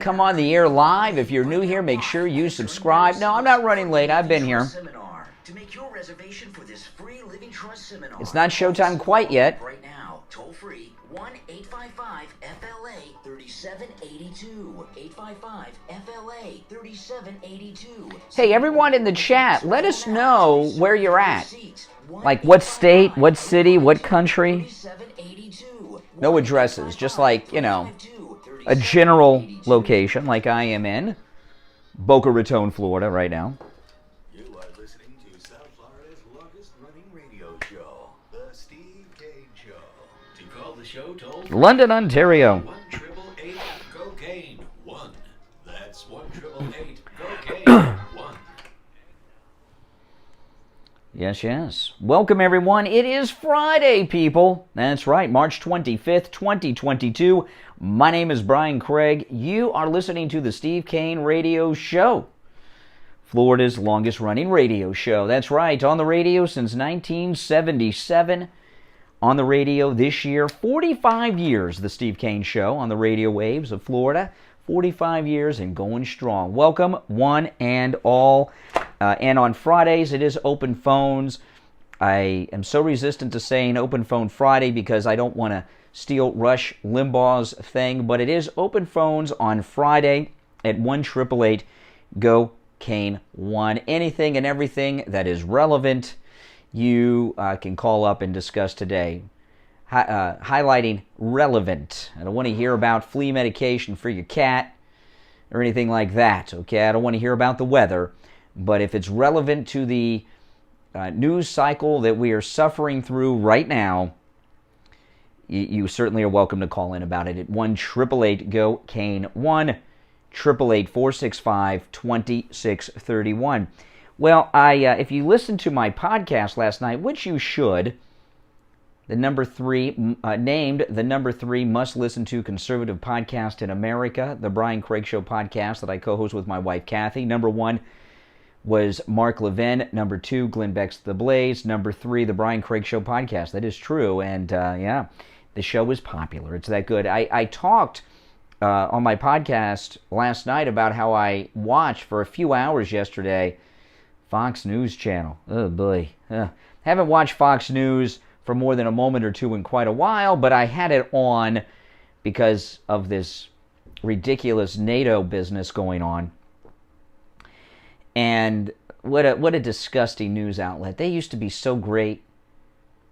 Come on the air live. If you're new here, make sure you subscribe. No, I'm not running late. I've been here. To make your reservation for this free Living Trust seminar. It's not showtime quite yet. Right now, toll free 1-855-FLA-3782. 855-FLA-3782. Hey, everyone in the chat, let us know where you're at. Like what state, what city, what country. No addresses, just like, you know, a general location like I am in Boca Raton, Florida right now. You are listening to South Florida's longest-running radio show, The Steve Kane Show. To call the show, toll London, Ontario. 1-888-COCAINE 1. That's 1-888-COCAINE 1. Yes, yes. Welcome, everyone. It is Friday, people. That's right, March 25th, 2022. My name is Brian Craig. You are listening to the Steve Kane Radio Show, Florida's longest-running radio show. That's right, on the radio since 1977. On the radio this year, 45 years, the Steve Kane Show on the radio waves of Florida. 45 years and going strong. Welcome, one and all. And on Fridays, it is open phones. I am so resistant to saying Open Phone Friday because I don't want to steal Rush Limbaugh's thing, but it is open phones on Friday at 1-888-GO-KANE-1. Anything and everything that is relevant, you can call up and discuss today. Highlighting relevant. I don't want to hear about flea medication for your cat or anything like that, okay? I don't want to hear about the weather, but if it's relevant to the news cycle that we are suffering through right now, you certainly are welcome to call in about it at 1-888-GO-KANE-1, 888-465-2631. Well, if you listened to my podcast last night, which you should, the number 3, named the number 3 must-listen-to conservative podcast in America, the Brian Craig Show podcast that I co-host with my wife, Kathy. Number 1 was Mark Levin. Number 2, Glenn Beck's The Blaze. Number 3, the Brian Craig Show podcast. That is true, and yeah, the show is popular. It's that good. I talked on my podcast last night about how I watched for a few hours yesterday Fox News Channel. Oh, boy. Haven't watched Fox News for more than a moment or two in quite a while, but I had it on because of this ridiculous NATO business going on. And what a disgusting news outlet. They used to be so great.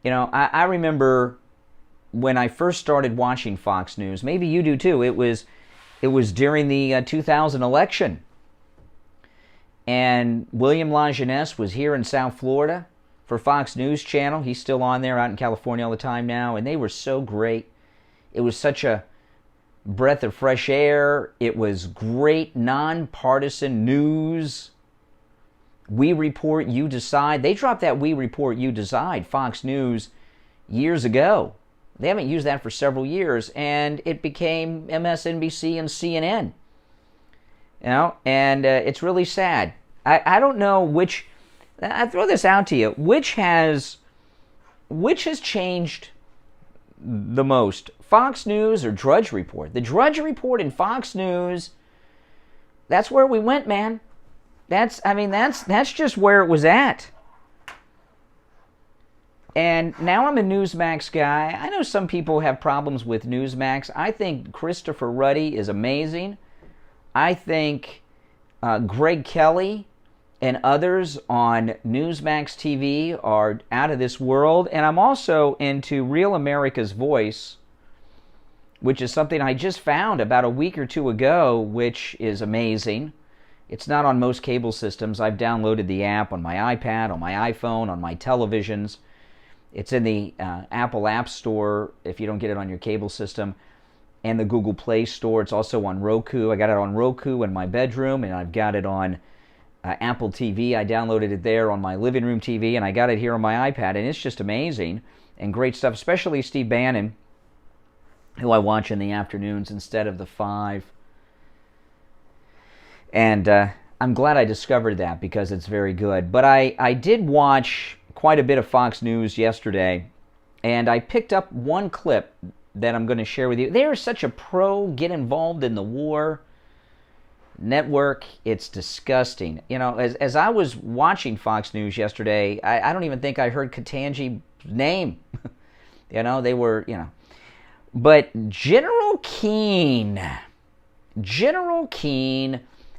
You know, I remember when I first started watching Fox News, maybe you do too, it was during the 2000 election. And William LaJeunesse was here in South Florida for Fox News Channel. He's still on there out in California all the time now, and they were so great. It was such a breath of fresh air. It was great nonpartisan news. We report, you decide. They dropped that we report, you decide, Fox News, years ago. They haven't used that for several years, and it became MSNBC and CNN. You know, and it's really sad. I don't know which. I throw this out to you. Which has changed the most, Fox News or Drudge Report? The Drudge Report and Fox News. That's where we went, man. That's just where it was at. And now I'm a Newsmax guy. I know some people have problems with Newsmax. I think Christopher Ruddy is amazing. I think Greg Kelly and others on Newsmax TV are out of this world. And I'm also into Real America's Voice, which is something I just found about a week or two ago, which is amazing. It's not on most cable systems. I've downloaded the app on my iPad, on my iPhone, on my televisions. It's in the Apple App Store if you don't get it on your cable system, and the Google Play Store. It's also on Roku. I got it on Roku in my bedroom, and I've got it on Apple TV. I downloaded it there on my living room TV, and I got it here on my iPad, and it's just amazing and great stuff, especially Steve Bannon, who I watch in the afternoons instead of the 5. And I'm glad I discovered that because it's very good. But I did watch quite a bit of Fox News yesterday, and I picked up one clip that I'm going to share with you. They are such a pro, get involved in the war network. It's disgusting. You know, as I was watching Fox News yesterday, I don't even think I heard Ketanji's name. You know, they were, you know. But General Keane,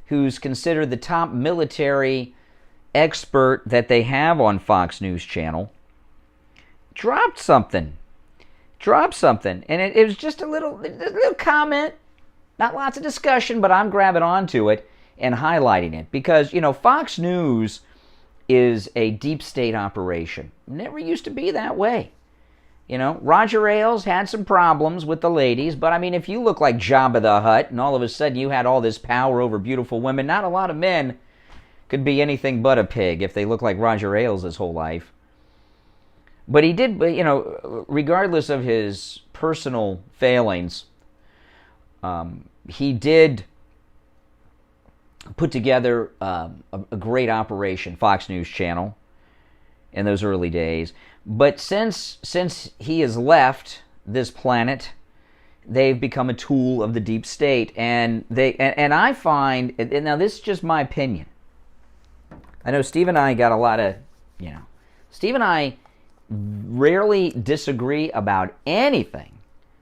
who's considered the top military expert that they have on Fox News Channel, dropped something. And it was just a little comment. Not lots of discussion, but I'm grabbing onto it and highlighting it. Because, you know, Fox News is a deep state operation. Never used to be that way. You know, Roger Ailes had some problems with the ladies, but I mean, if you look like Jabba the Hutt and all of a sudden you had all this power over beautiful women, not a lot of men could be anything but a pig if they look like Roger Ailes his whole life. But he did, you know, regardless of his personal failings, he did put together a great operation, Fox News Channel, in those early days. But since he has left this planet, they've become a tool of the deep state, and I find, and now this is just my opinion. I know Steve and I got a lot of, you know, Steve and I rarely disagree about anything,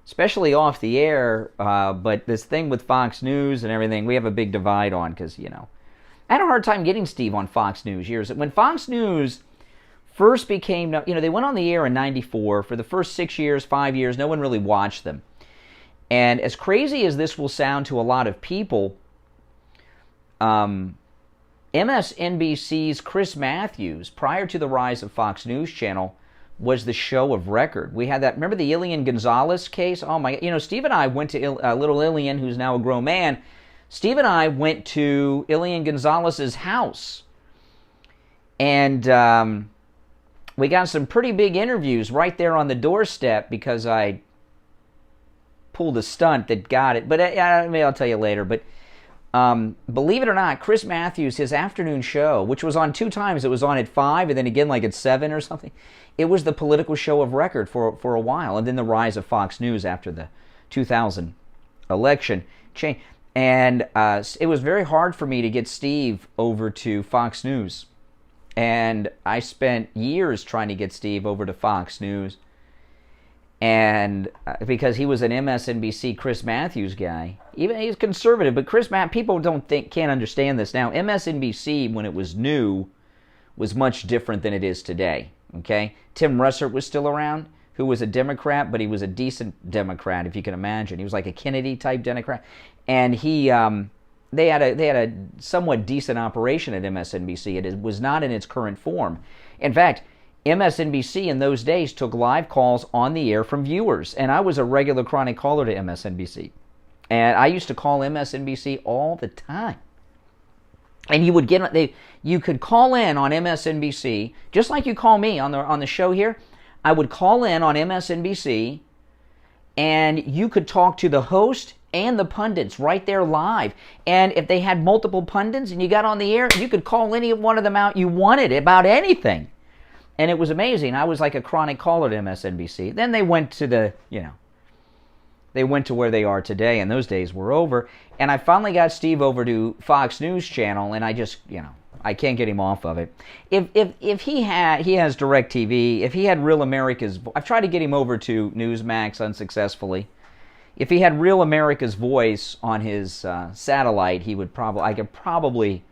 especially off the air, but this thing with Fox News and everything, we have a big divide on, because, you know, I had a hard time getting Steve on Fox News years. When Fox News first became, you know, they went on the air in 94. For the first 6 years, 5 years, no one really watched them. And as crazy as this will sound to a lot of people, MSNBC's Chris Matthews, prior to the rise of Fox News Channel, was the show of record. We had that, remember the Elian Gonzalez case? Oh my, you know, Steve and I went to little Elian, who's now a grown man. Steve and I went to Elian Gonzalez's house. And we got some pretty big interviews right there on the doorstep, because I pulled a stunt that got it. But maybe I'll tell you later. But believe it or not, Chris Matthews, his afternoon show, which was on 2 times, it was on at 5 and then again like at 7 or something. It was the political show of record for a while. And then the rise of Fox News after the 2000 election changed. And it was very hard for me to get Steve over to Fox News. And I spent years trying to get Steve over to Fox News. And because he was an MSNBC Chris Matthews guy. Even he's conservative, but people can't understand this now. MSNBC, when it was new, was much different than it is today. Okay? Tim Russert was still around, who was a Democrat, but he was a decent Democrat, if you can imagine. He was like a Kennedy-type Democrat. And they had a somewhat decent operation at MSNBC. It was not in its current form. In fact, MSNBC in those days took live calls on the air from viewers, and I was a regular chronic caller to MSNBC. And I used to call MSNBC all the time. And you could call in on MSNBC, just like you call me on the show here. I would call in on MSNBC, and you could talk to the host and the pundits right there live. And if they had multiple pundits and you got on the air, you could call any one of them out you wanted about anything. And it was amazing. I was like a chronic caller to MSNBC. Then they went to they went to where they are today, and those days were over. And I finally got Steve over to Fox News Channel, and I just, I can't get him off of it. If he has DirecTV, if he had Real America's, I've tried to get him over to Newsmax unsuccessfully. If he had Real America's Voice on his satellite, I could probably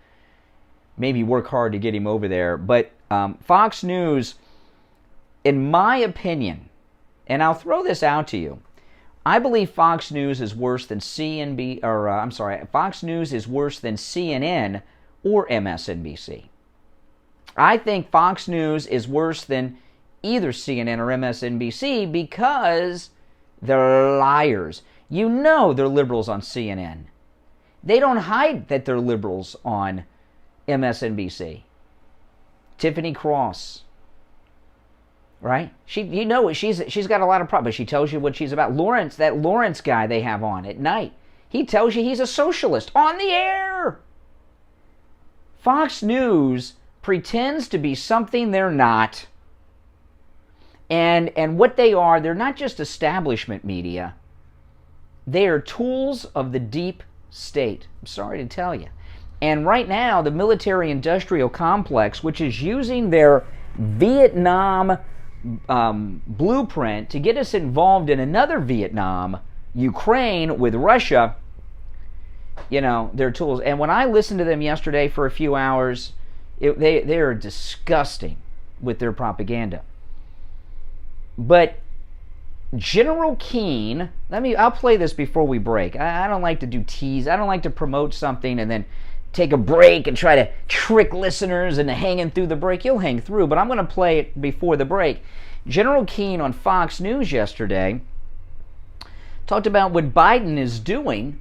maybe work hard to get him over there. But Fox News, in my opinion, and I'll throw this out to you, I believe Fox News is worse than Fox News is worse than CNN or MSNBC. I think Fox News is worse than either CNN or MSNBC because they're liars. You know they're liberals on CNN. They don't hide that they're liberals on MSNBC. Tiffany Cross, right? She's got a lot of problems. She tells you what she's about. That Lawrence guy they have on at night, he tells you he's a socialist on the air. Fox News pretends to be something they're not. And what they are, they're not just establishment media. They are tools of the deep state. I'm sorry to tell you. And right now, the military-industrial complex, which is using their Vietnam blueprint to get us involved in another Vietnam, Ukraine, with Russia, you know, their tools. And when I listened to them yesterday for a few hours, they are disgusting with their propaganda. But General Keane, I'll play this before we break. I don't like to do tease. I don't like to promote something and then take a break and try to trick listeners into hanging through the break. You'll hang through, but I'm going to play it before the break. General Keane on Fox News yesterday talked about what Biden is doing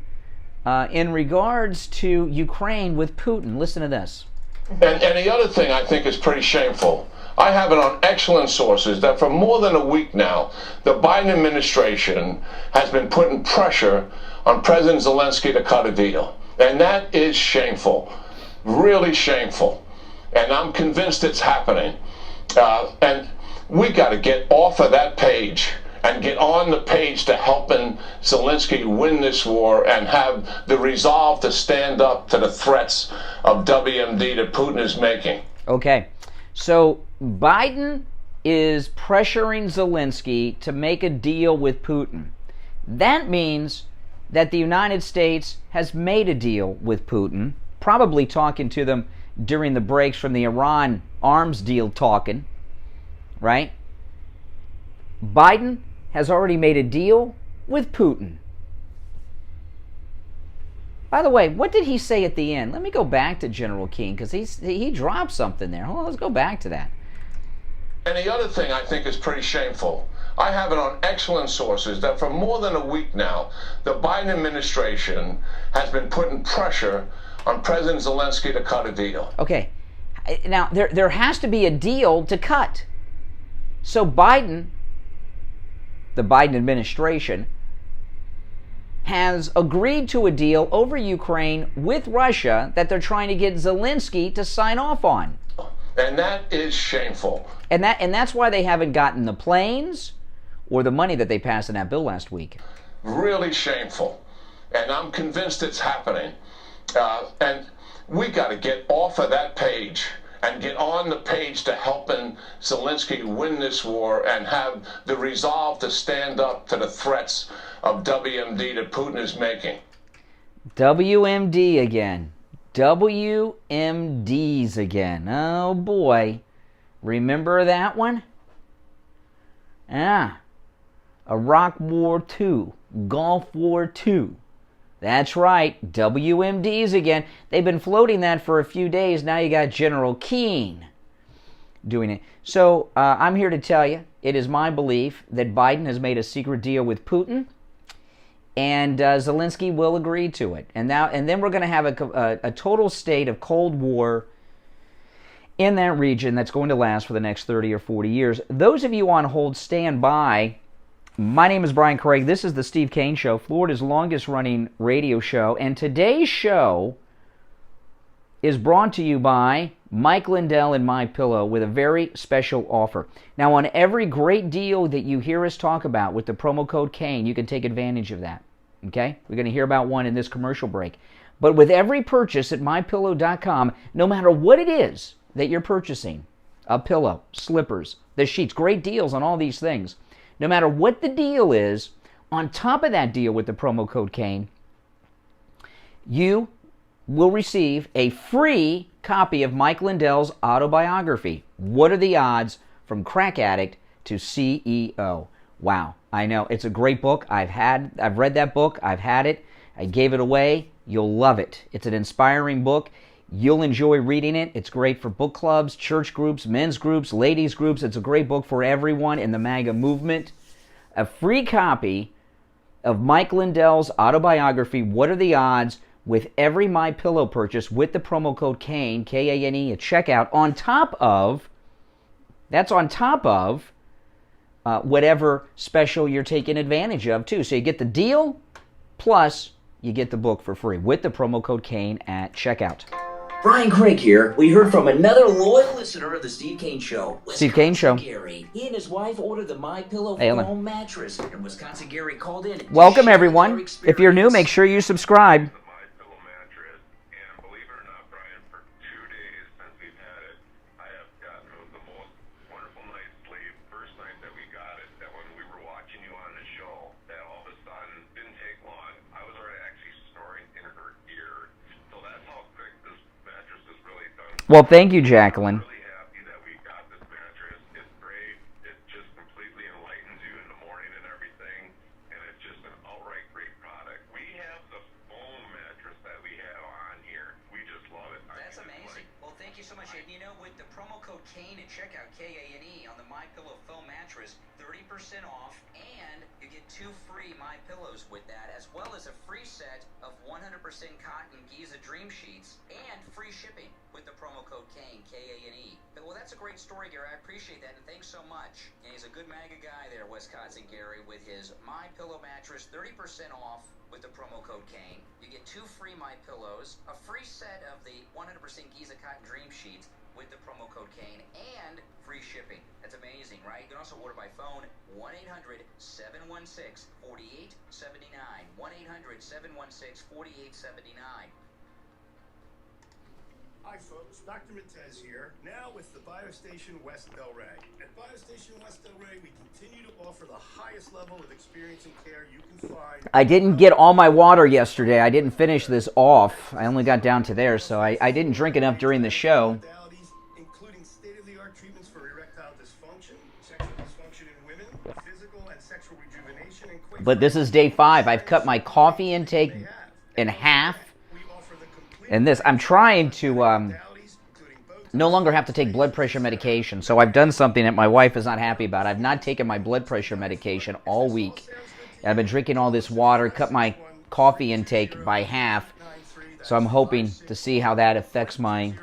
in regards to Ukraine with Putin. Listen to this. And the other thing I think is pretty shameful. I have it on excellent sources that for more than a week now, the Biden administration has been putting pressure on President Zelenskyy to cut a deal. And that is shameful, really shameful. And I'm convinced it's happening. And we got to get off of that page and get on the page to helping Zelenskyy win this war and have the resolve to stand up to the threats of WMD that Putin is making. Okay, so Biden is pressuring Zelenskyy to make a deal with Putin. That means that the United States has made a deal with Putin, probably talking to them during the breaks from the Iran arms deal talking, right? Biden has already made a deal with Putin. By the way, what did he say at the end? Let me go back to General Keane, because he dropped something there. Hold on, let's go back to that. And the other thing I think is pretty shameful. I have it on excellent sources that for more than a week now, the Biden administration has been putting pressure on President Zelenskyy to cut a deal. Okay, now there has to be a deal to cut. So Biden, the Biden administration, has agreed to a deal over Ukraine with Russia that they're trying to get Zelenskyy to sign off on. And that is shameful. And that's why they haven't gotten the planes or the money that they passed in that bill last week. Really shameful. And I'm convinced it's happening. And we got to get off of that page and get on the page to helping Zelenskyy win this war and have the resolve to stand up to the threats of WMD that Putin is making. WMD again. WMDs again. Oh boy. Remember that one? Iraq War II. Gulf War II. That's right. WMDs again. They've been floating that for a few days. Now you got General Keane doing it. So I'm here to tell you, it is my belief that Biden has made a secret deal with Putin, and Zelenskyy will agree to it. And then we're going to have a total state of Cold War in that region that's going to last for the next 30 or 40 years. Those of you on hold, stand by. My name is Brian Craig. This is the Steve Kane Show, Florida's longest-running radio show. And today's show is brought to you by Mike Lindell and MyPillow with a very special offer. Now, on every great deal that you hear us talk about with the promo code Kane, you can take advantage of that. Okay? We're going to hear about one in this commercial break. But with every purchase at MyPillow.com, no matter what it is that you're purchasing, a pillow, slippers, the sheets, great deals on all these things. No matter what the deal is, on top of that deal with the promo code Kane, you will receive a free copy of Mike Lindell's autobiography, What Are the Odds from Crack Addict to CEO. Wow, I know, it's a great book. I've read that book, I've had it, I gave it away. You'll love it. It's an inspiring book. You'll enjoy reading it. It's great for book clubs, church groups, men's groups, ladies groups. It's a great book for everyone in the MAGA movement. A free copy of Mike Lindell's autobiography, What Are the Odds, with every MyPillow purchase with the promo code Kane, K-A-N-E, at checkout, on top of whatever special you're taking advantage of, too. So you get the deal, plus you get the book for free with the promo code Kane at checkout. Brian Craig here. We heard from another loyal listener of the Steve Kane Show. Steve Kane Show. Gary. He and his wife ordered the MyPillow foam mattress, and Wisconsin Gary called in. Welcome, everyone. If you're new, make sure you subscribe. Well, thank you, Jacqueline. Really happy that we got this mattress. It's great. It just completely enlightens you in the morning and everything, and it's just an outright great product. We have the foam mattress that we have on here. We just love it. That's amazing. Well, thank you so much. And with the promo code Kane at checkout, K-A-N-E, on the MyPillow foam mattress, 30% off, and you get 2 free MyPillows with that, as well as a free set of 100% cotton Giza Dream Sheets and free shipping with the promo code Kane, K-A-N-E. Well, that's a great story, Gary. I appreciate that, and thanks so much. And he's a good MAGA guy there, Wisconsin Gary, with his MyPillow mattress, 30% off with the promo code Kane. You get 2 free MyPillows, a free set of the 100% Giza Cotton Dream Sheets with the promo code Kane, and free shipping. That's amazing, right? You can also order by phone, 1-800-716-4879. 1-800-716-4879. Hi folks, Dr. Matez here, now with the Biostation West Delray. At Biostation West Delray, we continue to offer the highest level of experience and care you can find. I didn't get all my water yesterday. I didn't finish this off. I only got down to there, so I didn't drink enough during the show. Including state-of-the-art treatments for erectile dysfunction, sexual dysfunction in women, physical and sexual rejuvenation, and But this is day 5. I've cut my coffee intake in half. And this, I'm trying to no longer have to take blood pressure medication. So I've done something that my wife is not happy about. I've not taken my blood pressure medication all week. I've been drinking all this water, cut my coffee intake by half. So I'm hoping to see how that affects my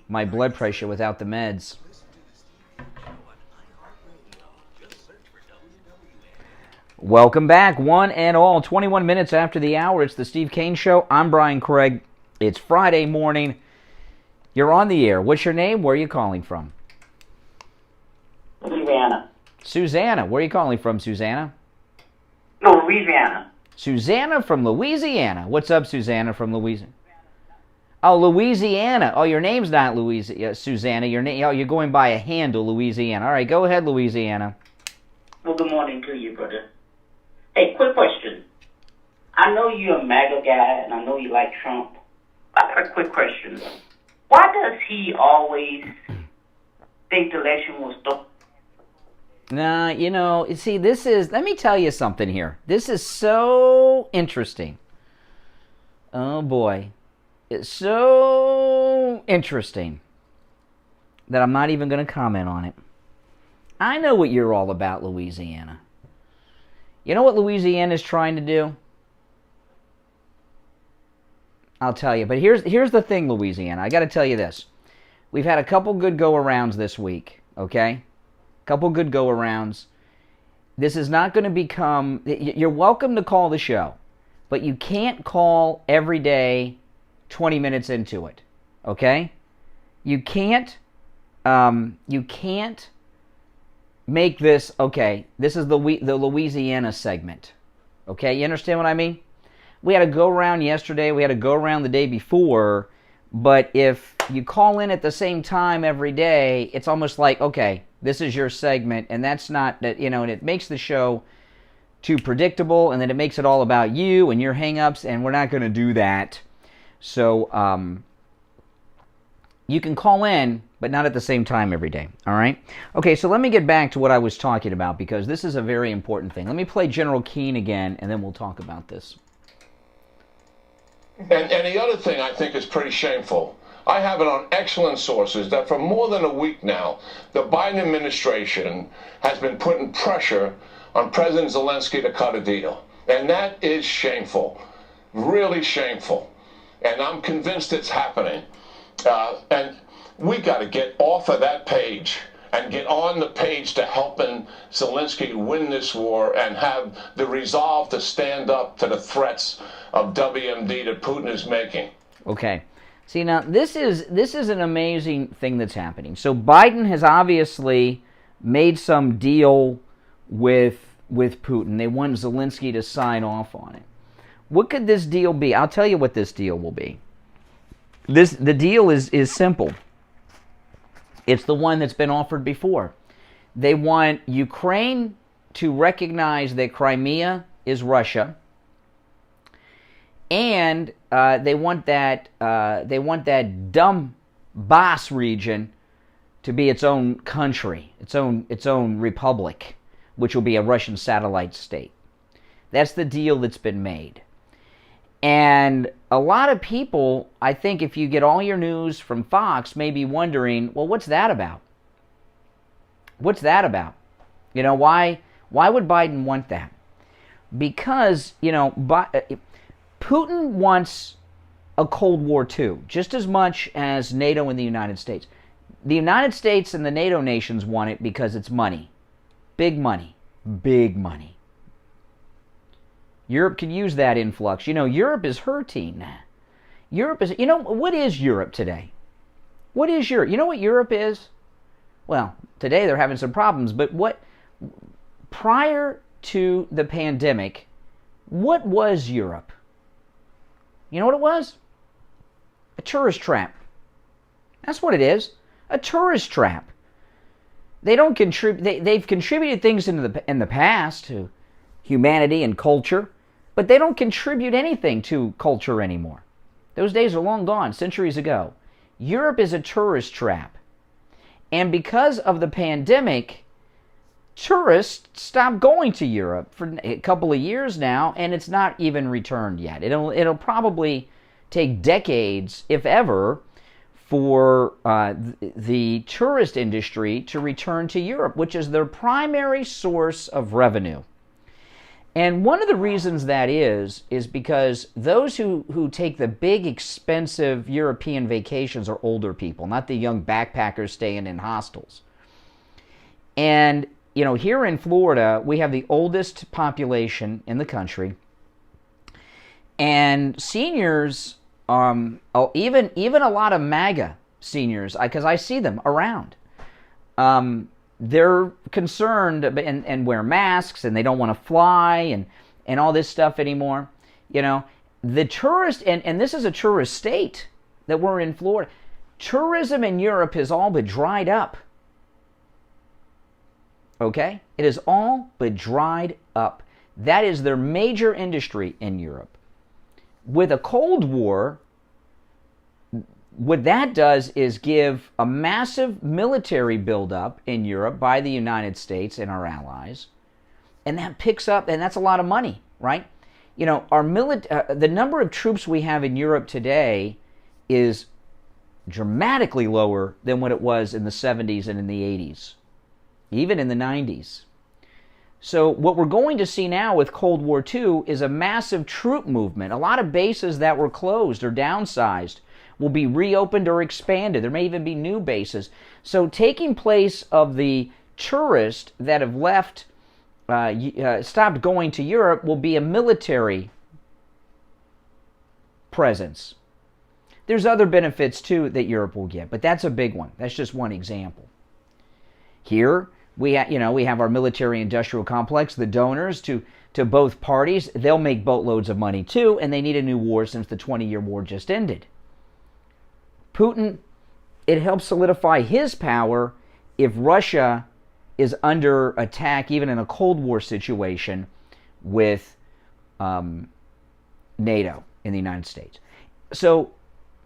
blood pressure without the meds. Welcome back, one and all. 21 minutes after the hour, it's the Steve Kane Show. I'm Brian Craig. It's Friday morning. You're on the air. What's your name? Where are you calling from? Louisiana. Susanna. Where are you calling from, Susanna? No, Louisiana. Susanna from Louisiana. What's up, Susanna from Louisiana? Oh, Louisiana. Oh, your name's not Susanna. You're going by a handle, Louisiana. All right, go ahead, Louisiana. Well, good morning to you, brother. Hey, quick question. I know you're a MAGA guy, and I know you like Trump. I got a quick question. Why does he always think the election was stolen? Nah, see, let me tell you something here. This is so interesting. Oh, boy. It's so interesting that I'm not even going to comment on it. I know what you're all about, Louisiana. You know what Louisiana is trying to do? I'll tell you. But here's the thing, Louisiana. I got to tell you this. We've had a couple good go-arounds this week, okay? Couple good go-arounds. This is not going to become... You're welcome to call the show, but you can't call every day 20 minutes into it, okay? You can't make this, okay, this is the Louisiana segment, okay? You understand what I mean? We had a go-around yesterday, we had a go-around the day before, but if you call in at the same time every day, it's almost like, okay, this is your segment, and that's not, and it makes the show too predictable, and then it makes it all about you and your hang-ups, and we're not going to do that. So, you can call in, but not at the same time every day, all right? Okay, so let me get back to what I was talking about, because this is a very important thing. Let me play General Keane again, and then we'll talk about this. And the other thing I think is pretty shameful. I have it on excellent sources that for more than a week now, the Biden administration has been putting pressure on President Zelenskyy to cut a deal. And that is shameful, really shameful. And I'm convinced it's happening. And we got to get off of that page and get on the page to helping Zelenskyy win this war and have the resolve to stand up to the threats of WMD that Putin is making. Okay. See, now, this is an amazing thing that's happening. So Biden has obviously made some deal with Putin. They want Zelenskyy to sign off on it. What could this deal be? I'll tell you what this deal will be. The deal is simple. It's the one that's been offered before. They want Ukraine to recognize that Crimea is Russia, and they want that dumb Donbass region to be its own country, its own republic, which will be a Russian satellite state. That's the deal that's been made. And a lot of people, I think if you get all your news from Fox, may be wondering, well, what's that about? What's that about? You know, why would Biden want that? Because, you know, Putin wants a Cold War too, just as much as NATO and the United States. The United States and the NATO nations want it because it's money. Big money. Big money. Europe can use that influx. You know, Europe is hurting. Europe is, you know, what is Europe today? What is Europe? You know what Europe is? Well, today they're having some problems, but prior to the pandemic, what was Europe? You know what it was? A tourist trap. That's what it is. A tourist trap. They don't contribute. They've contributed things in the past to humanity and culture, but they don't contribute anything to culture anymore. Those days are long gone, centuries ago. Europe is a tourist trap. And because of the pandemic, tourists stopped going to Europe for a couple of years now, and it's not even returned yet. It'll probably take decades, if ever, for the tourist industry to return to Europe, which is their primary source of revenue. And one of the reasons that is because those who take the big, expensive European vacations are older people, not the young backpackers staying in hostels. And, you know, here in Florida, we have the oldest population in the country. And seniors, even a lot of MAGA seniors, because I see them around, they're concerned and wear masks, and they don't want to fly and all this stuff anymore. You know, the tourist, and this is a tourist state that we're in, Florida. Tourism in Europe has all but dried up. Okay? It has all but dried up. That is their major industry in Europe. With a Cold War, what that does is give a massive military buildup in Europe by the United States and our allies, and that picks up, and that's a lot of money, right? You know, the number of troops we have in Europe today is dramatically lower than what it was in the 70s and in the 80s, even in the 90s. So what we're going to see now with Cold War II is a massive troop movement. A lot of bases that were closed or downsized will be reopened or expanded. There may even be new bases. So taking place of the tourists that have left, stopped going to Europe, will be a military presence. There's other benefits too that Europe will get, but that's a big one. That's just one example. Here we have our military-industrial complex, the donors to both parties. They'll make boatloads of money too, and they need a new war since the 20-year war just ended. Putin, it helps solidify his power if Russia is under attack, even in a Cold War situation with NATO in the United States. So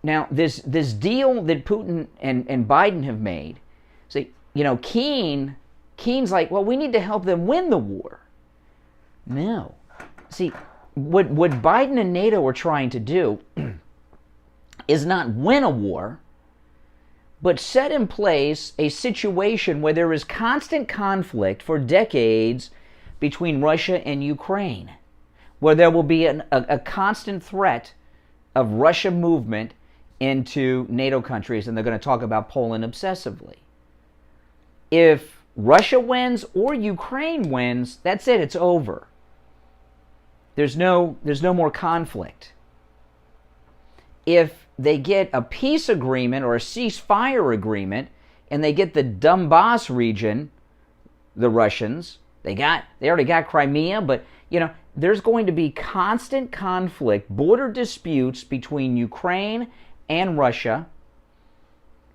now this deal that Putin and Biden have made, see, you know, Keane's like, well, we need to help them win the war. No. See, what Biden and NATO are trying to do is not win a war, but set in place a situation where there is constant conflict for decades between Russia and Ukraine, where there will be a constant threat of Russia movement into NATO countries, and they're going to talk about Poland obsessively. If Russia wins or Ukraine wins, that's it, it's over. There's no more conflict. If they get a peace agreement or a ceasefire agreement, and they get the Donbass region, the Russians, they already got Crimea, but you know, there's going to be constant conflict, border disputes between Ukraine and Russia.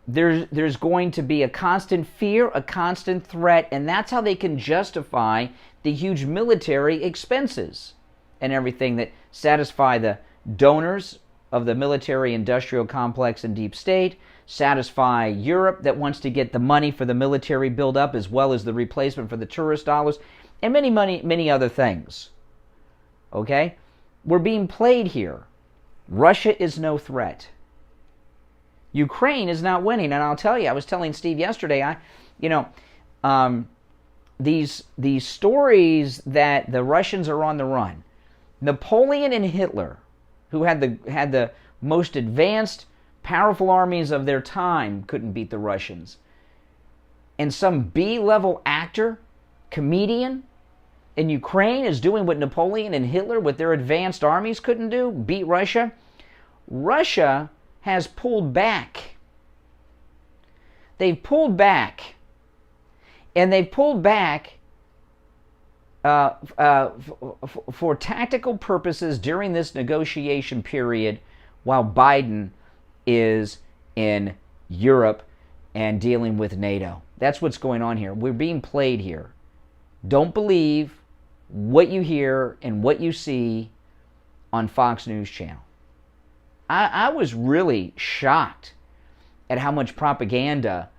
There's going to be a constant fear, a constant threat, and that's how they can justify the huge military expenses and everything that satisfy the donors of the military-industrial complex and deep state, satisfy Europe that wants to get the money for the military build-up as well as the replacement for the tourist dollars, and many other things. Okay? We're being played here. Russia is no threat. Ukraine is not winning, and I'll tell you, I was telling Steve yesterday, these stories that the Russians are on the run. Napoleon and Hitler, who had the most advanced, powerful armies of their time, couldn't beat the Russians. And some B-level actor, comedian in Ukraine is doing what Napoleon and Hitler with their advanced armies couldn't do, beat Russia. Russia has pulled back. They've pulled back. And they've pulled back for tactical purposes during this negotiation period while Biden is in Europe and dealing with NATO. That's what's going on here. We're being played here. Don't believe what you hear and what you see on Fox News Channel. I was really shocked at how much propaganda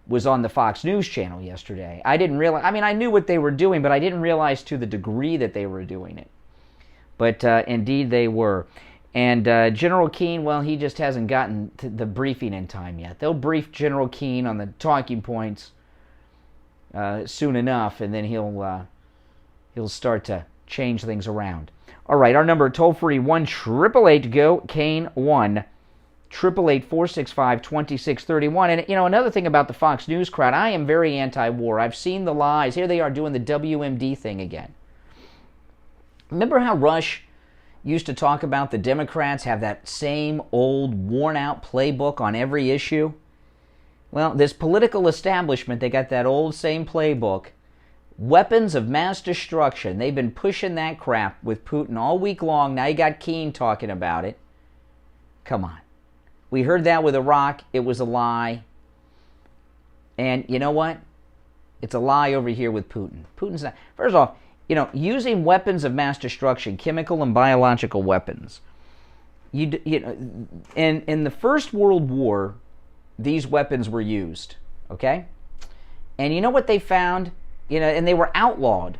was on the Fox News Channel yesterday. I didn't realize, I knew what they were doing, but I didn't realize to the degree that they were doing it. But indeed they were. And General Keane, well, he just hasn't gotten to the briefing in time yet. They'll brief General Keane on the talking points soon enough, and then he'll start to change things around. All right, our number toll-free, 1-888-GO, Kane 1, 888-465-2631. And, another thing about the Fox News crowd, I am very anti-war. I've seen the lies. Here they are doing the WMD thing again. Remember how Rush used to talk about the Democrats have that same old, worn-out playbook on every issue? Well, this political establishment, they got that old same playbook. Weapons of mass destruction. They've been pushing that crap with Putin all week long. Now you got Keane talking about it. Come on. We heard that with Iraq. It was a lie. And you know what? It's a lie over here with Putin. Putin's not... First off, using weapons of mass destruction, chemical and biological weapons. In the First World War, these weapons were used. Okay? And you know what they found? And they were outlawed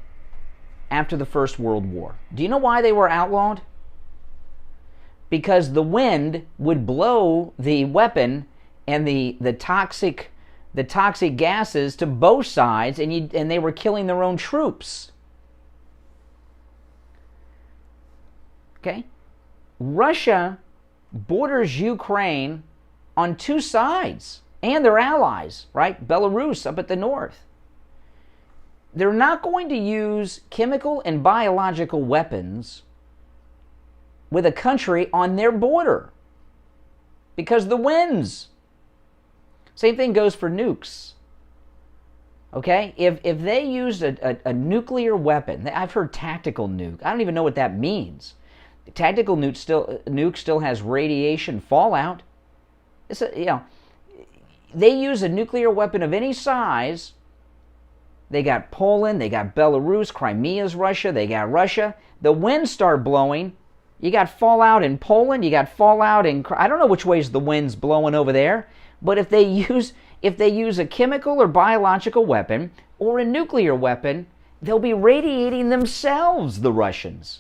after the First World War. Do you know why they were outlawed? Because the wind would blow the weapon and the toxic gases to both sides, and they were killing their own troops. Okay? Russia borders Ukraine on two sides, and their allies, right? Belarus up at the north. They're not going to use chemical and biological weapons with a country on their border because the winds. Same thing goes for nukes. Okay? If they used a nuclear weapon, I've heard tactical nuke. I don't even know what that means. Tactical nuke still has radiation fallout. They use a nuclear weapon of any size. They got Poland, they got Belarus, Crimea's Russia, they got Russia. The winds start blowing. You got fallout in Poland, you got fallout in... I don't know which way's the wind's blowing over there, but if they use a chemical or biological weapon or a nuclear weapon, they'll be radiating themselves, the Russians.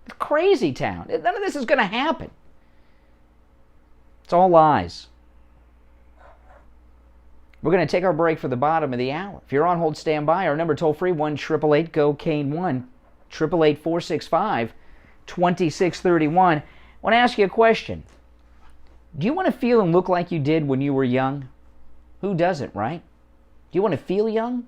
It's crazy town. None of this is going to happen. It's all lies. We're going to take our break for the bottom of the hour. If you're on hold, stand by. Our number toll-free, 1-888-GO-KANE 1, 888-465-2631. I want to ask you a question. Do you want to feel and look like you did when you were young? Who doesn't, right? Do you want to feel young?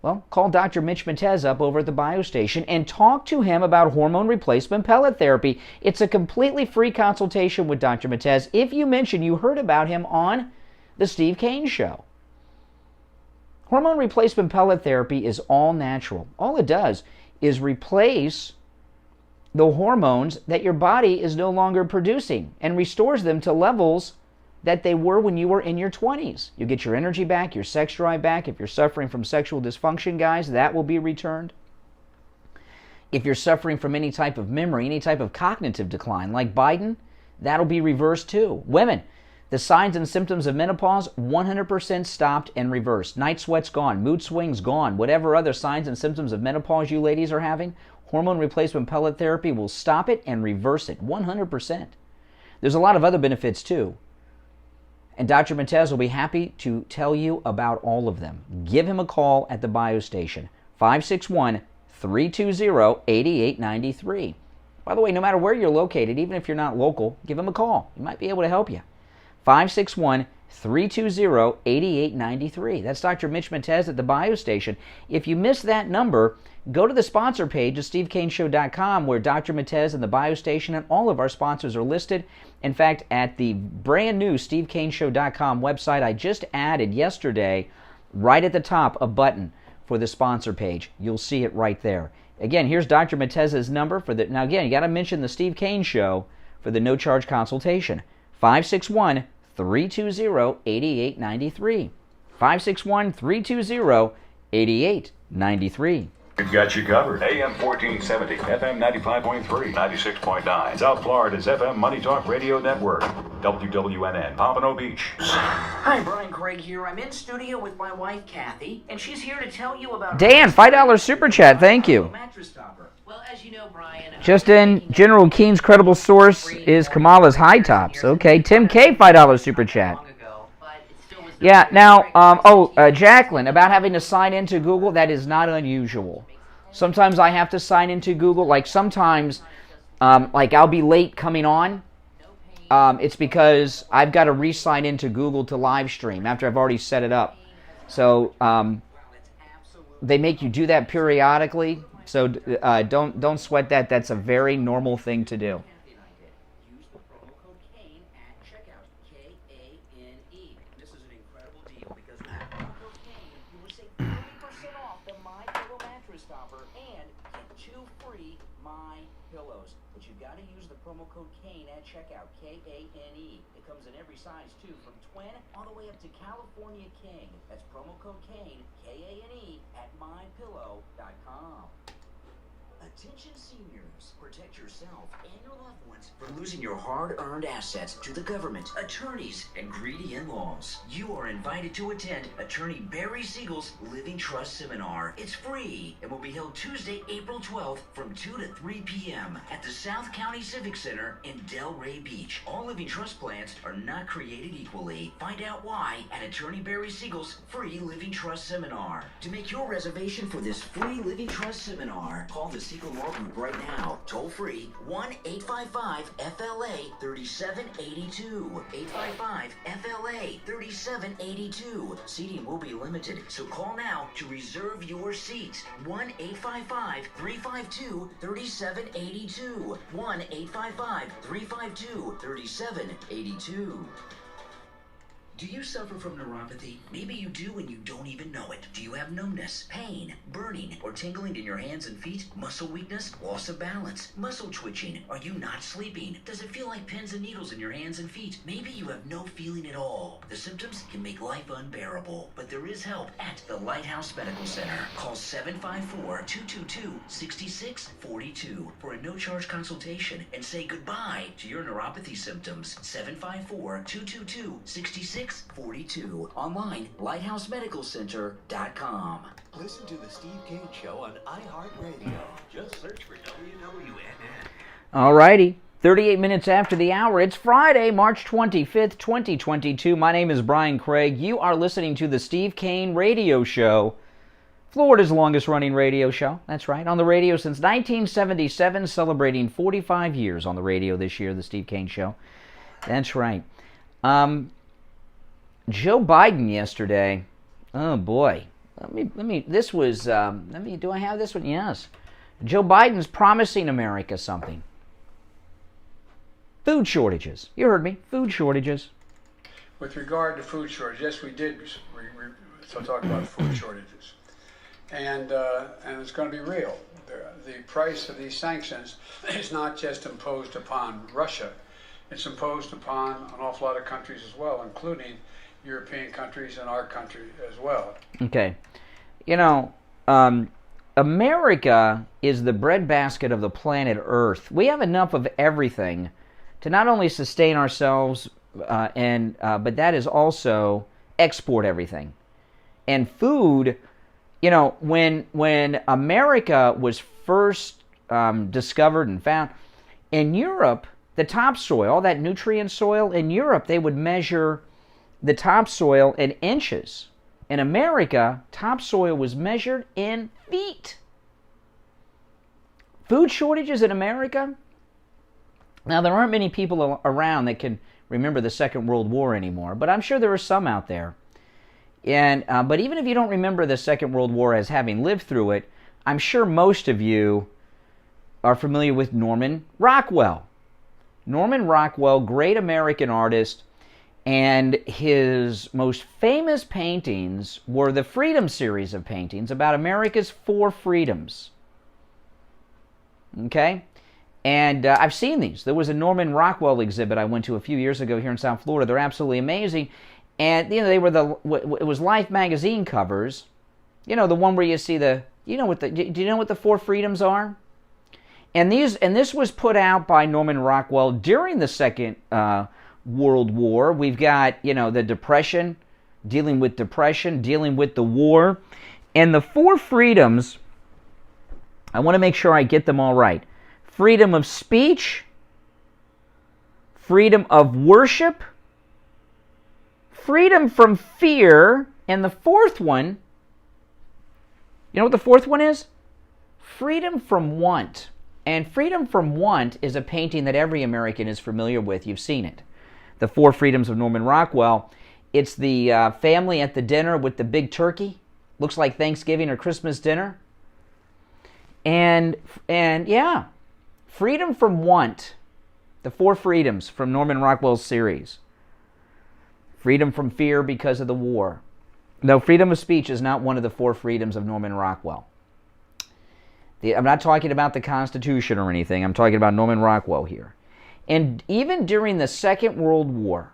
Well, call Dr. Mitch Matez up over at the BioStation and talk to him about hormone replacement pellet therapy. It's a completely free consultation with Dr. Matez if you mention you heard about him on the Steve Kane Show. Hormone replacement pellet therapy is all natural. All it does is replace the hormones that your body is no longer producing and restores them to levels that they were when you were in your 20s. You get your energy back, your sex drive back. If you're suffering from sexual dysfunction, guys, that will be returned. If you're suffering from any type of memory, any type of cognitive decline, like Biden, that'll be reversed too. Women, the signs and symptoms of menopause, 100% stopped and reversed. Night sweats gone, mood swings gone, whatever other signs and symptoms of menopause you ladies are having, hormone replacement pellet therapy will stop it and reverse it, 100%. There's a lot of other benefits too. And Dr. Matez will be happy to tell you about all of them. Give him a call at the bio station, 561-320-8893. By the way, no matter where you're located, even if you're not local, give him a call. He might be able to help you. 561-320-8893. That's Dr. Mitch Matez at the bio station. If you missed that number, go to the sponsor page at SteveKaneShow.com, where Dr. Matez and the bio station and all of our sponsors are listed. In fact, at the brand new SteveKaneShow.com website, I just added yesterday, right at the top, a button for the sponsor page. You'll see it right there. Again, here's Dr. Matez's number for the. Now, again, you got to mention the Steve Kane Show for the no-charge consultation. 561-320-8893. 561-320-8893. We've got you covered. AM 1470, FM 95.3, 96.9. South Florida's FM Money Talk Radio Network. WWNN, Pompano Beach. Hi, Brian Craig here. I'm in studio with my wife, Kathy, and she's here to tell you about... Dan, $5 super chat. Thank you. Mattress topper. Well, as you know, Brian... Just in, General Keane's credible source is Kamala's high tops. Okay, Tim K, $5 super chat. Yeah, now, Jacqueline, about having to sign into Google, that is not unusual. Sometimes I have to sign into Google. Like sometimes, like I'll be late coming on. It's because I've got to re-sign into Google to live stream after I've already set it up. So they make you do that periodically. So don't sweat that. That's a very normal thing to do. Use the promo code Kane at checkout. K-A-N-E. This is an incredible deal because with the promo code Kane, you will save 30% off the My Pillow mattress topper and get 2 free My Pillows. But you've got to use the promo code Kane at checkout. K-A-N-E. It comes in every size too, from twin all the way up to California King. That's promo code Kane, K-A-N-E, at mypillow.com. Attention seniors, protect yourself and your loved ones from losing your hard-earned assets to the government, attorneys, and greedy in-laws. You are invited to attend Attorney Barry Siegel's Living Trust Seminar. It's free and will be held Tuesday, April 12th from 2 to 3 p.m. at the South County Civic Center in Delray Beach. All living trust plans are not created equally. Find out why at Attorney Barry Siegel's free Living Trust Seminar. To make your reservation for this free Living Trust Seminar, call the Siegel Law Group right now. Toll free 1-855-FLA-3782. 855-FLA-3782. Seating will be limited, so call now to reserve your seat. 1-855-352-3782. 1-855-352-3782. Do you suffer from neuropathy? Maybe you do and you don't even know it. Do you have numbness, pain, burning, or tingling in your hands and feet? Muscle weakness, loss of balance, muscle twitching? Are you not sleeping? Does it feel like pins and needles in your hands and feet? Maybe you have no feeling at all. The symptoms can make life unbearable, but there is help at the Lighthouse Medical Center. Call 754-222-6642 for a no-charge consultation and say goodbye to your neuropathy symptoms. 754-222-6642. Online, lighthousemedicalcenter.com. Listen to the Steve Kane Show on iHeartRadio. Just search for WWNN. All righty. 38 minutes after the hour. It's Friday, March 25th, 2022. My name is Brian Craig. You are listening to the Steve Kane Radio Show, Florida's longest-running radio show. That's right. On the radio since 1977, celebrating 45 years on the radio this year, the Steve Kane Show. That's right. Joe Biden yesterday. Oh boy. Let me. This was. Do I have this one? Yes. Joe Biden's promising America something. Food shortages. You heard me. Food shortages. With regard to food shortages, yes, we did. So talk about food shortages, and it's going to be real. The price of these sanctions is not just imposed upon Russia; it's imposed upon an awful lot of countries as well, including European countries and our country as well. Okay. America is the breadbasket of the planet Earth. We have enough of everything to not only sustain ourselves, but that is also export everything. And food, you know, when America was first discovered and found, in Europe, the topsoil, all that nutrient soil, in Europe, they would measure the topsoil in inches. In America, topsoil was measured in feet. Food shortages in America? Now, there aren't many people around that can remember the Second World War anymore, but I'm sure there are some out there. And but even if you don't remember the Second World War as having lived through it, I'm sure most of you are familiar with Norman Rockwell. Norman Rockwell, great American artist, and his most famous paintings were the Freedom series of paintings about America's 4 freedoms. Okay? And I've seen these. There was a Norman Rockwell exhibit I went to a few years ago here in South Florida. They're absolutely amazing. And, you know, they were it was Life magazine covers. You know, the one where you see do you know what the 4 freedoms are? And this was put out by Norman Rockwell during the Second World War. We've got, you know, the depression, dealing with the war. And the 4 freedoms, I want to make sure I get them all right. Freedom of speech, freedom of worship, freedom from fear, and the 4th one, you know what the 4th one is? Freedom from want. And freedom from want is a painting that every American is familiar with. You've seen it. The 4 freedoms of Norman Rockwell. It's the family at the dinner with the big turkey. Looks like Thanksgiving or Christmas dinner. And yeah, freedom from want. The 4 freedoms from Norman Rockwell's series. Freedom from fear because of the war. No, freedom of speech is not one of the 4 freedoms of Norman Rockwell. I'm not talking about the Constitution or anything. I'm talking about Norman Rockwell here. And even during the Second World War,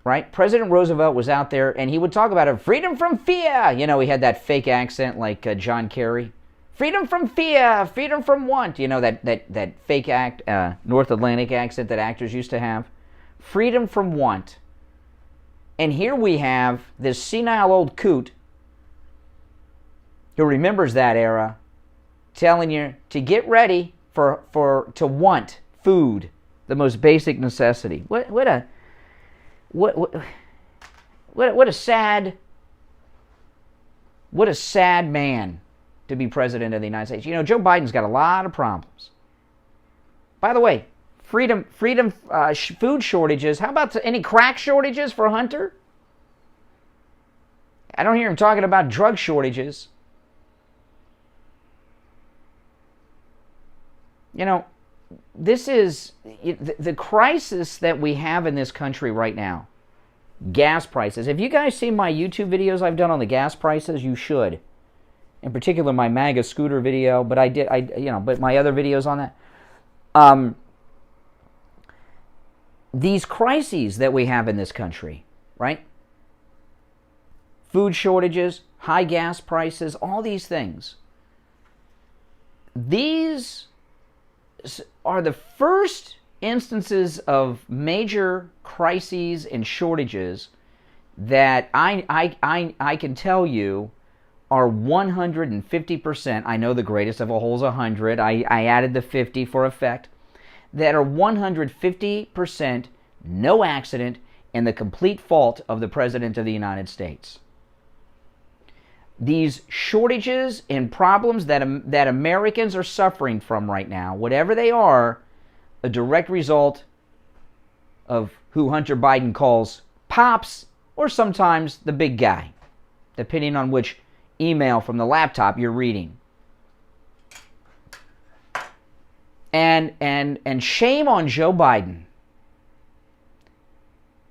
right, President Roosevelt was out there and he would talk about it, freedom from fear. You know, he had that fake accent like John Kerry. Freedom from fear, freedom from want. You know, that fake North Atlantic accent that actors used to have. Freedom from want. And here we have this senile old coot who remembers that era, telling you to get ready to want food, the most basic necessity. What a sad man to be president of the United States. You know, Joe Biden's got a lot of problems. By the way, food shortages. How about any crack shortages for Hunter? I don't hear him talking about drug shortages. You know, this is the crisis that we have in this country right now. Gas prices. Have you guys seen my YouTube videos I've done on the gas prices? You should. In particular, my MAGA scooter video, but but my other videos on that. These crises that we have in this country, right? Food shortages, high gas prices, all these things. These are the first instances of major crises and shortages that I can tell you are 150%. I know the greatest of all is 100. I added the 50 for effect. That are 150% no accident and the complete fault of the President of the United States. These shortages and problems that Americans are suffering from right now, whatever they are, a direct result of who Hunter Biden calls Pops or sometimes the big guy, depending on which email from the laptop you're reading. And shame on Joe Biden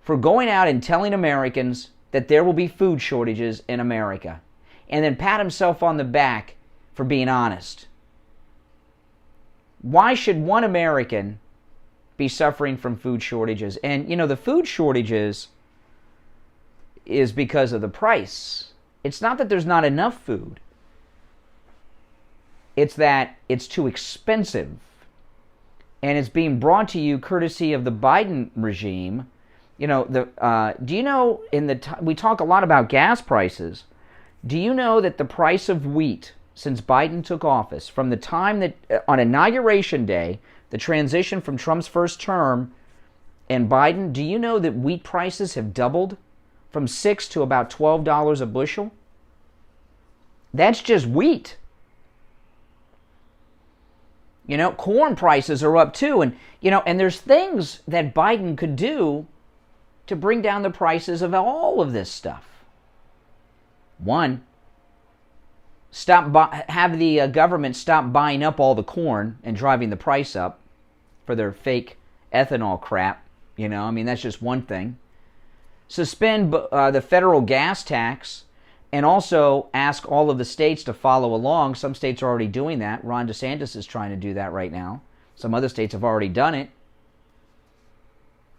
for going out and telling Americans that there will be food shortages in America, and then pat himself on the back for being honest. Why should one American be suffering from food shortages? And, you know, the food shortages is because of the price. It's not that there's not enough food. It's that it's too expensive. And it's being brought to you courtesy of the Biden regime. You know, do you know, we talk a lot about gas prices. Do you know that the price of wheat since Biden took office, from the time that on Inauguration Day, the transition from Trump's first term and Biden, do you know that wheat prices have doubled from $6 to about $12 a bushel? That's just wheat. You know, corn prices are up too. And, you know, and there's things that Biden could do to bring down the prices of all of this stuff. One, have the government stop buying up all the corn and driving the price up for their fake ethanol crap. You know, I mean, that's just one thing. Suspend the federal gas tax, and also ask all of the states to follow along. Some states are already doing that. Ron DeSantis is trying to do that right now. Some other states have already done it.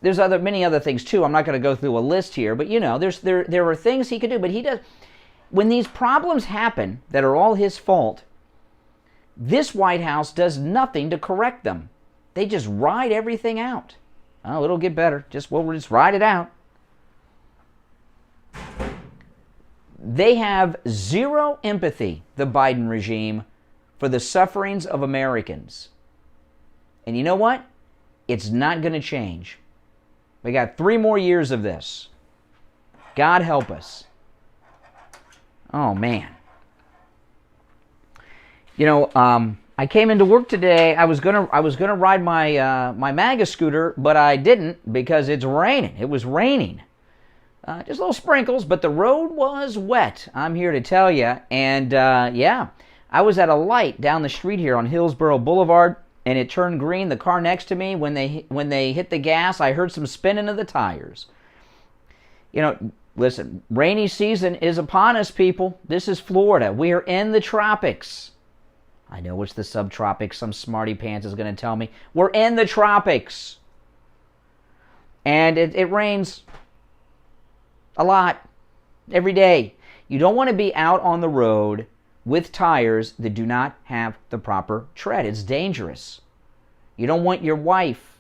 There's many other things too. I'm not going to go through a list here, but you know, there are things he could do. But he does. When these problems happen that are all his fault, this White House does nothing to correct them. They just ride everything out. Oh, it'll get better. We'll just ride it out. They have zero empathy, the Biden regime, for the sufferings of Americans. And you know what? It's not going to change. We got 3 more years of this. God help us. Oh, man. You know, I came into work today. I was gonna ride my MAGA scooter, but I didn't because it's raining. It was raining. Just little sprinkles, but the road was wet, I'm here to tell you. And, yeah, I was at a light down the street here on Hillsborough Boulevard, and it turned green. The car next to me, when they hit the gas, I heard some spinning of the tires. You know, listen, rainy season is upon us, people. This is Florida. We are in the tropics. I know it's the subtropics. Some smarty pants is going to tell me. We're in the tropics. And it rains a lot every day. You don't want to be out on the road with tires that do not have the proper tread. It's dangerous. You don't want your wife,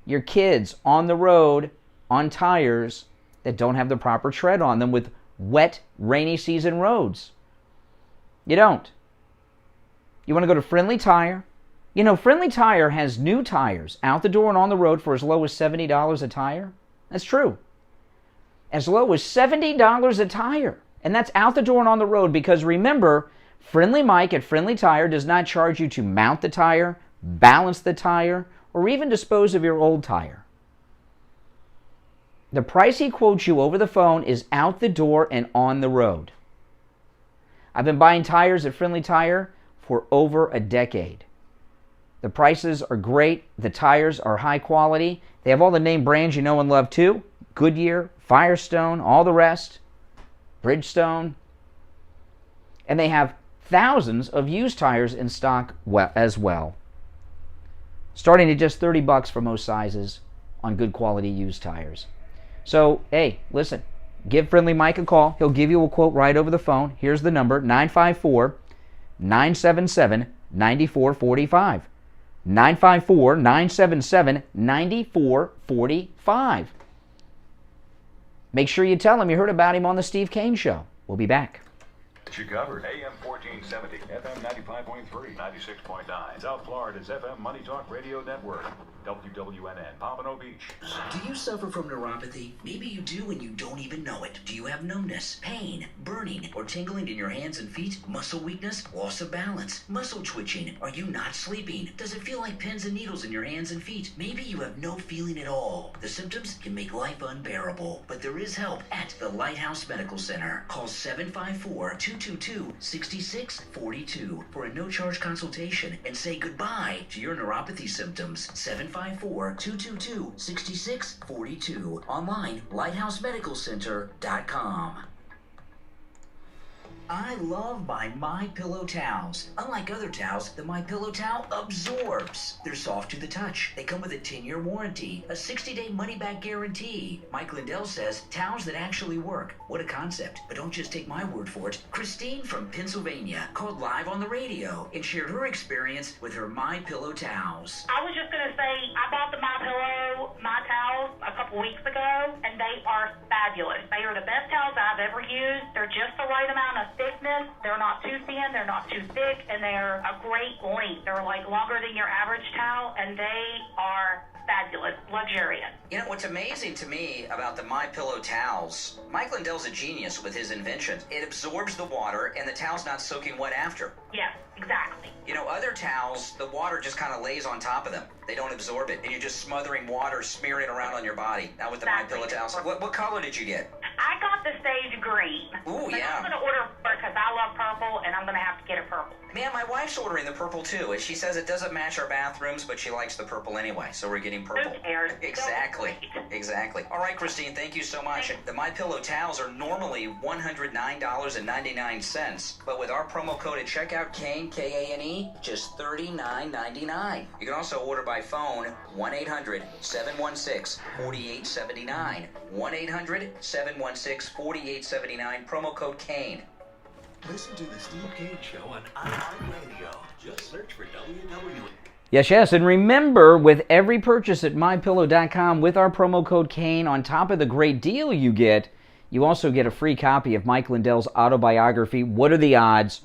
your kids on the road on tires that don't have the proper tread on them with wet, rainy season roads. You don't. You want to go to Friendly Tire. You know, Friendly Tire has new tires out the door and on the road for as low as $70 a tire. That's true. As low as $70 a tire. And that's out the door and on the road, because remember, Friendly Mike at Friendly Tire does not charge you to mount the tire, balance the tire, or even dispose of your old tire. The price he quotes you over the phone is out the door and on the road. I've been buying tires at Friendly Tire for over a decade. The prices are great. The tires are high quality. They have all the name brands you know and love too. Goodyear, Firestone, all the rest, Bridgestone. And they have thousands of used tires in stock as well. Starting at just $30 for most sizes on good quality used tires. So, hey, listen, give Friendly Mike a call. He'll give you a quote right over the phone. Here's the number, 954-977-9445. 954-977-9445. Make sure you tell him you heard about him on the Steve Kane Show. We'll be back. You covered AM 1470, FM 95.3, 96.9. South Florida's FM Money Talk Radio Network. WWNN, Pompano Beach. Do you suffer from neuropathy? Maybe you do and you don't even know it. Do you have numbness, pain, burning, or tingling in your hands and feet? Muscle weakness, loss of balance, muscle twitching? Are you not sleeping? Does it feel like pins and needles in your hands and feet? Maybe you have no feeling at all. The symptoms can make life unbearable, but there is help at the Lighthouse Medical Center. Call 754-222-6642 for a no-charge consultation and say goodbye to your neuropathy symptoms. 754-222-6642. Online, lighthousemedicalcenter.com. I love my MyPillow towels. Unlike other towels, the MyPillow towel absorbs. They're soft to the touch. They come with a 10-year warranty, a 60-day money-back guarantee. Mike Lindell says towels that actually work. What a concept. But don't just take my word for it. Christine from Pennsylvania called live on the radio and shared her experience with her MyPillow towels. I was just going to say, I bought the My towels a couple weeks ago, and they are fabulous. They are the best towels I've ever used. They're just the right amount of thickness. They're not too thin, they're not too thick, and they're a great length. They're like longer than your average towel, and they are fabulous, luxurious. You know, what's amazing to me about the MyPillow towels, Mike Lindell's a genius with his invention. It absorbs the water, and the towel's not soaking wet after. Yes, exactly. You know, other towels, the water just kind of lays on top of them. They don't absorb it, and you're just smothering water, smearing it around on your body. Now with the MyPillow towels, what color did you get? I got the sage green. Ooh, but yeah. I'm going to order because I love purple, and I'm going to have to get it purple. Man, my wife's ordering the purple too, and she says it doesn't match our bathrooms, but she likes the purple anyway, so we're getting purple. Who cares? Exactly. Exactly. All right, Christine, thank you so much. The MyPillow towels are normally $109.99, but with our promo code at checkout, Kane, K-A-N-E, just $39.99. You can also order by phone, 1-800-716-4879. 1-800-716-4879, promo code Kane. Listen to the Steve Kane Show on iHeartRadio. Just search for WW. Yes, and remember, with every purchase at MyPillow.com with our promo code Kane, on top of the great deal you get, you also get a free copy of Mike Lindell's autobiography, What Are the Odds?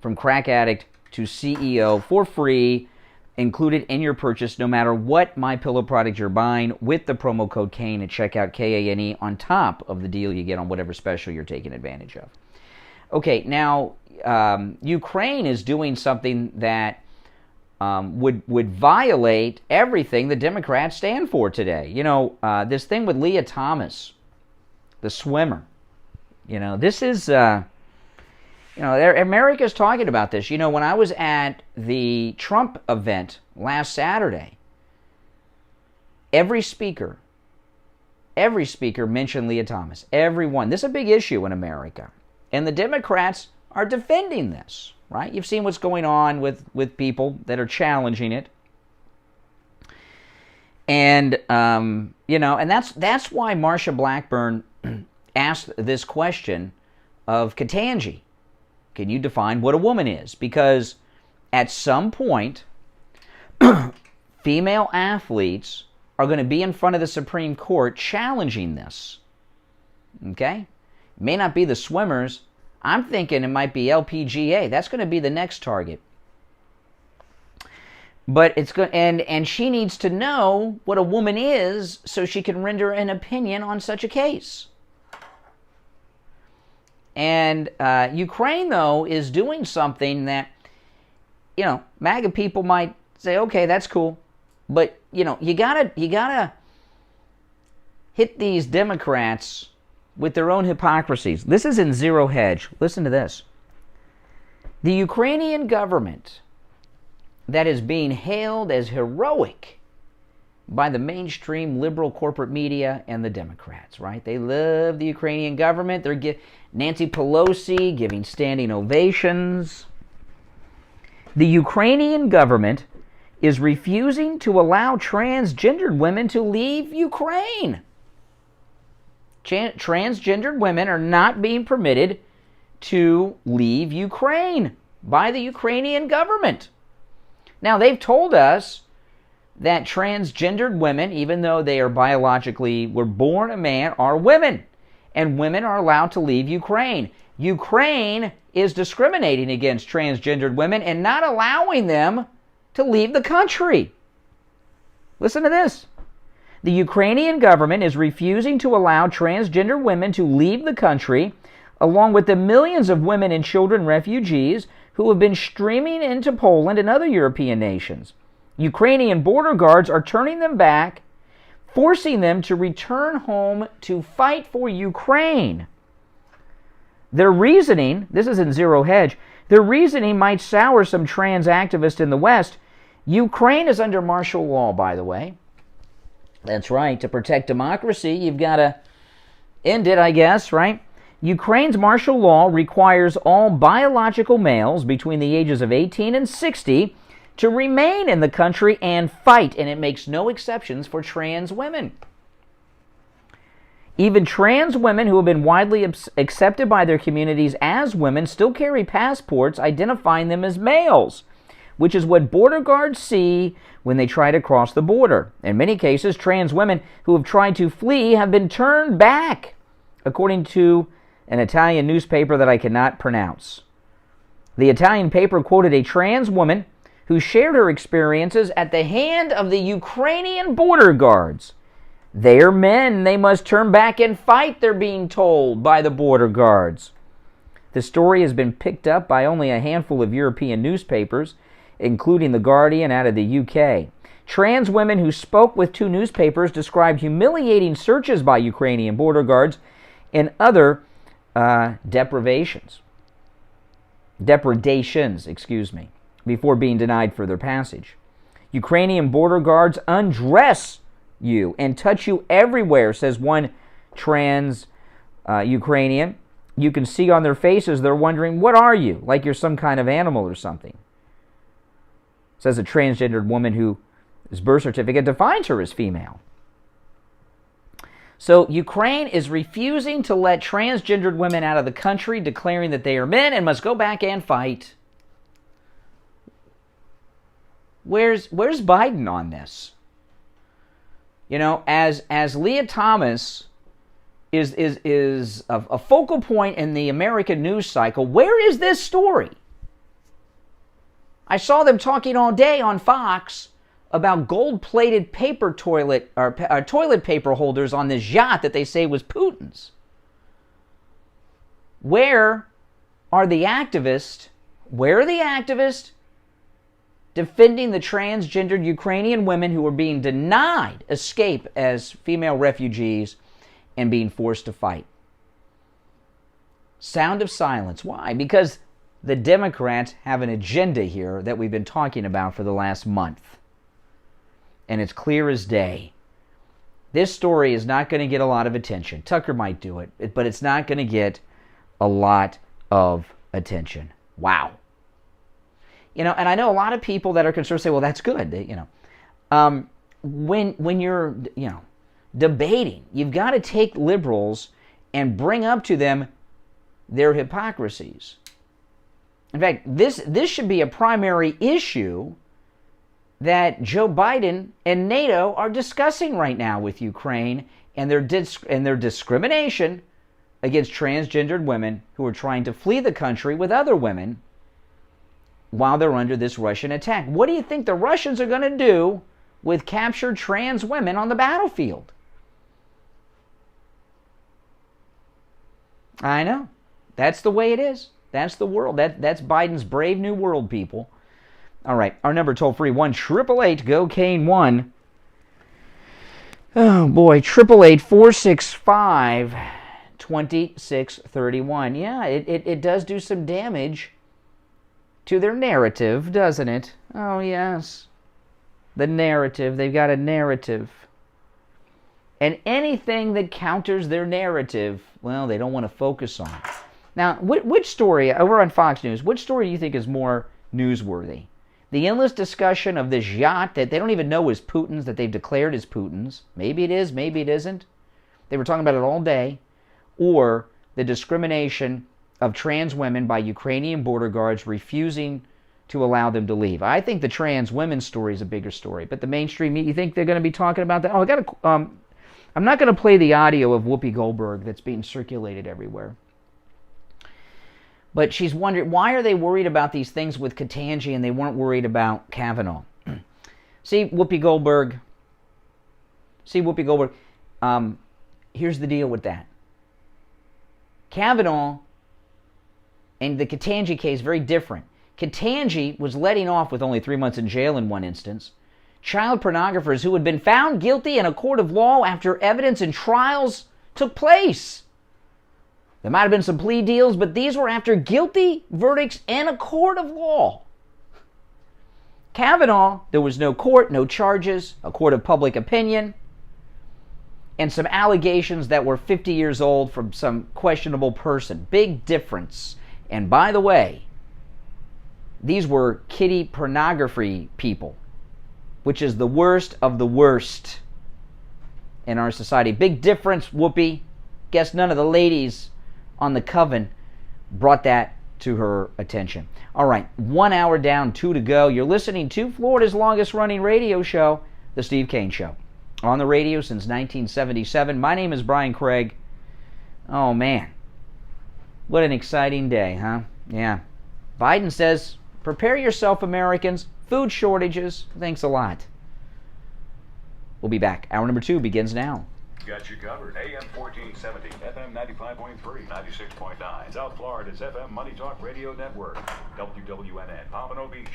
From Crack Addict to CEO, for free, included in your purchase, no matter what MyPillow product you're buying, with the promo code Kane at checkout, K-A-N-E, on top of the deal you get on whatever special you're taking advantage of. Okay, now, Ukraine is doing something that would violate everything the Democrats stand for today. You know, this thing with Leah Thomas, the swimmer. You know, this is, America's talking about this. You know, when I was at the Trump event last Saturday, every speaker mentioned Leah Thomas. Everyone. This is a big issue in America. And the Democrats are defending this, right? You've seen what's going on with people that are challenging it. And, and that's why Marsha Blackburn asked this question of Ketanji. Can you define what a woman is? Because at some point, female athletes are going to be in front of the Supreme Court challenging this. Okay? May not be the swimmers. I'm thinking it might be LPGA. That's going to be the next target. But it's good, and she needs to know what a woman is so she can render an opinion on such a case. And Ukraine, though, is doing something that, MAGA people might say, okay, that's cool, but you gotta hit these Democrats with their own hypocrisies. This is in Zero Hedge. Listen to this. The Ukrainian government that is being hailed as heroic by the mainstream liberal corporate media and the Democrats, right? They love the Ukrainian government. They're Nancy Pelosi giving standing ovations. The Ukrainian government is refusing to allow transgendered women to leave Ukraine. Transgendered women are not being permitted to leave Ukraine by the Ukrainian government. Now, they've told us that transgendered women, even though they are were born a man, are women. And women are allowed to leave Ukraine. Ukraine is discriminating against transgendered women and not allowing them to leave the country. Listen to this. The Ukrainian government is refusing to allow transgender women to leave the country, along with the millions of women and children refugees who have been streaming into Poland and other European nations. Ukrainian border guards are turning them back, forcing them to return home to fight for Ukraine. Their reasoning, this is in Zero Hedge, their reasoning might sour some trans activists in the West. Ukraine is under martial law, by the way. That's right. To protect democracy, you've got to end it, I guess, right? Ukraine's martial law requires all biological males between the ages of 18 and 60 to remain in the country and fight, and it makes no exceptions for trans women. Even trans women who have been widely accepted by their communities as women still carry passports identifying them as males, which is what border guards see when they try to cross the border. In many cases, trans women who have tried to flee have been turned back, according to an Italian newspaper that I cannot pronounce. The Italian paper quoted a trans woman who shared her experiences at the hand of the Ukrainian border guards. They are men. They must turn back and fight, they're being told by the border guards. The story has been picked up by only a handful of European newspapers, including The Guardian out of the UK. Trans women who spoke with two newspapers described humiliating searches by Ukrainian border guards and other depredations, before being denied further passage. Ukrainian border guards undress you and touch you everywhere, says one trans Ukrainian. You can see on their faces they're wondering, what are you? Like you're some kind of animal or something. Says a transgendered woman whose birth certificate defines her as female. So Ukraine is refusing to let transgendered women out of the country, declaring that they are men and must go back and fight. Where's Biden on this? You know, as Leah Thomas is a focal point in the American news cycle, where is this story? I saw them talking all day on Fox about gold-plated paper toilet paper holders on this yacht that they say was Putin's. Where are the activists? Where are the activists defending the transgendered Ukrainian women who are being denied escape as female refugees and being forced to fight? Sound of silence. Why? Because the Democrats have an agenda here that we've been talking about for the last month. And it's clear as day. This story is not going to get a lot of attention. Tucker might do it, but it's not going to get a lot of attention. Wow. You know, and I know a lot of people that are concerned say, well, that's good. You know, when you're, you know, debating, you've got to take liberals and bring up to them their hypocrisies. In fact, this should be a primary issue that Joe Biden and NATO are discussing right now with Ukraine and their discrimination against transgendered women who are trying to flee the country with other women while they're under this Russian attack. What do you think the Russians are going to do with captured trans women on the battlefield? I know. That's the way it is. That's the world. That's Biden's brave new world, people. All right, our number toll free, 1-888-GO-CANE-1. Oh boy, 888-465-2631. Yeah, it does do some damage to their narrative, doesn't it? Oh yes, the narrative. They've got a narrative. And anything that counters their narrative, well, they don't want to focus on. Now, which story, over on Fox News, which story do you think is more newsworthy? The endless discussion of this yacht that they don't even know is Putin's, that they've declared is Putin's. Maybe it is, maybe it isn't. They were talking about it all day. Or the discrimination of trans women by Ukrainian border guards refusing to allow them to leave. I think the trans women's story is a bigger story. But the mainstream, you think they're going to be talking about that? Oh, I'm not going to play the audio of Whoopi Goldberg that's being circulated everywhere. But she's wondering, why are they worried about these things with Ketanji and they weren't worried about Kavanaugh? See, Whoopi Goldberg. Here's the deal with that. Kavanaugh and the Ketanji case, very different. Ketanji was letting off with only 3 months in jail in one instance. Child pornographers who had been found guilty in a court of law after evidence and trials took place. There might have been some plea deals, but these were after guilty verdicts in a court of law. Kavanaugh, there was no court, no charges, a court of public opinion. and some allegations that were 50 years old from some questionable person. Big difference. And by the way, these were kiddie pornography people, which is the worst of the worst in our society. Big difference, Whoopi. Guess none of the ladies on the coven brought that to her attention. All right, 1 hour down, 2 to go. You're listening to Florida's longest running radio show, The Steve Kane Show. On the radio since 1977. My name is Brian Craig. Oh, man. What an exciting day, huh? Yeah. Biden says, prepare yourself, Americans. Food shortages. Thanks a lot. We'll be back. Hour number 2 begins now. Got you covered. AM 1470, FM 95.3, 96.9. South Florida's FM Money Talk Radio Network. WWNN, Pompano Beach.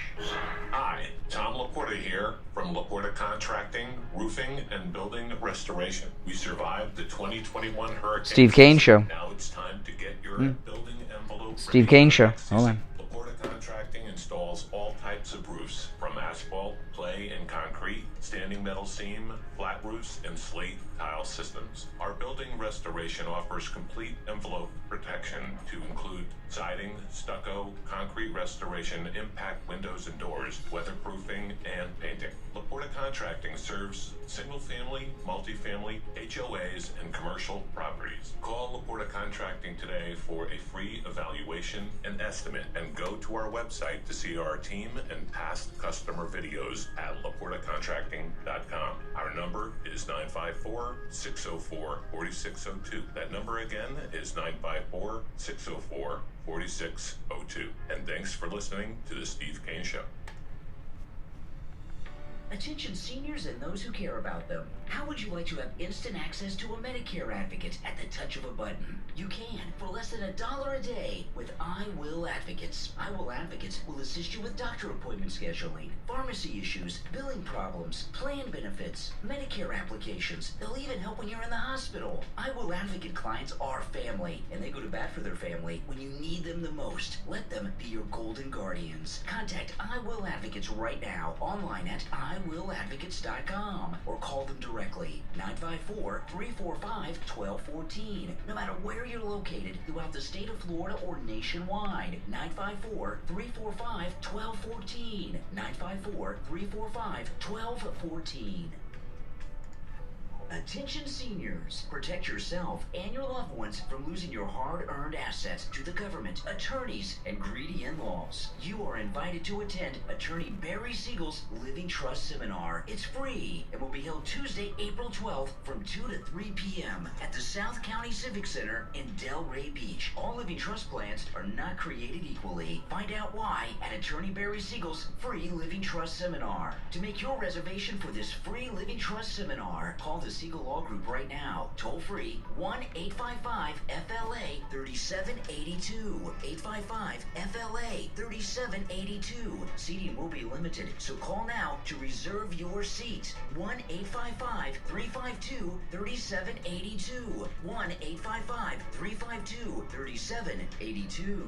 Hi, Tom Laporta here from Laporta Contracting, Roofing, and Building Restoration. We survived the 2021 hurricane. Steve Kane Show. Now it's time to get your building envelope. Steve Kane Show. Hold on. Laporta Contracting installs all types of roofs, from asphalt, clay, and concrete, standing metal seam, flat roofs, and slate tile systems. Our building restoration offers complete envelope protection to include siding, stucco, concrete restoration, impact windows and doors, weatherproofing, and painting. Laporta Contracting serves single-family, multifamily, HOAs, and commercial properties. Call Laporta Contracting today for a free evaluation and estimate, and go to our website to see our team and past customer videos at laportacontracting.com. Our number is 954-604-4602. That number again is 954-604-4602. And thanks for listening to The Steve Kane Show. Attention seniors and those who care about them. How would you like to have instant access to a Medicare advocate at the touch of a button? You can for less than $1 a day with I Will Advocates. I Will Advocates will assist you with doctor appointment scheduling, pharmacy issues, billing problems, plan benefits, Medicare applications. They'll even help when you're in the hospital. I Will Advocate clients are family, and they go to bat for their family when you need them the most. Let them be your golden guardians. Contact I Will Advocates right now online at iwilladvocates.com or call them directly, 954-345-1214. No matter where you're located throughout the state of Florida or nationwide, 954-345-1214. 954-345-1214. Attention seniors, protect yourself and your loved ones from losing your hard-earned assets to the government, attorneys, and greedy in-laws. You are invited to attend Attorney Barry Siegel's Living Trust Seminar. It's free and will be held Tuesday, April 12th from 2 to 3 p.m. at the South County Civic Center in Delray Beach. All living trust plans are not created equally. Find out why at Attorney Barry Siegel's free Living Trust Seminar. To make your reservation for this free Living Trust Seminar, call the Siegel Law Group right now. Toll free 1-855-FLA-3782. 855-FLA-3782. Seating will be limited, so call now to reserve your seat. 1-855-352-3782. 1-855-352-3782.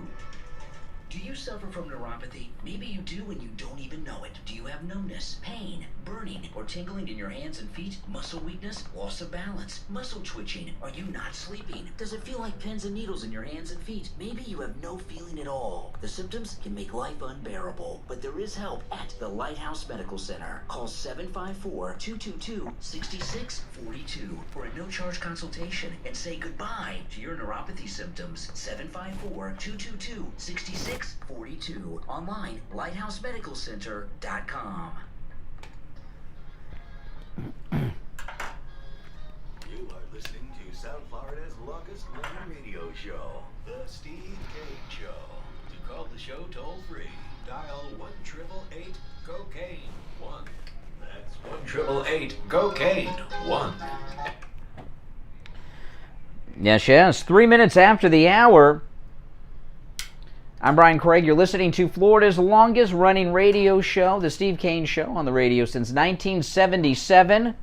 Do you suffer from neuropathy? Maybe you do and you don't even know it. Do you have numbness, pain, burning, or tingling in your hands and feet? Muscle weakness, loss of balance, muscle twitching? Are you not sleeping? Does it feel like pins and needles in your hands and feet? Maybe you have no feeling at all. The symptoms can make life unbearable, but there is help at the Lighthouse Medical Center. Call 754-222-6642 for a no-charge consultation and say goodbye to your neuropathy symptoms. 754-222-6642. Online, lighthousemedicalcenter.com. You are listening to South Florida's longest running radio show, The Steve Kane Show. To call the show toll free, dial 1-888-COCAINE-1. That's 1-888-COCAINE-1. Yes. 3 minutes after the hour. I'm Brian Craig. You're listening to Florida's longest running radio show, The Steve Kane Show, on the radio since 1977.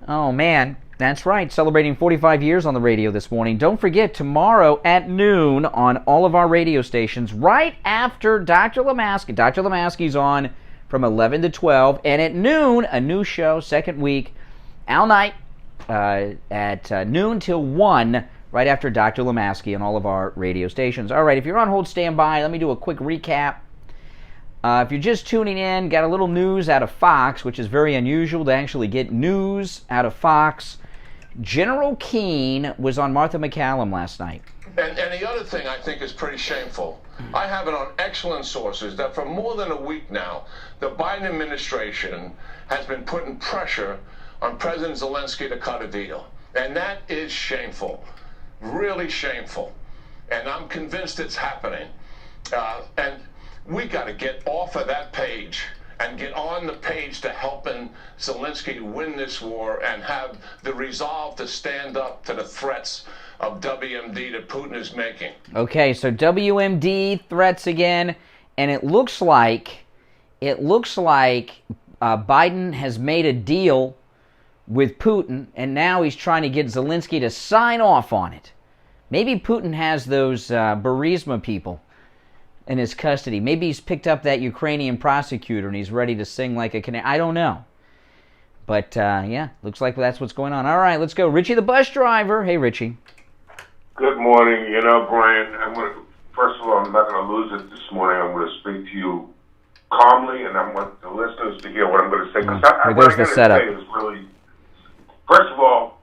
Oh, man. That's right. Celebrating 45 years on the radio this morning. Don't forget, tomorrow at noon on all of our radio stations, right after Dr. Lemaski. Dr. Lemaski's on from 11 to 12. And at noon, a new show, second week. Al Knight at noon till 1, right after Dr. Lemaski on all of our radio stations. All right, if you're on hold, stand by. Let me do a quick recap. If you're just tuning in, got a little news out of Fox, which is very unusual to actually get news out of Fox. General Keane was on Martha McCallum last night. And the other thing I think is pretty shameful, I have it on excellent sources that for more than a week now, the Biden administration has been putting pressure on President Zelenskyy to cut a deal. And that is shameful, really shameful. And I'm convinced it's happening. And we got to get off of that page and get on the page to helping Zelenskyy win this war and have the resolve to stand up to the threats of WMD that Putin is making. Okay, so WMD threats again, and it looks like Biden has made a deal with Putin, and now he's trying to get Zelenskyy to sign off on it. Maybe Putin has those Burisma people in his custody. Maybe he's picked up that Ukrainian prosecutor and he's ready to sing like a Canadian. I don't know. But, yeah, looks like that's what's going on. All right, let's go. Richie the bus driver. Hey, Richie. Good morning. You know, Brian, first of all, I'm not going to lose it this morning. I'm going to speak to you calmly, and I want the listeners to hear what I'm going to say. There goes the setup. First of all,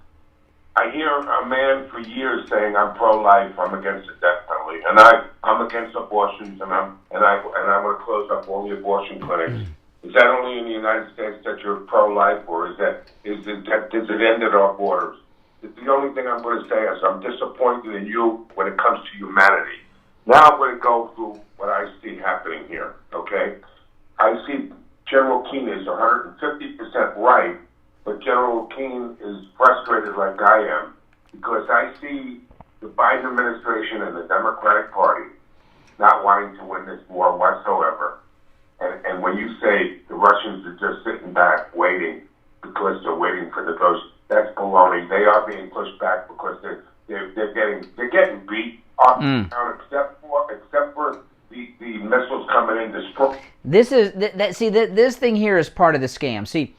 I hear a man for years saying I'm pro-life, I'm against the death penalty, and I'm against abortions, and I want to close up all the abortion clinics. Is that only in the United States that you're pro-life, or does it end at our borders? The only thing I'm going to say is I'm disappointed in you when it comes to humanity. Now I'm going to go through what I see happening here. Okay, I see General Keane is 150% right. But General Keane is frustrated like I am because I see the Biden administration and the Democratic Party not wanting to win this war whatsoever. And when you say the Russians are just sitting back waiting because they're waiting for the ghost, that's baloney. They are being pushed back because they're getting beat up and down except for the missiles coming in destroy. This is this thing here is part of the scam. See,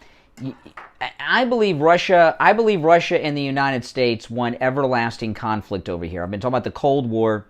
I believe Russia and the United States want everlasting conflict over here. I've been talking about the Cold War,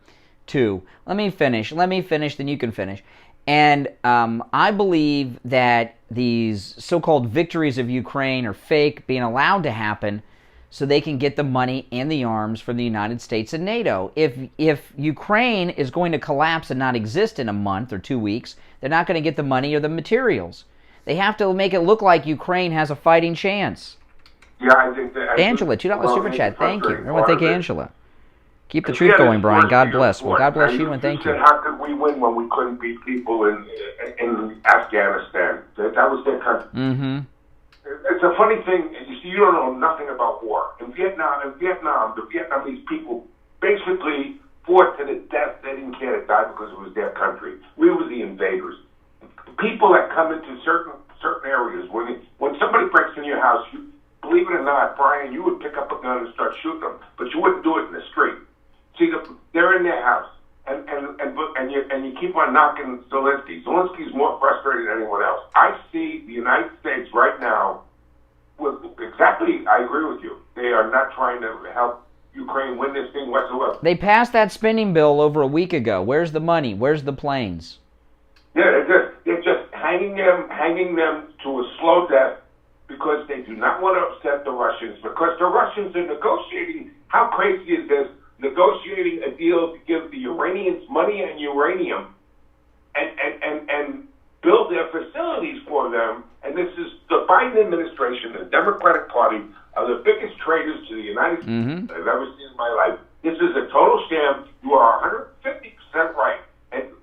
too. Let me finish, then you can finish. And I believe that these so-called victories of Ukraine are fake, being allowed to happen so they can get the money and the arms from the United States and NATO. If Ukraine is going to collapse and not exist in a month or 2 weeks, they're not going to get the money or the materials. They have to make it look like Ukraine has a fighting chance. Yeah, I think that... Angela, $2 super chat. Thank you. Everyone thank Angela. Keep the truth going, Brian. God bless. Well, God bless you and thank you. How could we win when we couldn't beat people in Afghanistan? That was their country. Mm-hmm. It's a funny thing. You see, you don't know nothing about war. In Vietnam, the Vietnamese people basically fought to the death. They didn't care to die because it was their country. We were the invaders. People that come into certain areas, when somebody breaks in your house, believe it or not, Brian, you would pick up a gun and start shooting them, but you wouldn't do it in the street. See, they're in their house, and you keep on knocking Zelenskyy. Zelensky's more frustrated than anyone else. I see the United States right now I agree with you. They are not trying to help Ukraine win this thing whatsoever. They passed that spending bill over a week ago. Where's the money? Where's the planes? Yeah, they're just hanging them to a slow death because they do not want to upset the Russians, because the Russians are negotiating. How crazy is this? Negotiating a deal to give the Iranians money and uranium and build their facilities for them. And this is the Biden administration, the Democratic Party, are the biggest traitors to the United States I've ever seen in my life. This is a total sham. You are 150% right.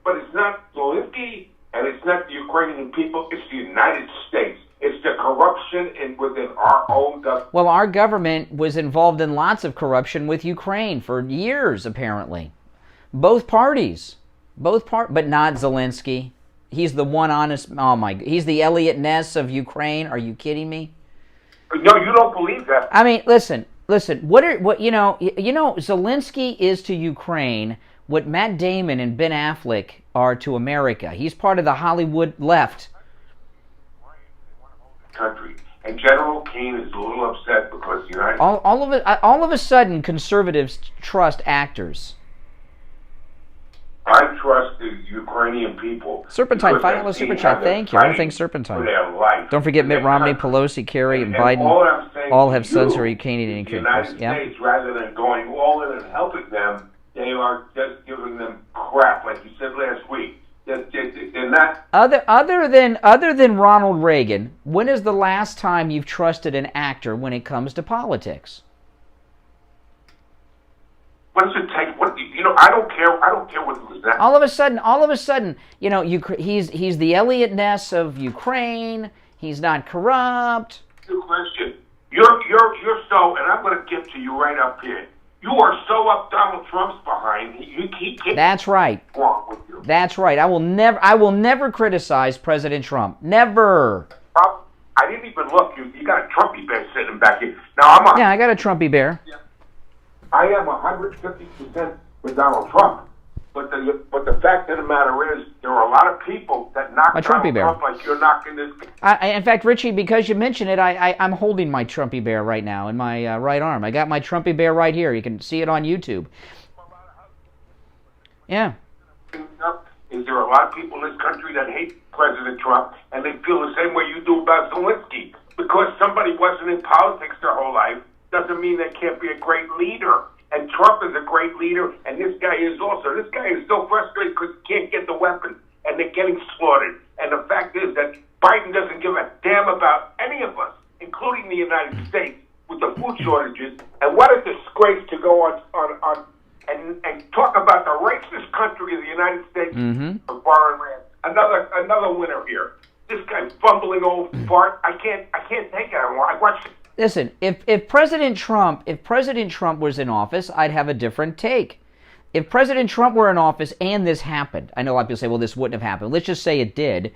But it's not Zelenskyy and it's not the Ukrainian people. It's the United States. It's the corruption within our own government. Well, our government was involved in lots of corruption with Ukraine for years, apparently. Both parties. But not Zelenskyy. He's the one honest... Oh, my... He's the Elliot Ness of Ukraine. Are you kidding me? No, you don't believe that. I mean, listen. Zelenskyy is to Ukraine what Matt Damon and Ben Affleck are to America. He's part of the Hollywood left. Country. And General Keane is a little upset because the United All of a sudden, conservatives trust actors. I trust the Ukrainian people. Serpentine, $5 super chat. Thank you. I don't think Serpentine. Don't forget Mitt Romney, Pelosi, Kerry, and Biden all have sons who are Ukrainian and The Ukrainians. United States, rather than going all in and helping them, they are just giving them crap, like you said last week. They're not. Other than Ronald Reagan, when is the last time you've trusted an actor when it comes to politics? What does it take? I don't care. I don't care what it was that. All of a sudden, he's the Elliot Ness of Ukraine. He's not corrupt. Good question. You're so, and I'm going to get to you right up here. You are so up Donald Trump's behind. He That's right. Wrong with you. That's right. I will never criticize President Trump. Never. I didn't even look. You got a Trumpy bear sitting back here. Now I got a Trumpy bear. Yeah. I am 150% with Donald Trump. But the fact of the matter is, there are a lot of people that knock Donald Trump like you're knocking this. In fact, Richie, because you mentioned it, I'm holding my Trumpy bear right now in my right arm. I got my Trumpy bear right here. You can see it on YouTube. Yeah. Is there a lot of people in this country that hate President Trump, and they feel the same way you do about Zelenskyy? Because somebody wasn't in politics their whole life doesn't mean they can't be a great leader. And Trump is a great leader, and this guy is also. This guy is so frustrated because he can't get the weapons, and they're getting slaughtered. And the fact is that Biden doesn't give a damn about any of us, including the United States, with the food shortages. And what a disgrace to go on and talk about the racist country of the United States for foreign land. Another winner here. This guy fumbling old fart. I can't take it anymore. I watched. Listen, if President Trump was in office, I'd have a different take. If President Trump were in office and this happened, I know a lot of people say, well, this wouldn't have happened. Let's just say it did.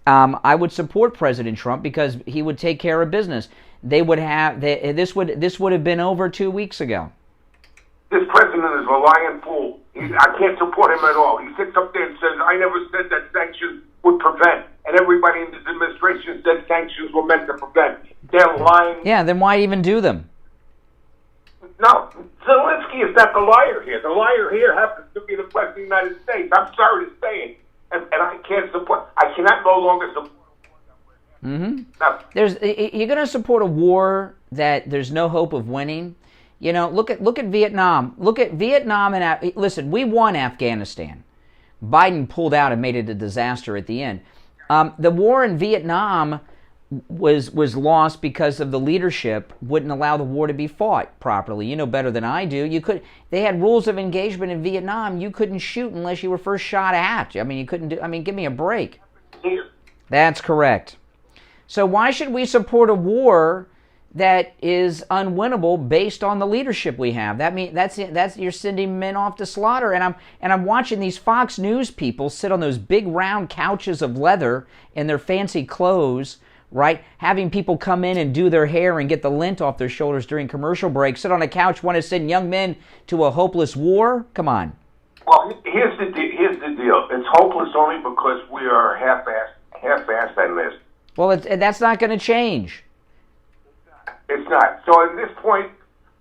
I would support President Trump because he would take care of business. This would have been over 2 weeks ago. This president is a lying fool. I can't support him at all. He sits up there and says, I never said that sanctions would prevent. And everybody in this administration said sanctions were meant to prevent. They're lying. Yeah, then why even do them? No, Zelenskyy is not the liar here. The liar here happens to be the president of the United States. I'm sorry to say it. And I cannot no longer support. You're going to support a war that there's no hope of winning. You know, look at Vietnam. Look at Vietnam and listen, we won Afghanistan. Biden pulled out and made it a disaster at the end. The war in Vietnam was lost because of the leadership wouldn't allow the war to be fought properly. You know better than I do. They had rules of engagement in Vietnam. You couldn't shoot unless you were first shot at. I mean, you couldn't do. I mean, give me a break. That's correct. So why should we support a war that is unwinnable based on the leadership we have? That's you're sending men off to slaughter. And I'm watching these Fox News people sit on those big round couches of leather in their fancy clothes, right? Having people come in and do their hair and get the lint off their shoulders during commercial breaks, sit on a couch, want to send young men to a hopeless war? Come on. Well, here's the deal. It's hopeless only because we are half-assed on this. Well, that's not going to change. It's not. So at this point,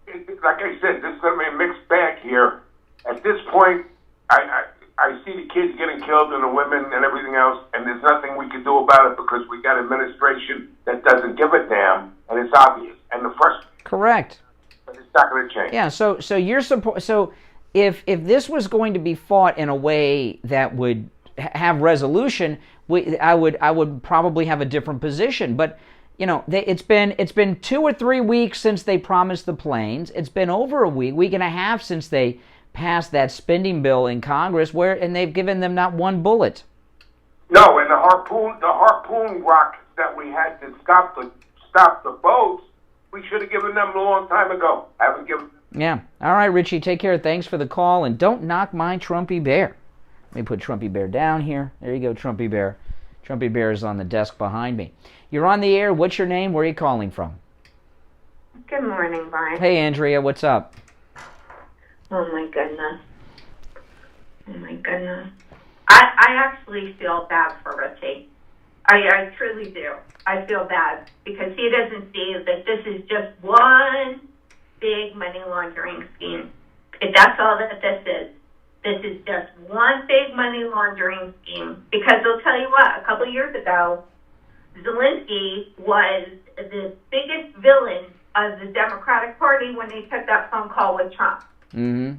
like I said, this is going to be a mixed bag here. At this point, I see the kids getting killed and the women and everything else, and there's nothing we can do about it because we got an administration that doesn't give a damn, and it's obvious. And the first. Correct. But it's not going to change. Yeah. So you're support. So if this was going to be fought in a way that would have resolution, I would probably have a different position. But you know, it's been 2 or 3 weeks since they promised the planes. It's been over a week and a half since they passed that spending bill in Congress, and they've given them not one bullet. No, and the harpoon rockets that we had to stop the boats, we should have given them a long time ago. Haven't given. Yeah. All right, Richie. Take care. Thanks for the call, and don't knock my Trumpy bear. Let me put Trumpy bear down here. There you go, Trumpy bear. Trumpy bear is on the desk behind me. You're on the air. What's your name? Where are you calling from? Good morning, Brian. Hey, Andrea. What's up? Oh, my goodness. I actually feel bad for Richie. I truly do. I feel bad because he doesn't see that this is just one big money laundering scheme. That's all that this is. This is just one big money laundering scheme. Because I'll tell you what, a couple years ago, Zelenskyy was the biggest villain of the Democratic Party when they took that phone call with Trump. Mm-hmm.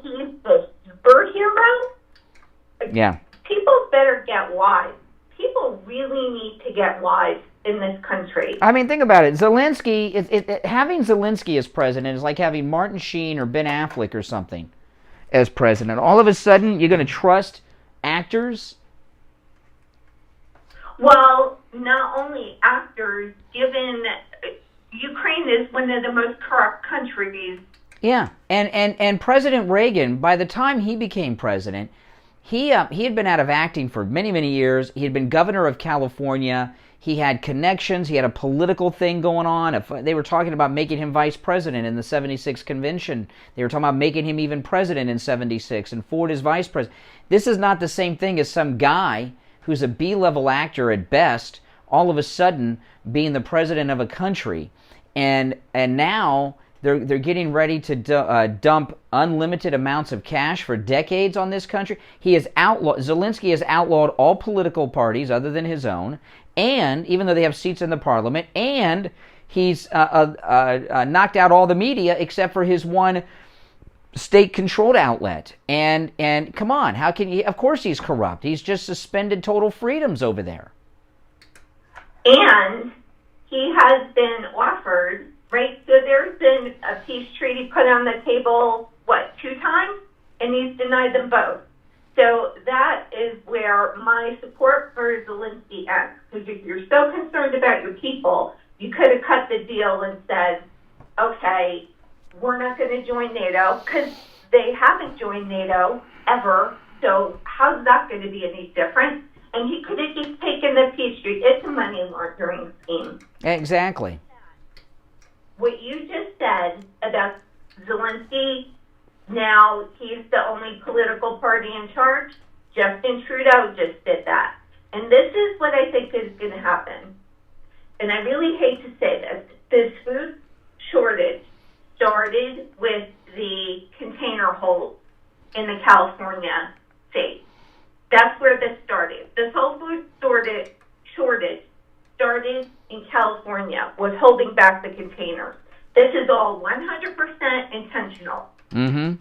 He's the superhero. Yeah. People better get wise. People really need to get wise in this country. I mean, think about it. Zelenskyy, having Zelenskyy as president is like having Martin Sheen or Ben Affleck or something as president. All of a sudden, you're going to trust actors? Well, not only actors, given Ukraine is one of the most corrupt countries. Yeah, and President Reagan, by the time he became president, he had been out of acting for many, many years. He had been governor of California. He had connections. He had a political thing going on. They were talking about making him vice president in the 76 convention. They were talking about making him even president in 76 and Ford as vice president. This is not the same thing as some guy who's a B-level actor at best, all of a sudden being the president of a country. And now they're getting ready to dump unlimited amounts of cash for decades on this country. Zelenskyy has outlawed all political parties other than his own, and even though they have seats in the parliament, and he's knocked out all the media except for his one state-controlled outlet. And come on, how can you? Of course he's corrupt. He's just suspended total freedoms over there. And he has been offered, right? So there's been a peace treaty put on the table, 2 times? And he's denied them both. So that is where my support for Zelenskyy ends. Because if you're so concerned about your people, you could have cut the deal and said, okay, we're not going to join NATO, because they haven't joined NATO ever. So how's that going to be any different? And he could have just taken the peace treaty. It's a money laundering scheme. Exactly. What you just said about Zelenskyy, now he's the only political party in charge. Justin Trudeau just did that. And this is what I think is going to happen. And I really hate to say this. This food shortage started with the container holes in the California state. That's where this started. This whole food shortage started in California, was holding back the containers. This is all 100% intentional. Mm-hmm.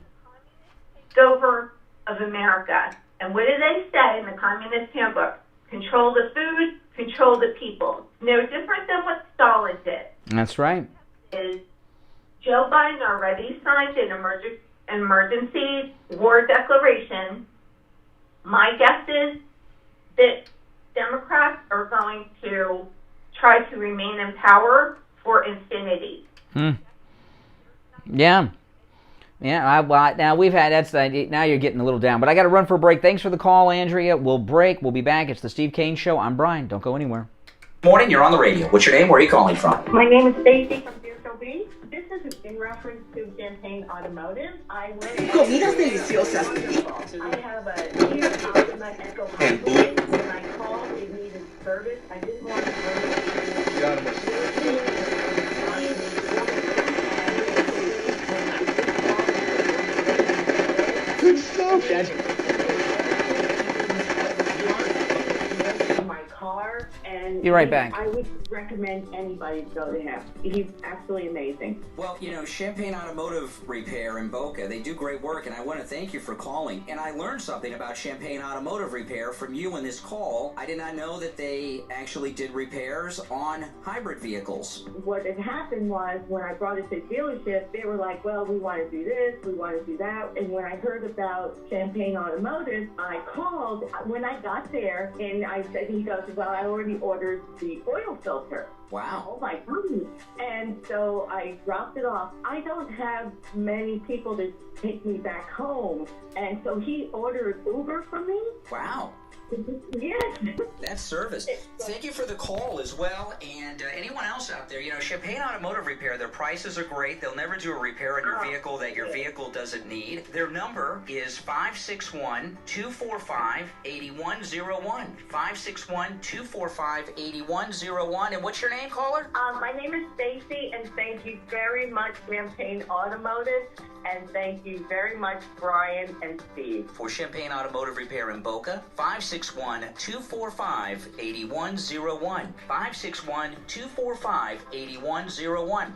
Takeover of America. And what do they say in the Communist Handbook? Control the food, control the people. No different than what Stalin did. That's right. Is Joe Biden already signed an emergency war declaration. My guess is that Democrats are going to try to remain in power for infinity. Yeah. Now we've had now you're getting a little down, but I got to run for a break. Thanks for the call, Andrea. We'll break. We'll be back. It's the Steve Kane Show. I'm Brian. Don't go anywhere. Morning. You're on the radio. What's your name? Where are you calling from? My name is Stacy from Deerfield Beach. This is in reference to Champagne Automotive. Comidas deliciosas. I have a Kia Optima Echo Hybrid. When I called, it needed service. I didn't want to Good stuff. my car, and Be right back. I would recommend anybody to go to him. He's absolutely amazing. Well, Champagne Automotive Repair in Boca, they do great work, and I want to thank you for calling. And I learned something about Champagne Automotive Repair from you in this call. I did not know that they actually did repairs on hybrid vehicles. What had happened was, when I brought it to the dealership, they were like, well, we want to do this, we want to do that. And when I heard about Champagne Automotive, I called. When I got there, and I said, he goes, well, I already ordered the oil filter. Wow. Oh my goodness. And so I dropped it off. I don't have many people to take me back home. And so he ordered Uber for me. Wow. Yes. That's service. Thank you for the call as well. And anyone else out there, Champagne Automotive Repair, their prices are great. They'll never do a repair on your vehicle that your vehicle doesn't need. Their number is 561-245-8101. 561-245-8101. And what's your name, caller? My name is Stacy, And thank you very much, Champagne Automotive. And thank you very much, Brian and Steve. For Champagne Automotive Repair in Boca, 561-245-8101. 561-245-8101.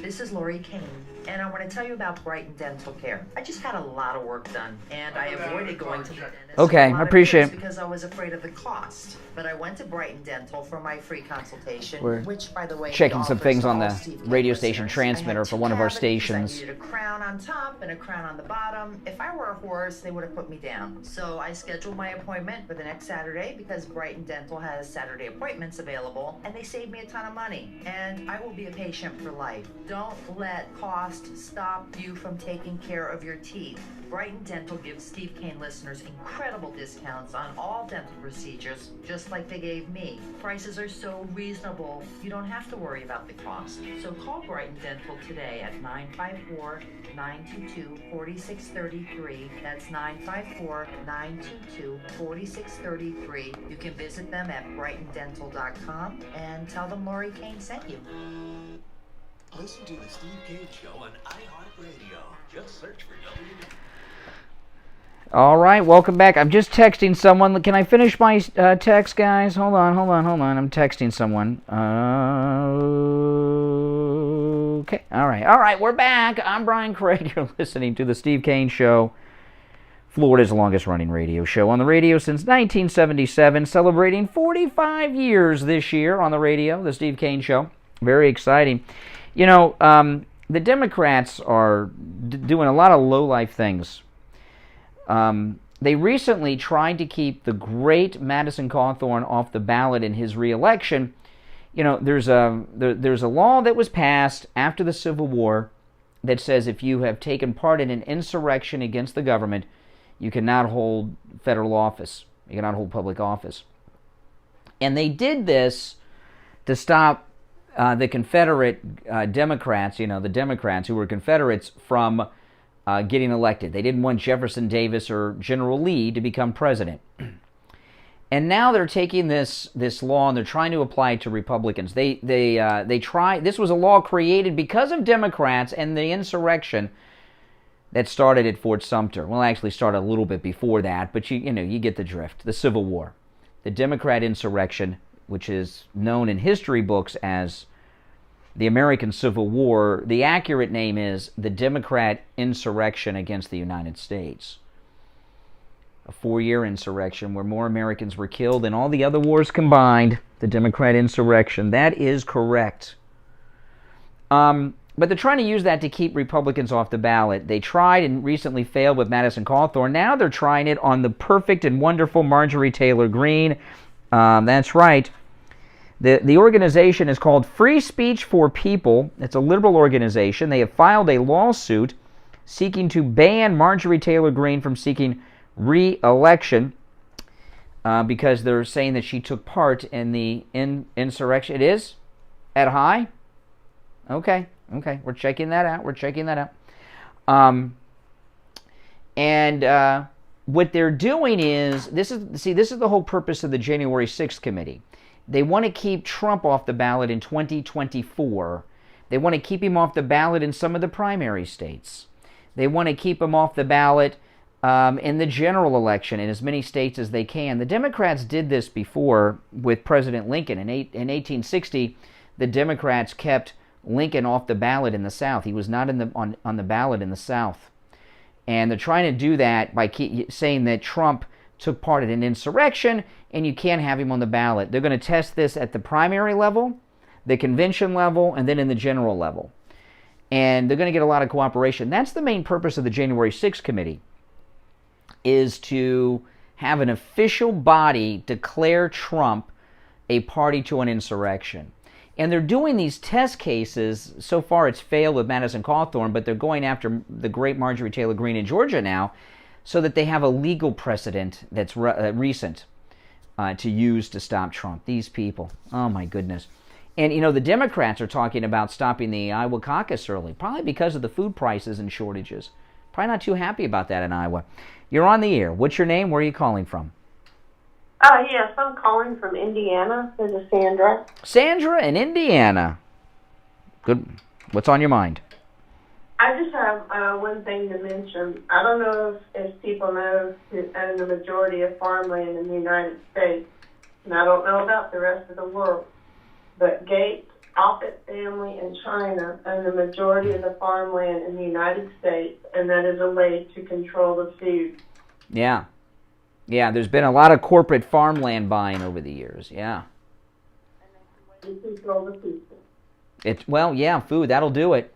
This is Lori Kane, and I want to tell you about Brighton Dental Care. I just had a lot of work done, and I avoided going to the dentist. Okay, I appreciate it. Because I was afraid of the cost. But I went to Brighton Dental for my free consultation, We're which, by the way, checking some things on the Steve Kane radio station listeners. transmitter for one of our stations. I needed a crown on top and a crown on the bottom. If I were a horse, they would have put me down. So I scheduled my appointment for the next Saturday because Brighton Dental has Saturday appointments available, and they saved me a ton of money. And I will be a patient for life. Don't let cost stop you from taking care of your teeth. Brighton Dental gives Steve Kane listeners incredible discounts on all dental procedures, just like they gave me. Prices are so reasonable, you don't have to worry about the cost. So call Brighton Dental today at 954-922-4633. That's 954-922-4633. You can visit them at brightondental.com and tell them Lori Kane sent you. Listen to the Steve Kane Show on iHeartRadio. Just search for W. All right, welcome back. I'm just texting someone. Can I finish my text, guys? Hold on. I'm texting someone. Okay, all right, we're back. I'm Brian Craig. You're listening to the Steve Kane Show, Florida's longest-running radio show on the radio since 1977, celebrating 45 years this year on the radio, the Steve Kane Show. Very exciting. You know, the Democrats are doing a lot of low-life things. They recently tried to keep the great Madison Cawthorn off the ballot in his re-election. You know, there's a law that was passed after the Civil War that says if you have taken part in an insurrection against the government, you cannot hold federal office. You cannot hold public office. And they did this to stop the Confederate Democrats, you know, the Democrats who were Confederates, from getting elected. They didn't want Jefferson Davis or General Lee to become president. And now they're taking this law and they're trying to apply it to Republicans. This was a law created because of Democrats and the insurrection that started at Fort Sumter. Well, actually started a little bit before that, but you get the drift. The Civil War, the Democrat insurrection, which is known in history books as the American Civil War. The accurate name is the Democrat insurrection against the United States. A 4-year insurrection where more Americans were killed than all the other wars combined. The Democrat insurrection. That is correct. But they're trying to use that to keep Republicans off the ballot. They tried and recently failed with Madison Cawthorn. Now they're trying it on the perfect and wonderful Marjorie Taylor Greene. That's right. The organization is called Free Speech for People. It's a liberal organization. They have filed a lawsuit seeking to ban Marjorie Taylor Greene from seeking re-election because they're saying that she took part in the insurrection. It is? At high? Okay. We're checking that out. What they're doing is, this is the whole purpose of the January 6th committee. They want to keep Trump off the ballot in 2024. They want to keep him off the ballot in some of the primary states. They want to keep him off the ballot in the general election in as many states as they can. The Democrats did this before with President Lincoln. In 1860, the Democrats kept Lincoln off the ballot in the South. He was not on the ballot in the South. And they're trying to do that by saying that Trump took part in an insurrection and you can't have him on the ballot. They're going to test this at the primary level, the convention level, and then in the general level. And they're going to get a lot of cooperation. That's the main purpose of the January 6th committee, is to have an official body declare Trump a party to an insurrection. And they're doing these test cases. So far it's failed with Madison Cawthorn, but they're going after the great Marjorie Taylor Greene in Georgia now so that they have a legal precedent that's recent to use to stop Trump. These people, oh my goodness. And the Democrats are talking about stopping the Iowa caucus early, probably because of the food prices and shortages. Probably not too happy about that in Iowa. You're on the air. What's your name? Where are you calling from? Yes, I'm calling from Indiana. This is Sandra. Sandra in Indiana. Good. What's on your mind? I just have one thing to mention. I don't know if people know who own the majority of farmland in the United States, and I don't know about the rest of the world, but Gates, Offutt family in China own the majority of the farmland in the United States, and that is a way to control the food. Yeah. Yeah, there's been a lot of corporate farmland buying over the years, yeah. To control the food. Well, yeah, food, that'll do it.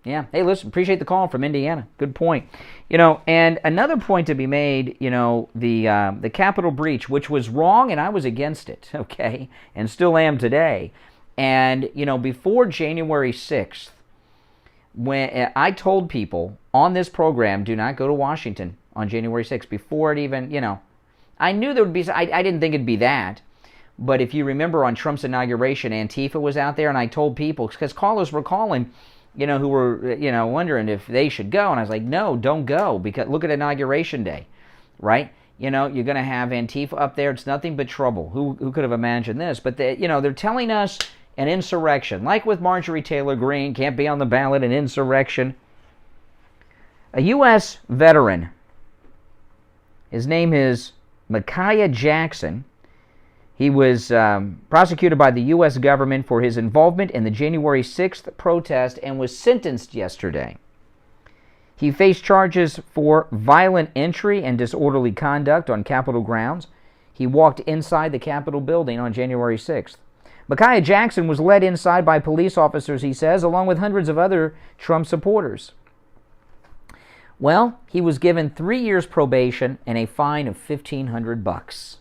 Yeah. Hey, listen, appreciate the call from Indiana. Good point. You know, and another point to be made, you know, the Capitol breach, which was wrong, and I was against it, okay, and still am today. And, you know, before January 6th, when I told people on this program, do not go to Washington on January 6th, before it even, you know, I knew there would be, I didn't think it'd be that. But if you remember on Trump's inauguration, Antifa was out there, and I told people, because callers were calling, you know, who were, you know, wondering if they should go. And I was like, no, don't go, because look at Inauguration Day, right? You know, you're going to have Antifa up there. It's nothing but trouble. Who could have imagined this? But, you know, they're telling us an insurrection. Like with Marjorie Taylor Greene, can't be on the ballot, an insurrection. A U.S. veteran, his name is Micaiah Jackson. He was prosecuted by the U.S. government for his involvement in the January 6th protest and was sentenced yesterday. He faced charges for violent entry and disorderly conduct on Capitol grounds. He walked inside the Capitol building on January 6th. Micaiah Jackson was led inside by police officers, he says, along with hundreds of other Trump supporters. Well, he was given 3 years probation and a fine of $1,500.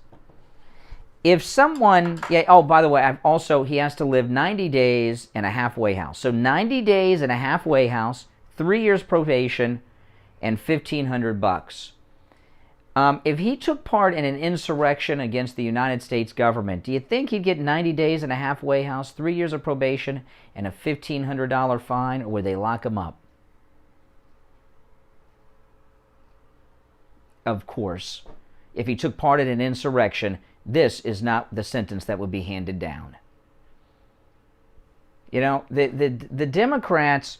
If someone, by the way, he has to live 90 days in a halfway house. So 90 days in a halfway house, 3 years probation, and $1,500. If he took part in an insurrection against the United States government, do you think he'd get 90 days in a halfway house, 3 years of probation, and a $1,500 fine, or would they lock him up? Of course, if he took part in an insurrection, this is not the sentence that would be handed down. You know, the Democrats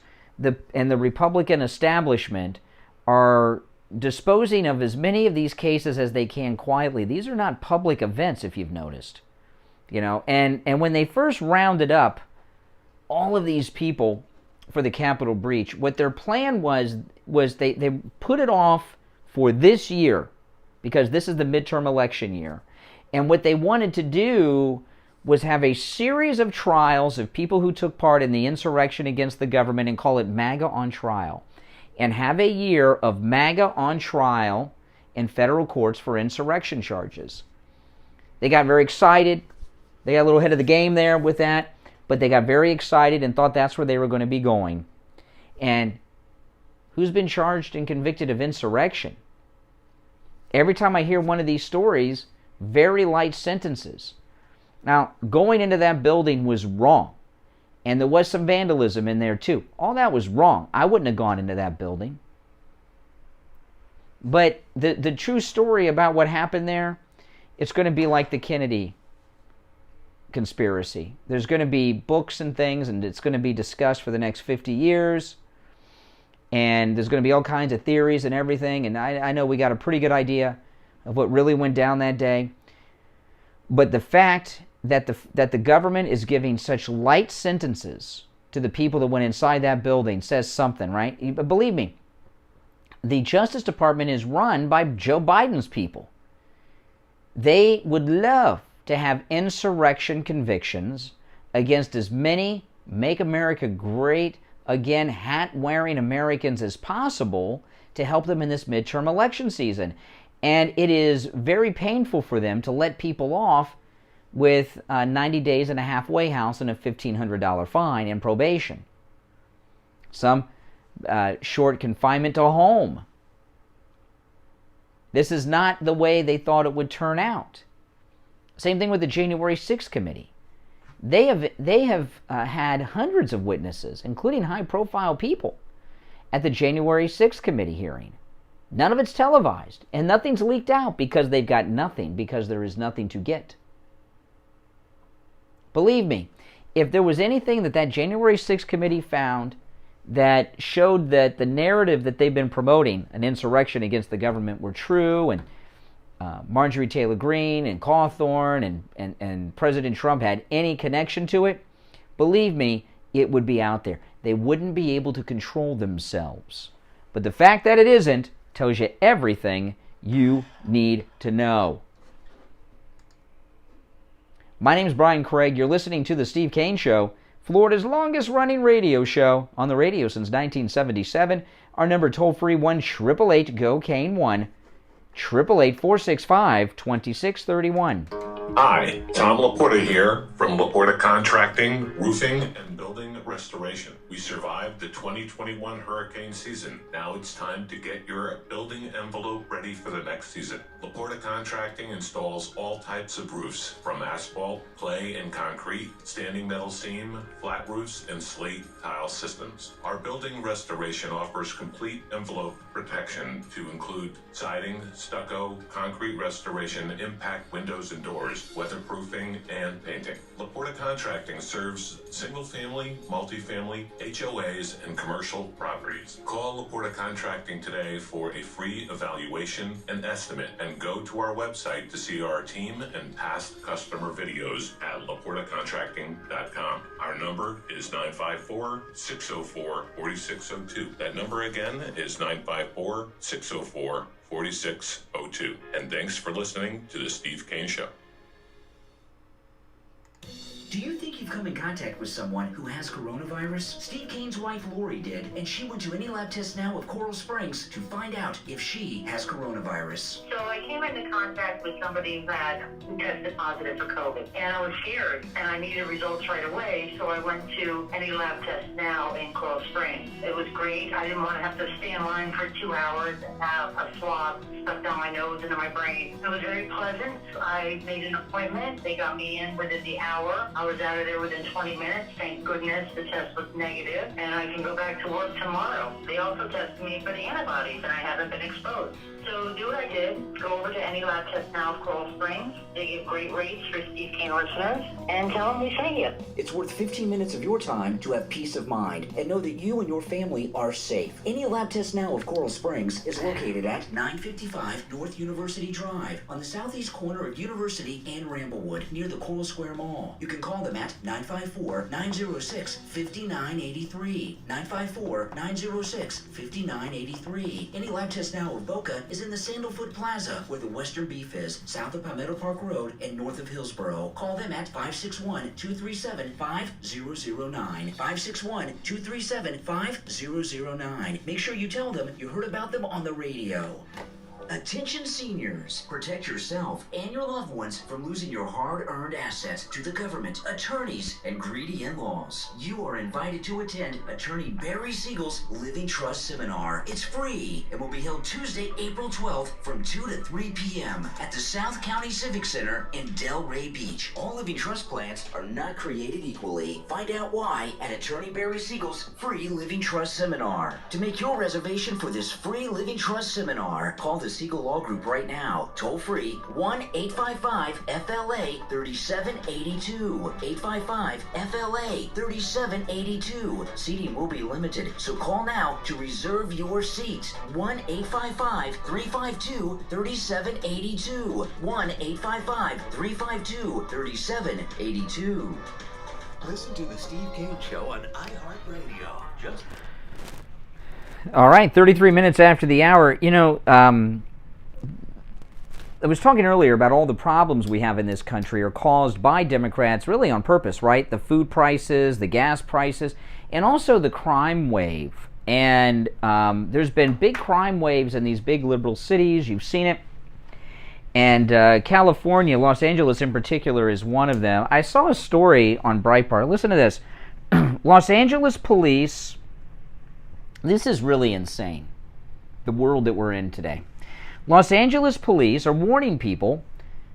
and the Republican establishment are disposing of as many of these cases as they can quietly. These are not public events, if you've noticed. You know, and when they first rounded up all of these people for the Capitol breach, what their plan was they put it off for this year, because this is the midterm election year. And what they wanted to do was have a series of trials of people who took part in the insurrection against the government and call it MAGA on trial. And have a year of MAGA on trial in federal courts for insurrection charges. They got very excited. They got a little ahead of the game there with that, but they got very excited and thought that's where they were going to be going. And who's been charged and convicted of insurrection? Every time I hear one of these stories, very light sentences. Now, going into that building was wrong. And there was some vandalism in there too. All that was wrong. I wouldn't have gone into that building. But the true story about what happened there, it's going to be like the Kennedy conspiracy. There's going to be books and things, and it's going to be discussed for the next 50 years. And there's going to be all kinds of theories and everything. And I know we got a pretty good idea of what really went down that day. But the fact that the government is giving such light sentences to the people that went inside that building says something, right? But believe me, the Justice Department is run by Joe Biden's people. They would love to have insurrection convictions against as many Make America Great Again hat-wearing Americans as possible to help them in this midterm election season. And it is very painful for them to let people off with 90 days in a halfway house and a $1,500 fine and probation. Some short confinement to home. This is not the way they thought it would turn out. Same thing with the January 6th committee. They have had hundreds of witnesses, including high-profile people, at the January 6th committee hearing. None of it's televised, and nothing's leaked out because they've got nothing, because there is nothing to get. Believe me, if there was anything that January 6th committee found that showed that the narrative that they've been promoting, an insurrection against the government, were true, and Marjorie Taylor Greene and Cawthorn and President Trump had any connection to it, believe me, it would be out there. They wouldn't be able to control themselves. But the fact that it isn't tells you everything you need to know. My name's Brian Craig. You're listening to The Steve Kane Show, Florida's longest-running radio show, on the radio since 1977. Our number toll-free, 1-888-GO-KANE, 1-888-465-2631. Hi, Tom Laporta here from Laporta Contracting, Roofing, and Building Restoration. We survived the 2021 hurricane season. Now it's time to get your building envelope ready for the next season. Laporta Contracting installs all types of roofs, from asphalt, clay, and concrete, standing metal seam, flat roofs, and slate tile systems. Our building restoration offers complete envelope protection to include siding, stucco, concrete restoration, impact windows and doors, weatherproofing, and painting. Laporta Contracting serves single-family, multifamily, HOAs, and commercial properties. Call Laporta Contracting today for a free evaluation and estimate, and go to our website to see our team and past customer videos at laportacontracting.com. Our number is 954-604-4602. That number again is 954-604-4602. And thanks for listening to The Steve Kane Show. Do you think you've come in contact with someone who has coronavirus? Steve Kane's wife Lori did, and she went to Any Lab Test Now of Coral Springs to find out if she has coronavirus. So I came into contact with somebody who tested positive for COVID, and I was scared, and I needed results right away, so I went to Any Lab Test Now in Coral Springs. It was great. I didn't want to have to stay in line for 2 hours and have a swab stuck down my nose into my brain. It was very pleasant. I made an appointment. They got me in within the hour. I was out of there within 20 minutes. Thank goodness the test was negative, and I can go back to work tomorrow. They also tested me for the antibodies, and I haven't been exposed. So do what I did. Go over to Any Lab Test Now of Coral Springs. They give great rates for Steve Kane listeners, and tell them we sent you. It's worth 15 minutes of your time to have peace of mind and know that you and your family are safe. Any Lab Test Now of Coral Springs is located at 955 North University Drive on the southeast corner of University and Ramblewood near the Coral Square Mall. You can call them at 954-906-5983. 954-906-5983. Any Lab Test Now of Boca is in the Sandalfoot Plaza, where the Western Beef is, south of Palmetto Park Road and north of Hillsboro. Call them at 561-237-5009. 561-237-5009. Make sure you tell them you heard about them on the radio. Attention seniors, protect yourself and your loved ones from losing your hard-earned assets to the government, attorneys, and greedy in-laws. You are invited to attend Attorney Barry Siegel's Living Trust Seminar. It's free and will be held Tuesday, April 12th from 2 to 3 p.m. at the South County Civic Center in Delray Beach. All living trust plans are not created equally. Find out why at Attorney Barry Siegel's free Living Trust Seminar. To make your reservation for this free Living Trust Seminar, call the Siegel Law Group right now. Toll free 1-855-FLA-3782. 855-FLA-3782. Seating will be limited, so call now to reserve your seat. 1-855-352-3782. 1-855-352-3782. Listen to The Steve Kane Show on iHeartRadio. Just all right, 33 minutes after the hour. You know, I was talking earlier about all the problems we have in this country are caused by Democrats, really on purpose, right? The food prices, the gas prices, and also the crime wave. And there's been big crime waves in these big liberal cities. You've seen it. And California, Los Angeles in particular, is one of them. I saw a story on Breitbart. Listen to this. Los Angeles police... This is really insane, the world that we're in today. Los Angeles police are warning people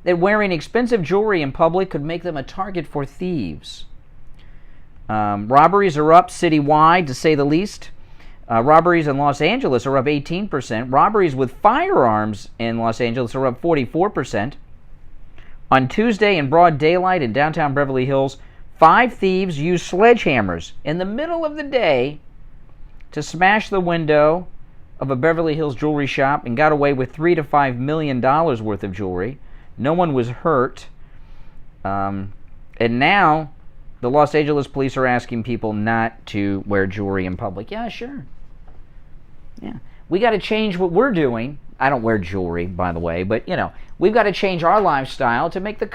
that wearing expensive jewelry in public could make them a target for thieves. Robberies are up citywide, to say the least. Robberies in Los Angeles are up 18%. Robberies with firearms in Los Angeles are up 44%. On Tuesday, in broad daylight in downtown Beverly Hills, 5 thieves used sledgehammers in the middle of the day to smash the window of a Beverly Hills jewelry shop and got away with $3 to $5 million worth of jewelry. No one was hurt. And now the Los Angeles police are asking people not to wear jewelry in public. Yeah, sure. Yeah. We got to change what we're doing. I don't wear jewelry, by the way, but, we've got to change our lifestyle to make the,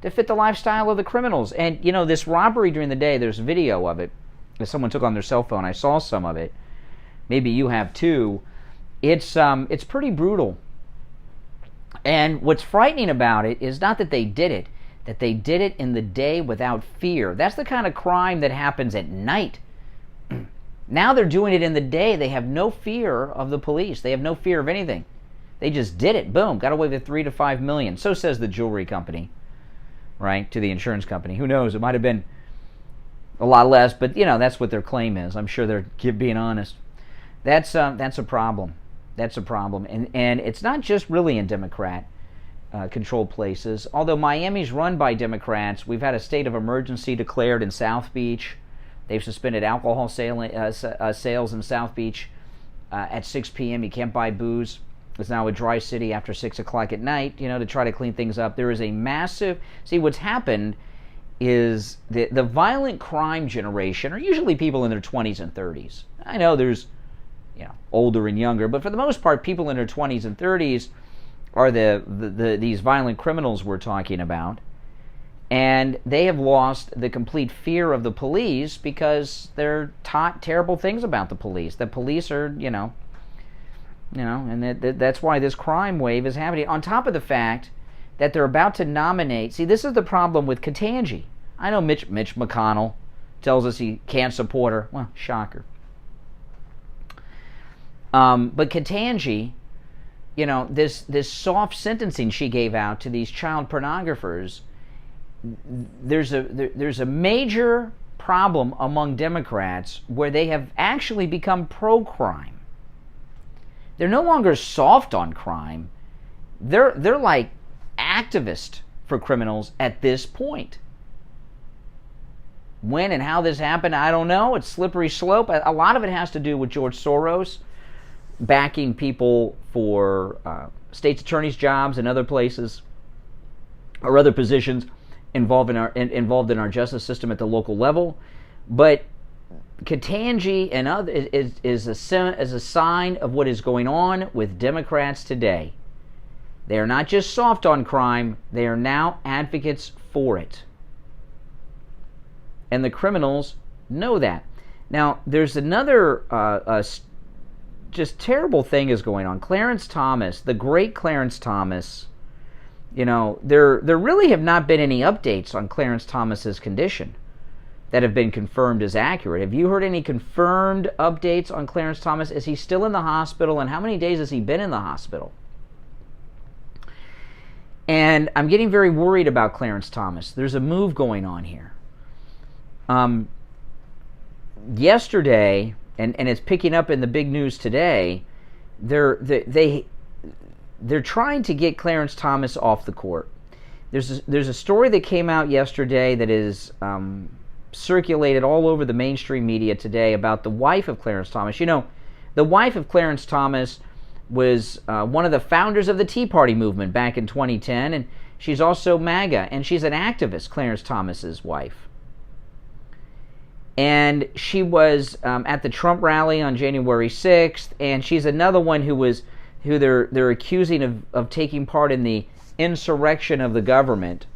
to fit the lifestyle of the criminals. And, this robbery during the day, there's video of it that someone took on their cell phone. I saw some of it. Maybe you have too. It's pretty brutal. And what's frightening about it is not that they did it, that they did it in the day without fear. That's the kind of crime that happens at night. Now they're doing it in the day. They have no fear of the police. They have no fear of anything. They just did it. Boom. Got away with $3 to $5 million. So says the jewelry company, right? To the insurance company. Who knows? It might have been a lot less, but that's what their claim is. I'm sure they're being honest. That's a problem. That's a problem. And it's not just really in Democrat controlled places. Although Miami's run by Democrats, we've had a state of emergency declared in South Beach. They've suspended alcohol sales in South Beach at 6 p.m. You can't buy booze. It's now a dry city after 6 o'clock at night, to try to clean things up. There is a massive... See, what's happened is the violent crime generation are usually people in their 20s and 30s. I know there's, older and younger, but for the most part, people in their 20s and 30s are these violent criminals we're talking about. And they have lost the complete fear of the police because they're taught terrible things about the police. The police are, and that's why this crime wave is happening. On top of the fact that they're about to nominate... See, this is the problem with Ketanji. I know Mitch McConnell tells us he can't support her. Well, shocker. But Ketanji, this soft sentencing she gave out to these child pornographers... There's a major problem among Democrats where they have actually become pro-crime. They're no longer soft on crime. They're like activists for criminals at this point. When and how this happened, I don't know. It's slippery slope. A lot of it has to do with George Soros backing people for state's attorneys' jobs and other places or other positions involved in our justice system at the local level. But Ketanji and others is a sign of what is going on with Democrats today. They are not just soft on crime, they are now advocates for it. And the criminals know that. Now, there's another just terrible thing is going on. Clarence Thomas, the great Clarence Thomas... there really have not been any updates on Clarence Thomas's condition that have been confirmed as accurate. Have you heard any confirmed updates on Clarence Thomas? Is he still in the hospital, and how many days has he been in the hospital? And I'm getting very worried about Clarence Thomas. There's a move going on here. Yesterday, and it's picking up in the big news today, they're trying to get Clarence Thomas off the court. There's a story that came out yesterday that is circulated all over the mainstream media today about the wife of Clarence Thomas. The wife of Clarence Thomas was one of the founders of the Tea Party movement back in 2010, and she's also MAGA, and she's an activist, Clarence Thomas's wife. And she was at the Trump rally on January 6th, and she's another one who they're accusing of taking part in the insurrection of the government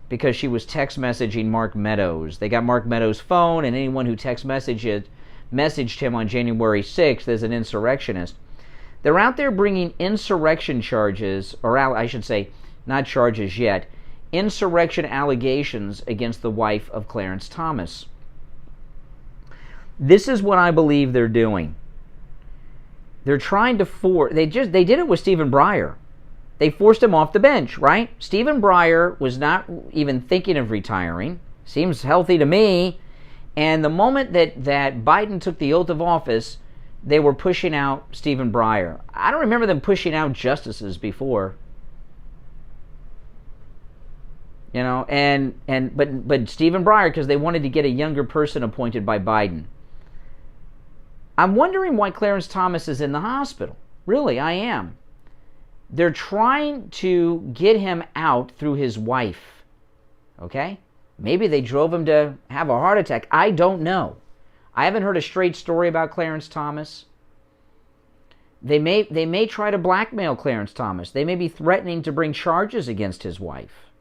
because she was text messaging Mark Meadows. They got Mark Meadows' phone, and anyone who text messaged him on January 6th as an insurrectionist. They're out there bringing insurrection charges, or I should say, not charges yet, insurrection allegations against the wife of Clarence Thomas. This is what I believe they're doing. They're trying to they did it with Stephen Breyer. They forced him off the bench, right? Stephen Breyer was not even thinking of retiring. Seems healthy to me. And the moment that Biden took the oath of office, they were pushing out Stephen Breyer. I don't remember them pushing out justices before. You know, but Stephen Breyer, because they wanted to get a younger person appointed by Biden. I'm wondering why Clarence Thomas is in the hospital. Really, I am. They're trying to get him out through his wife. Okay? Maybe they drove him to have a heart attack. I don't know. I haven't heard a straight story about Clarence Thomas. They may try to blackmail Clarence Thomas. They may be threatening to bring charges against his wife.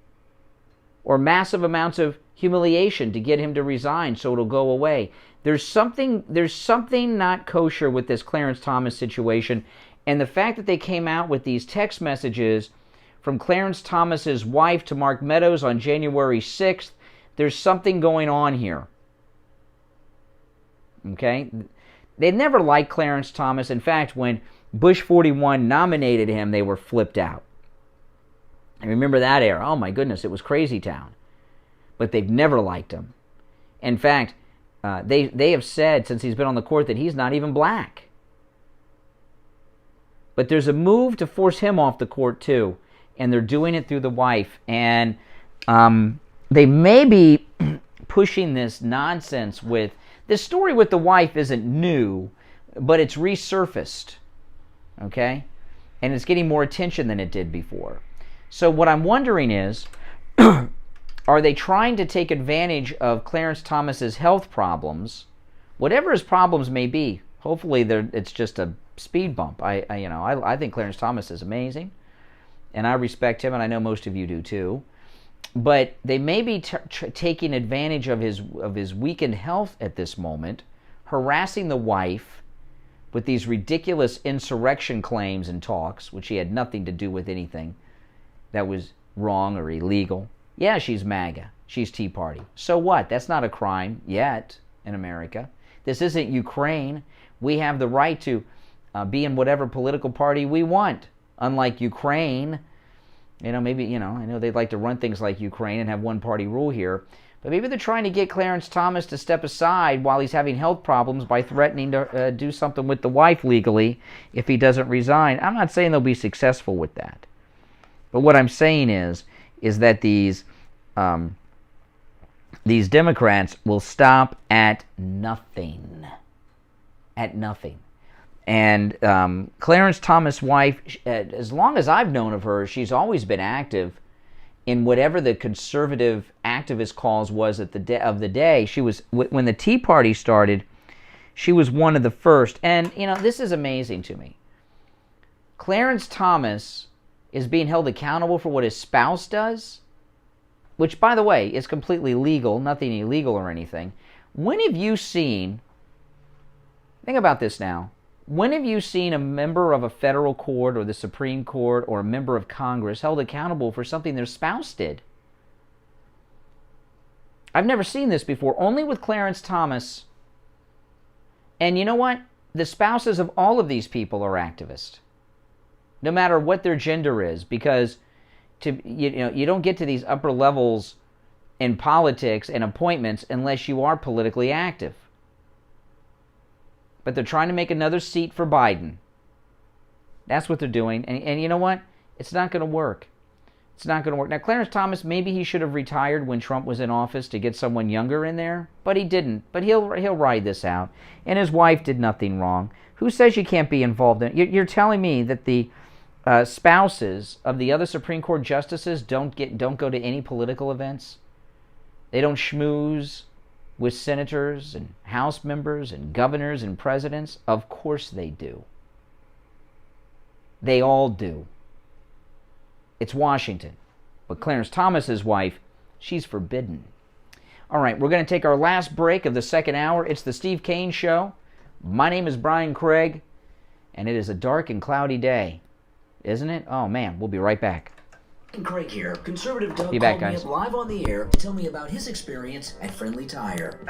Or massive amounts of humiliation to get him to resign so it'll go away. There's something not kosher with this Clarence Thomas situation. And the fact that they came out with these text messages from Clarence Thomas's wife to Mark Meadows on January 6th, there's something going on here. Okay? They never liked Clarence Thomas. In fact, when Bush 41 nominated him, they were flipped out. I remember that era. Oh my goodness, it was crazy town. But they've never liked him. In fact, they have said since he's been on the court that he's not even black. But there's a move to force him off the court too, and they're doing it through the wife. And they may be pushing this nonsense with... This story with the wife isn't new, but it's resurfaced, okay? And it's getting more attention than it did before. So what I'm wondering is, are they trying to take advantage of Clarence Thomas's health problems, whatever his problems may be? Hopefully it's just a speed bump. I think Clarence Thomas is amazing, and I respect him, and I know most of you do too. But they may be taking advantage of his weakened health at this moment, harassing the wife with these ridiculous insurrection claims and talks, which he had nothing to do with anything that was wrong or illegal. Yeah, she's MAGA. She's Tea Party. So what? That's not a crime yet in America. This isn't Ukraine. We have the right to be in whatever political party we want, unlike Ukraine. I know they'd like to run things like Ukraine and have one-party rule here, but maybe they're trying to get Clarence Thomas to step aside while he's having health problems by threatening to do something with the wife legally if he doesn't resign. I'm not saying they'll be successful with that, but what I'm saying is that these Democrats will stop at nothing. At nothing. And Clarence Thomas' wife, as long as I've known of her, she's always been active in whatever the conservative activist cause was of the day. She was, when the Tea Party started, she was one of the first. And, this is amazing to me. Clarence Thomas is being held accountable for what his spouse does, which, by the way, is completely legal, nothing illegal or anything. When have you seen, think about this now, when have you seen a member of a federal court or the Supreme Court or a member of Congress held accountable for something their spouse did? I've never seen this before, only with Clarence Thomas. And you know what? The spouses of all of these people are activists, no matter what their gender is, because you don't get to these upper levels in politics and appointments unless you are politically active. But they're trying to make another seat for Biden. That's what they're doing. And you know what? It's not going to work. It's not going to work. Now, Clarence Thomas, maybe he should have retired when Trump was in office to get someone younger in there, but he didn't. But he'll ride this out. And his wife did nothing wrong. Who says you can't be involved in it? You're telling me that the spouses of the other Supreme Court justices don't go to any political events? They don't schmooze with senators and House members and governors and presidents? Of course they do. They all do. It's Washington. But Clarence Thomas's wife, she's forbidden. All right, we're going to take our last break of the second hour. It's the Steve Kane Show. My name is Brian Craig, and it is a dark and cloudy day, isn't it? Oh, man, we'll be right back. Craig here. Conservative Doug Be back, called me guys. up live on the air to tell me about his experience at Friendly Tire.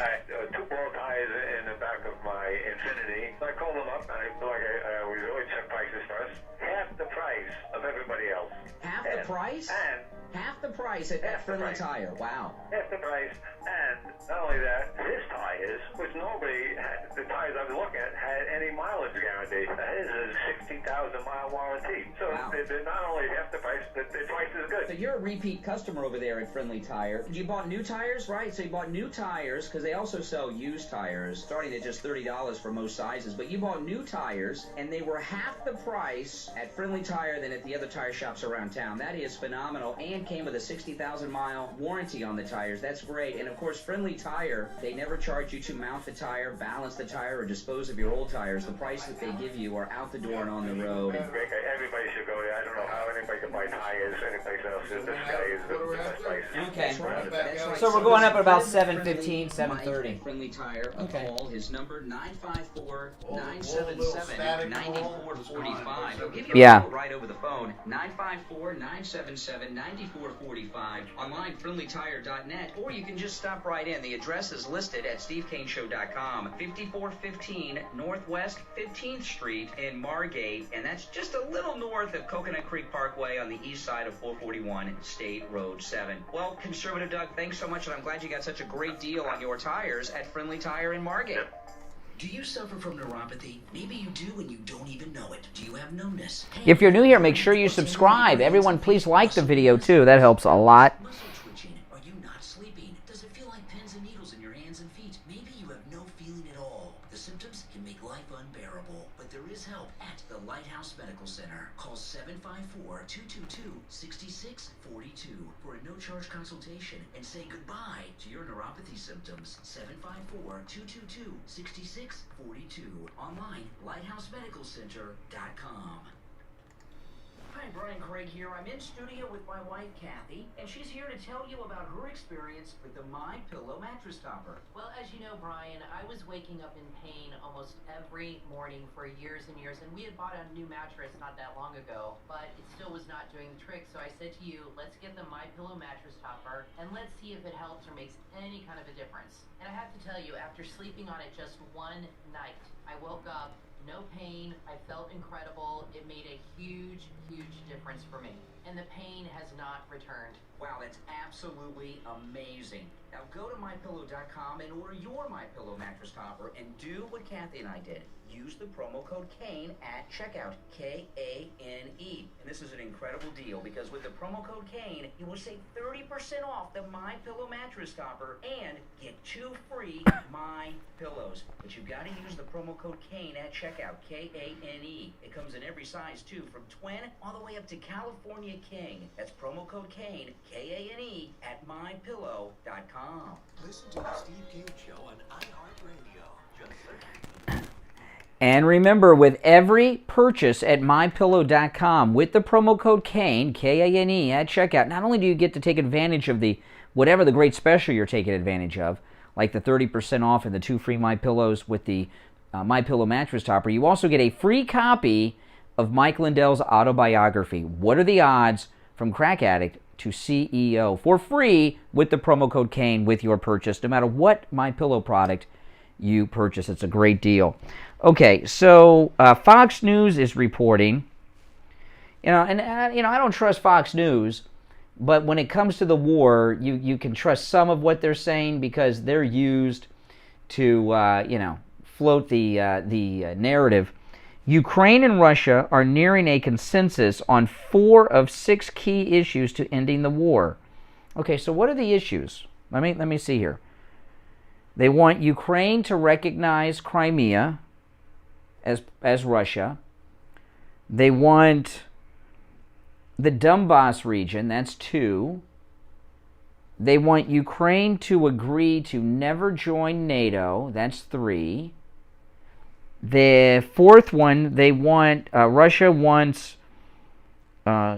Two blow ties in the back of my Infiniti. I called them up, and I feel like I always check prices first. Half the price of everybody else. Half the price? And half the price at Friendly Tire. Wow. Half the price, and not only that, his tires, which nobody, the tires I was looking at, had any mileage guarantee. His is a 60,000 mile warranty. So they're not only half the price, they're twice as good. Jeff, you're a repeat customer over there at Friendly Tire. You bought new tires, right? So you bought new tires, because they also sell used tires, starting at just $30 for most sizes. But you bought new tires, and they were half the price at Friendly Tire than at the other tire shops around town. That is phenomenal, and came with a 60,000-mile warranty on the tires. That's great. And of course, Friendly Tire, they never charge you to mount the tire, balance the tire, or dispose of your old tires. The price that they give you are out the door and on the road. Everybody should go there. I don't know how anybody can buy tires anyplace else. This guy is the best price. Okay. That's right. That's right. So we're going up at about 7:15, 7:30. Friendly Tire. Okay. Call his number 954-977-9445. He'll give you a quote right over the phone. 954-977-9445. Online friendlytire.net, or you can just stop right in. The address is listed at stevekaneshow.com. 5415 Northwest 15th Street in Margate, and that's just a little north of Coconut Creek Parkway on the east side of 441 State Road 7. Well, Conservative Doug, thanks so much, and I'm glad you got such a great deal on your tires at Friendly Tire in Margate. Do you suffer from neuropathy? Maybe you do and you don't even know it. Do you have numbness? If you're new here, make sure you subscribe. Everyone, please like the video, too. That helps a lot. Muscle twitching. Are you not sleeping? Does it feel like pins and needles in your hands and feet? Maybe you have no feeling at all. The symptoms can make life unbearable, but there is help at the Lighthouse Medical Center. Call 754-222-6642 for a no-charge consultation and say goodbye to your neuropathy symptoms. 754-222-6642. Online, lighthousemedicalcenter.com. Hi, Brian Craig here. I'm in studio with my wife, Kathy, and she's here to tell you about her experience with the MyPillow mattress topper. Well, as you know, Brian, I was waking up in pain almost every morning for years and years, and we had bought a new mattress not that long ago, but it still was not doing the trick, so I said to you, let's get the MyPillow mattress topper, and let's see if it helps or makes any kind of a difference. And I have to tell you, after sleeping on it just one night, I woke up, no pain, I felt incredible. It made a huge, huge difference for me. And the pain has not returned. Wow, that's absolutely amazing. Now go to MyPillow.com and order your MyPillow mattress topper and do what Kathy and I did. Use the promo code Kane at checkout, K-A-N-E. And this is an incredible deal because with the promo code Kane, you will save 30% off the MyPillow mattress topper and get 2 free MyPillows. But you've got to use the promo code Kane at checkout, K-A-N-E. It comes in every size too, from twin all the way up to California King. That's promo code Kane, K-A-N-E, at MyPillow.com. Listen to the Steve Kane Show on iHeartRadio. Just search. And remember, with every purchase at MyPillow.com with the promo code Kane, K-A-N-E, at checkout, not only do you get to take advantage of whatever the great special you're taking advantage of, like the 30% off and the 2 free MyPillows with the MyPillow mattress topper, you also get a free copy of Mike Lindell's autobiography, What Are the Odds? From Crack Addict to CEO, for free with the promo code Kane with your purchase, no matter what MyPillow product you purchase. It's a great deal. Okay, so Fox News is reporting, and I don't trust Fox News, but when it comes to the war, you can trust some of what they're saying because they're used to float the narrative. Ukraine and Russia are nearing a consensus on 4 of 6 key issues to ending the war. Okay, so what are the issues? Let me see here. They want Ukraine to recognize Crimea as Russia. They want the Donbass region, that's 2. They want Ukraine to agree to never join NATO, that's 3. The 4th one, they want Russia wants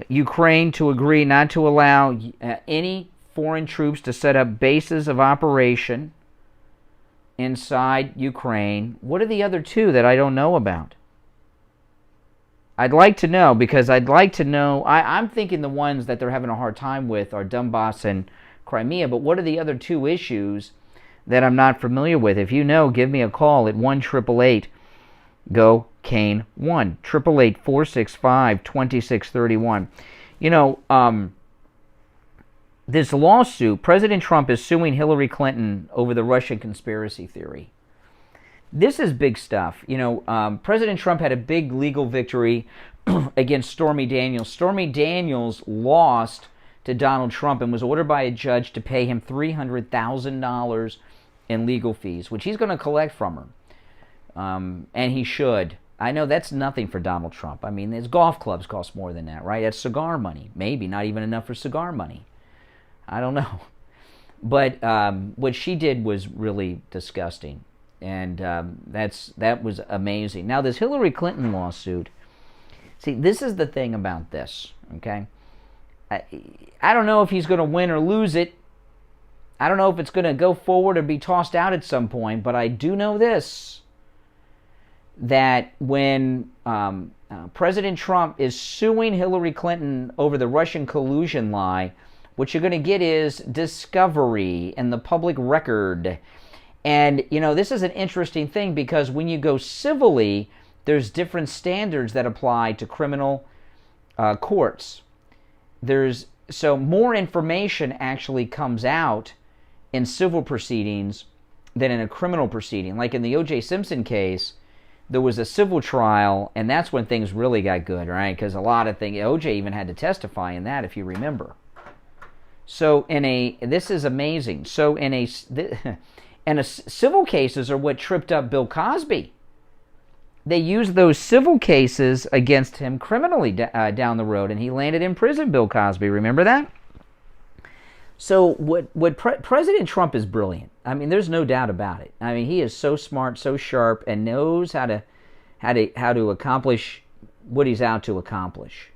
Ukraine to agree not to allow any foreign troops to set up bases of operation inside Ukraine. What are the other 2 that I don't know about? I'd like to know, because I'd like to know, I'm thinking the ones that they're having a hard time with are Donbass and Crimea, but what are the other 2 issues that I'm not familiar with? If you know, give me a call at 1-888-GO-KANE, 1-888-465-2631. This lawsuit, President Trump is suing Hillary Clinton over the Russian conspiracy theory. This is big stuff. President Trump had a big legal victory against Stormy Daniels. Stormy Daniels lost to Donald Trump and was ordered by a judge to pay him $300,000 in legal fees, which he's going to collect from her. And he should. I know that's nothing for Donald Trump. I mean, his golf clubs cost more than that, right? That's cigar money. Maybe not even enough for cigar money. I don't know. But what she did was really disgusting. And that was amazing. Now, this Hillary Clinton lawsuit, see, this is the thing about this, okay? I don't know if he's going to win or lose it. I don't know if it's going to go forward or be tossed out at some point, but I do know this, that when President Trump is suing Hillary Clinton over the Russian collusion lie, what you're going to get is discovery and the public record. And, you know, this is an interesting thing because when you go civilly, there's different standards that apply to criminal courts. So more information actually comes out in civil proceedings than in a criminal proceeding. Like in the O.J. Simpson case, there was a civil trial, and that's when things really got good, right? Because a lot of things, O.J. even had to testify in that, if you remember. So this is amazing. So civil cases are what tripped up Bill Cosby. They used those civil cases against him criminally down the road, and he landed in prison, Bill Cosby. Remember that? So President Trump is brilliant. I mean, there's no doubt about it. I mean, he is so smart, so sharp, and knows how to accomplish what he's out to accomplish.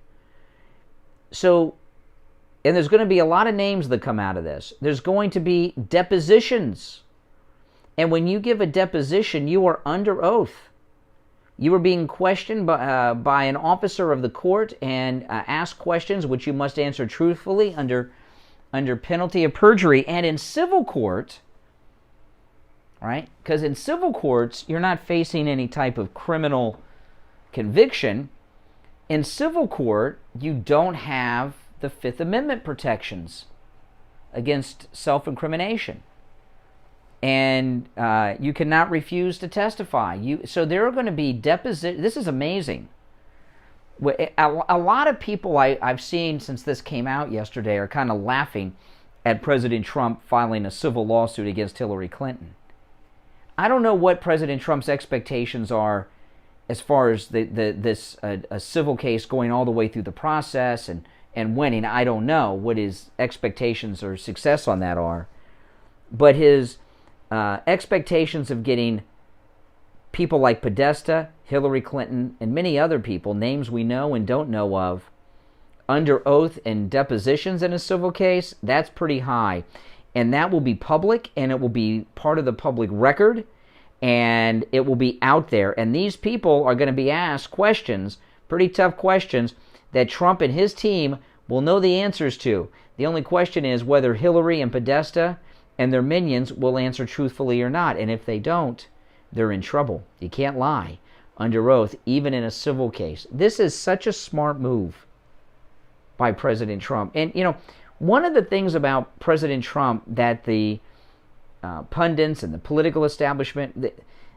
So, and there's going to be a lot of names that come out of this. There's going to be depositions. And when you give a deposition, you are under oath. You are being questioned by an officer of the court and asked questions which you must answer truthfully under penalty of perjury. And in civil court, right? Because in civil courts, you're not facing any type of criminal conviction. In civil court, you don't have the Fifth Amendment protections against self-incrimination. And you cannot refuse to testify. So there are going to be depositions. This is amazing. A lot of people I've seen since this came out yesterday are kind of laughing at President Trump filing a civil lawsuit against Hillary Clinton. I don't know what President Trump's expectations are as far as this civil case going all the way through the process and winning. I don't know what his expectations or success on that are. But his expectations of getting people like Podesta, Hillary Clinton, and many other people, names we know and don't know of, under oath and depositions in a civil case, that's pretty high. And that will be public, and it will be part of the public record, and it will be out there. And these people are going to be asked questions, pretty tough questions, that Trump and his team will know the answers to. The only question is whether Hillary and Podesta and their minions will answer truthfully or not. And if they don't, they're in trouble. You can't lie under oath, even in a civil case. This is such a smart move by President Trump. And, you know, one of the things about President Trump that the pundits and the political establishment,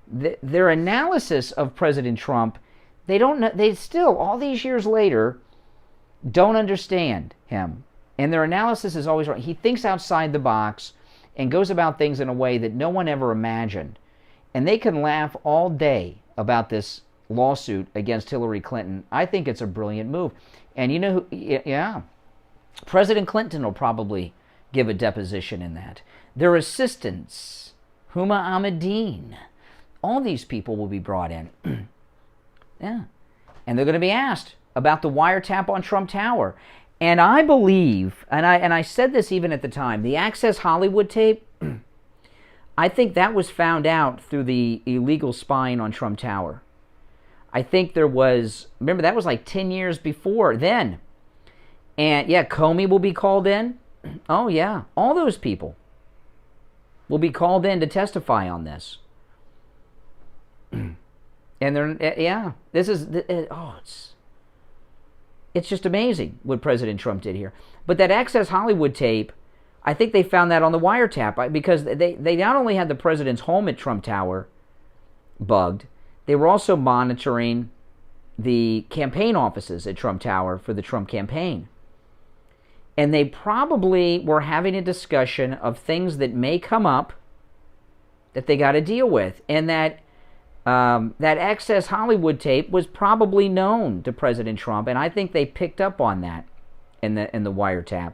their analysis of President Trump, they still, all these years later, don't understand him. And their analysis is always right. He thinks outside the box and goes about things in a way that no one ever imagined. And they can laugh all day about this lawsuit against Hillary Clinton. I think it's a brilliant move. And you know who, President Clinton will probably give a deposition in that. Their assistants, Huma Ahmadine, all these people will be brought in. Yeah. And they're going to be asked about the wiretap on Trump Tower. And I believe, and I said this even at the time, the Access Hollywood tape, I think that was found out through the illegal spying on Trump Tower. I think there was, remember, that was like 10 years before then. And yeah, Comey will be called in. Oh yeah, all those people will be called in to testify on this. And they're, yeah, this is, it's just amazing what President Trump did here. But that Access Hollywood tape, I think they found that on the wiretap because they not only had the president's home at Trump Tower bugged, they were also monitoring the campaign offices at Trump Tower for the Trump campaign. and they probably were having a discussion of things that may come up that they got to deal with, and that Access Hollywood tape was probably known to President Trump, and I think they picked up on that in the wiretap.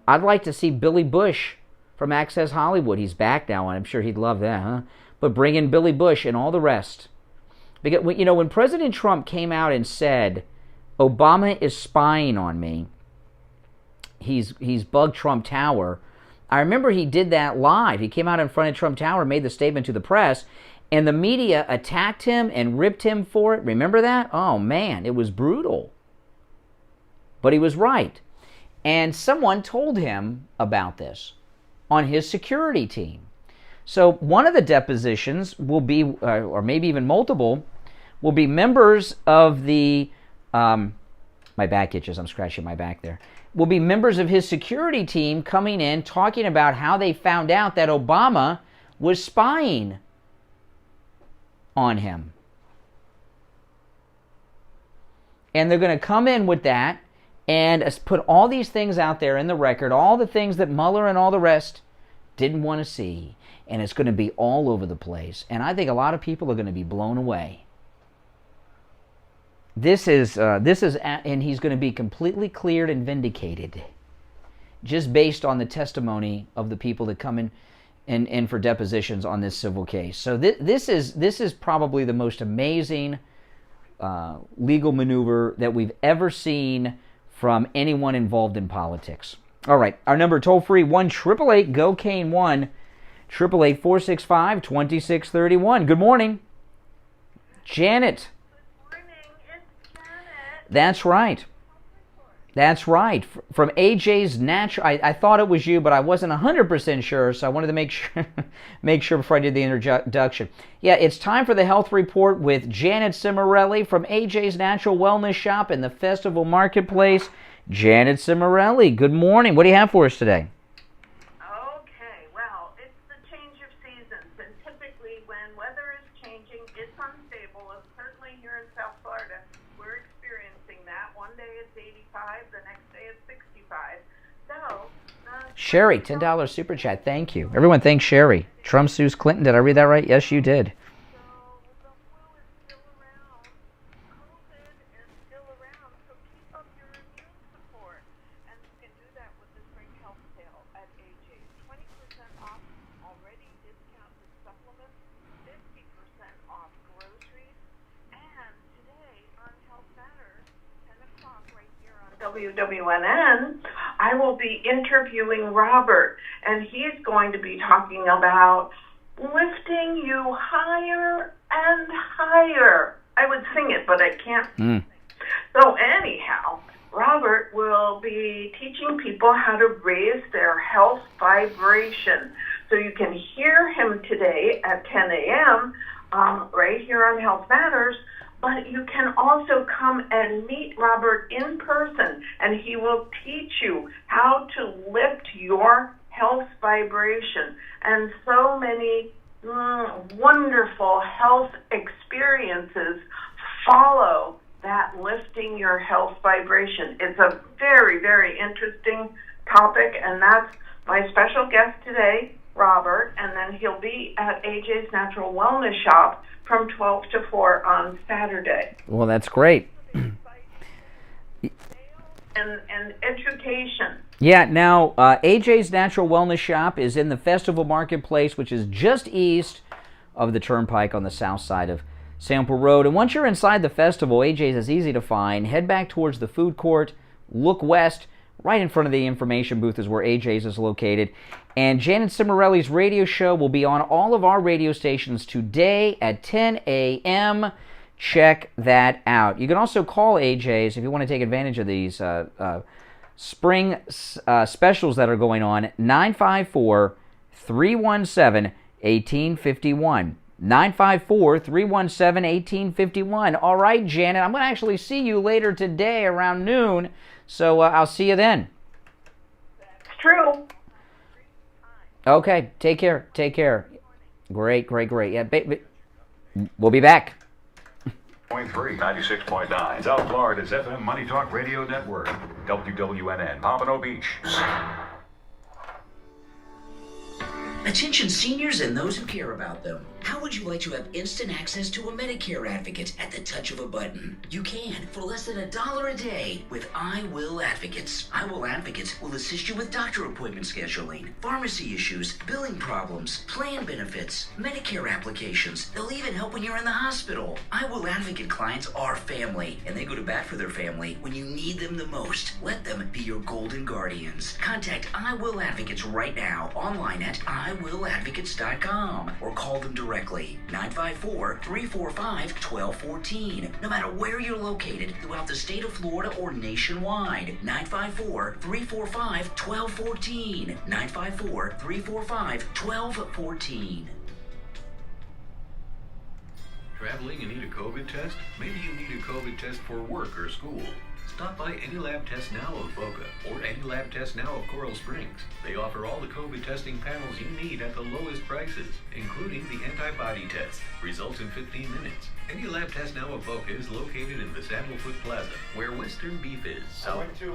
I'd like to see Billy Bush from Access Hollywood. He's back now, and I'm sure he'd love that, huh? But bring in Billy Bush and all the rest. Because, when President Trump came out and said, Obama is spying on me, he's bugged Trump Tower, I remember he did that live. He came out in front of Trump Tower, made the statement to the press, and the media attacked him and ripped him for it. Remember that? Oh, man, it was brutal. But he was right. And someone told him about this on his security team. So one of the depositions will be, or maybe even multiple, will be members of the, my back itches, I'm scratching my back there, will be members of his security team coming in talking about how they found out that Obama was spying on him. And they're going to come in with that and put all these things out there in the record, all the things that Mueller and all the rest didn't want to see. And it's going to be all over the place. And I think a lot of people are going to be blown away. This is, and he's going to be completely cleared and vindicated, just based on the testimony of the people that come in for depositions on this civil case. So this is probably the most amazing legal maneuver that we've ever seen from anyone involved in politics. All right, our number toll free 1-888-GO-CANE 1-888-465-2631. Good morning, Janet. That's right. That's right. From AJ's Natural. I thought it was you, but I wasn't 100% sure, so I wanted to make sure before I did the introduction. Yeah, it's time for the health report with Janet Cimarelli from AJ's Natural Wellness Shop in the Festival Marketplace. Janet Cimarelli, good morning. What do you have for us today? Okay, well, it's the change of seasons, and typically when weather is changing, it's unstable, and certainly here in South Florida, we're experiencing that. One day it's 85, the next day it's 65. So, Sherry, $10 super chat. Thank you. Everyone thanks Sherry. Trump sues Clinton. Did I read that right? Yes, you did. WWNN, I will be interviewing Robert, and he's going to be talking about lifting you higher and higher. I would sing it, but I can't. So anyhow, Robert will be teaching people how to raise their health vibration. So you can hear him today at 10 a.m. Right here on Health Matters. But you can also come and meet Robert in person, and he will teach you how to lift your health vibration. And so many wonderful health experiences follow that lifting your health vibration. It's a very, very interesting topic, and that's my special guest today, Robert, and then he'll be at AJ's Natural Wellness Shop from 12 to 4 on Saturday. Well, that's great. And education. Yeah, now AJ's Natural Wellness Shop is in the Festival Marketplace, which is just east of the Turnpike on the south side of Sample Road. And once you're inside the festival, AJ's is easy to find. Head back towards the food court, look west. Right in front of the information booth is where AJ's is located. And Janet Cimarelli's radio show will be on all of our radio stations today at 10 a.m. Check that out. You can also call AJ's if you want to take advantage of these spring specials that are going on. 954-317-1851. 954-317-1851. All right, Janet, I'm going to actually see you later today around noon. So I'll see you then. It's true. Okay, take care. Take care. Great. Yeah, we'll be back. 96.9 South Florida's FM Money Talk Radio Network. WWNN, Pompano Beach. Attention seniors and those who care about them. How would you like to have instant access to a Medicare advocate at the touch of a button? You can for less than $1 a day with I Will Advocates. I Will Advocates will assist you with doctor appointment scheduling, pharmacy issues, billing problems, plan benefits, Medicare applications. They'll even help when you're in the hospital. I Will Advocate clients are family, and they go to bat for their family when you need them the most. Let them be your golden guardians. Contact I Will Advocates right now online at iwilladvocates.com or call them directly. 954-345-1214. No matter where you're located throughout the state of Florida or nationwide. 954-345-1214. 954-345-1214. Traveling and need a COVID test? Maybe you need a COVID test for work or school. Stop by Any Lab Test Now of Boca or Any Lab Test Now of Coral Springs. They offer all the COVID testing panels you need at the lowest prices, including the antibody test. Results in 15 minutes. Any Lab Test Now of Boca is located in the Sandalfoot Plaza, where Western Beef is. I went to your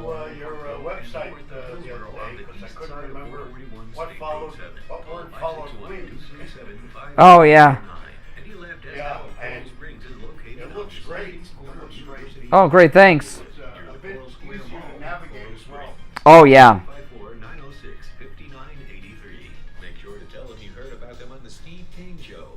website the other day because I couldn't remember what word followed please. Oh, yeah. Yeah, and it looks great. Oh, great, thanks. It's a bit easier to navigate as well. Oh, yeah. 906-5983. Make sure to tell them you heard about them on the Steve Kane Show.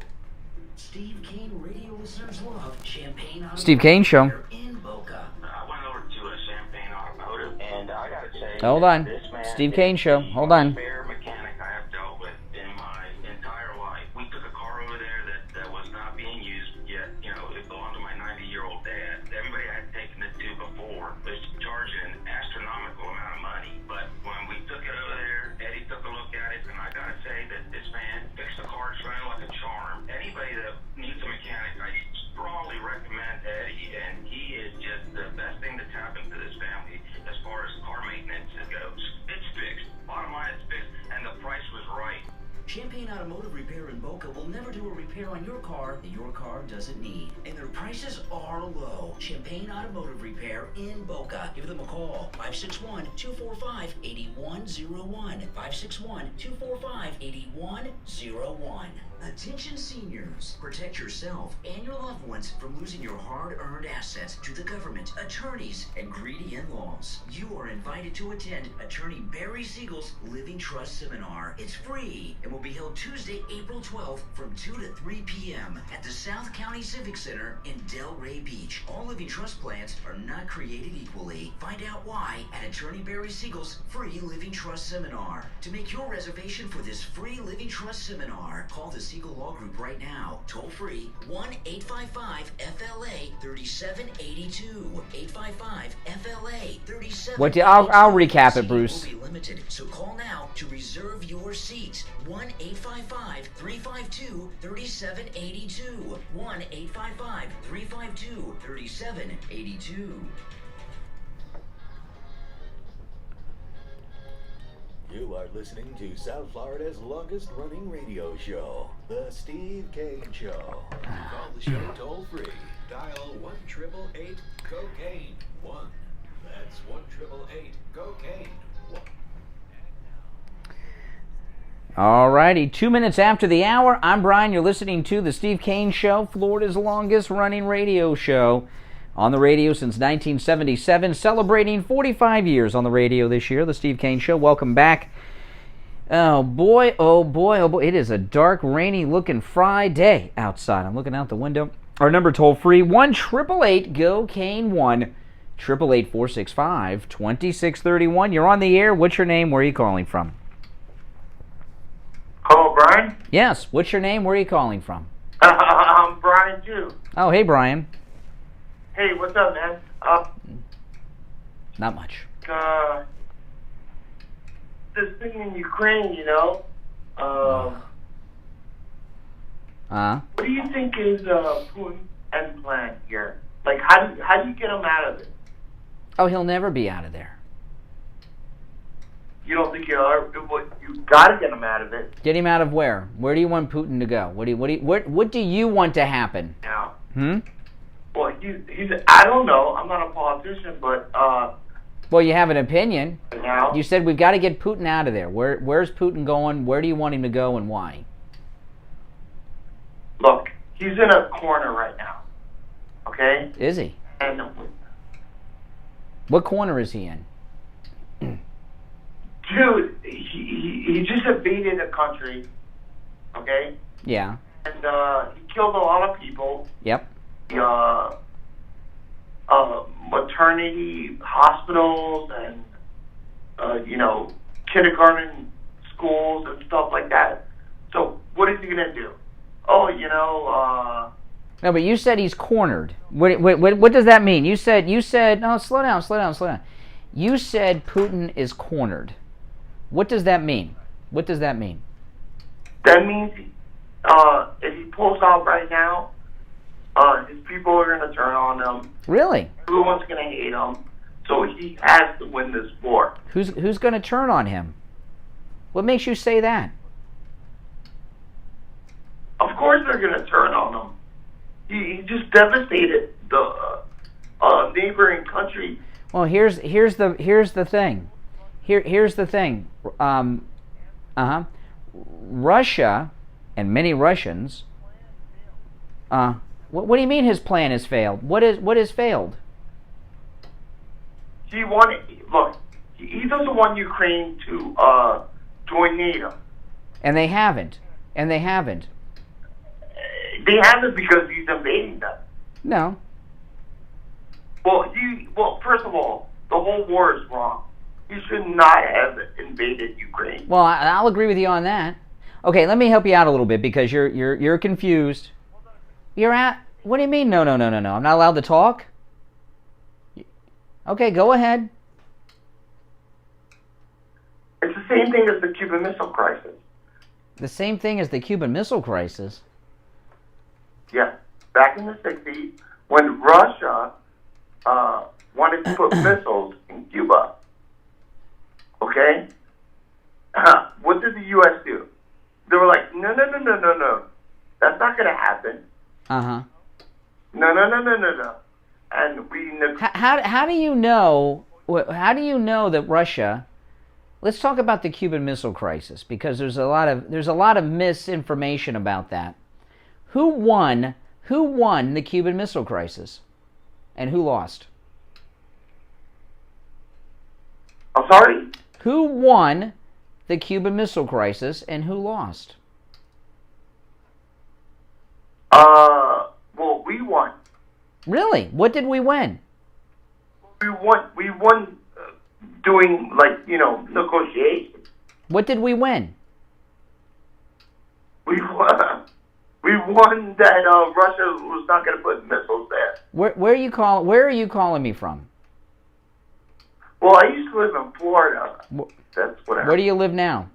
Steve Kane radio listeners love Champagne Automotive Steve Kane Show. in Boca. I went over to a Champagne Automotive, and I gotta say, Hold on. this man Steve is Kane Show. the Hold on. most fair mechanic I have dealt with in my entire life. We took a car over there that was not being used yet. You know, it belonged to my 90-year-old dad. Everybody I had taken it to before was charging an astronomical amount of money. But when we took it over there, Eddie took a look at it, and I gotta say that this man fixed the car. It's running like a charm. Anybody that needs a mechanic, I strongly recommend Eddie, and he is just the best thing that's happened to this family as far as car maintenance goes. It's fixed. Bottom line, it's fixed, and the price was right. Champagne Automotive Repair in Boca will never do a repair on your car that your car doesn't need. And their prices are low. Champagne Automotive Repair in Boca. Give them a call. 561-245-8101. 561-245-8101. Attention seniors. Protect yourself and your loved ones from losing your hard-earned assets to the government, attorneys, and greedy in-laws. You are invited to attend Attorney Barry Siegel's Living Trust Seminar. It's free and will be held Tuesday, April 12th from 2 to 3 p.m. at the South County Civic Center in Delray Beach. All living trust plans are not created equally. Find out why at Attorney Barry Siegel's free Living Trust Seminar. To make your reservation for this free Living Trust Seminar, call the Siegel Law Group right now. Toll free 1-855-FLA-3782. 855-FLA-3782. I'll recap it, Bruce. Will be limited, so call now to reserve your seat. 1-855-352-3782. 1-855-352-3782. You are listening to South Florida's longest running radio show, The Steve Kane Show. Call the show toll free. Dial 1-888-COCAINE 1. That's 1-888-COCAINE 1. All righty, 2 minutes after the hour, I'm Brian. You're listening to The Steve Kane Show, Florida's longest running radio show. On the radio since 1977, celebrating 45 years on the radio this year, The Steve Kane Show. Welcome back. Oh boy, oh boy, oh boy. It is a dark, rainy-looking Friday outside. I'm looking out the window. Our number toll-free, 1-888-GO-CANE 1, 888-465-2631. You're on the air. What's your name? Where are you calling from? Hello, Brian? Yes, what's your name? Where are you calling from? I'm Brian, too. Oh, hey, Brian. Hey, what's up, man? Not much. This thing in Ukraine, you know, what do you think is Putin's end plan here? Like, how do you get him out of it? Oh, he'll never be out of there. You don't think you gotta get him out of it? Get him out of where? Where do you want Putin to go? What do you want to happen? Now. Well, he's I don't know. I'm not a politician, but Well, you have an opinion. Now, You said we've got to get Putin out of there. Where's Putin going? Where do you want him to go and why? look, he's in a corner right now. Okay? Is he? And What corner is he in? dude, he just invaded a country. Okay? Yeah. And he killed a lot of people. Yep. Maternity hospitals and kindergarten schools and stuff like that. So what is he gonna do? Oh, No, but you said he's cornered. What does that mean? You said. No, slow down. You said Putin is cornered. What does that mean? What does that mean? that means if he pulls out right now, his people are gonna turn on him. Really? Everyone's gonna hate him. So he has to win this war. Who's going to turn on him? What makes you say that? Of course they're gonna turn on him. He just devastated the neighboring country. Well, here's the thing. Here's the thing. Russia and many Russians. What do you mean his plan has failed? What has failed? He wanted. Look, he doesn't want Ukraine to join NATO. And they haven't. They haven't because he's invading them. No. Well, first of all, the whole war is wrong. He should not have invaded Ukraine. Well, I'll agree with you on that. Okay, let me help you out a little bit because you're confused. You're at. What do you mean? No. I'm not allowed to talk. Okay, go ahead. It's the same thing as the Cuban Missile Crisis. The same thing as the Cuban Missile Crisis? Yeah. Back in the 60s, when Russia wanted to put missiles in Cuba, okay? What did the U.S. do? They were like, no. That's not going to happen. Uh-huh. No. And we... How do you know... How do you know that Russia... Let's talk about the Cuban Missile Crisis because there's a lot of misinformation about that. Who won the Cuban Missile Crisis? And who lost? I'm sorry? Who won the Cuban Missile Crisis and who lost? Well, we won. Really? What did we win? We won doing, negotiations. What did we win? We won that Russia was not going to put missiles there. Where are you calling me from? Well, I used to live in Florida. That's what I... Where do you live now?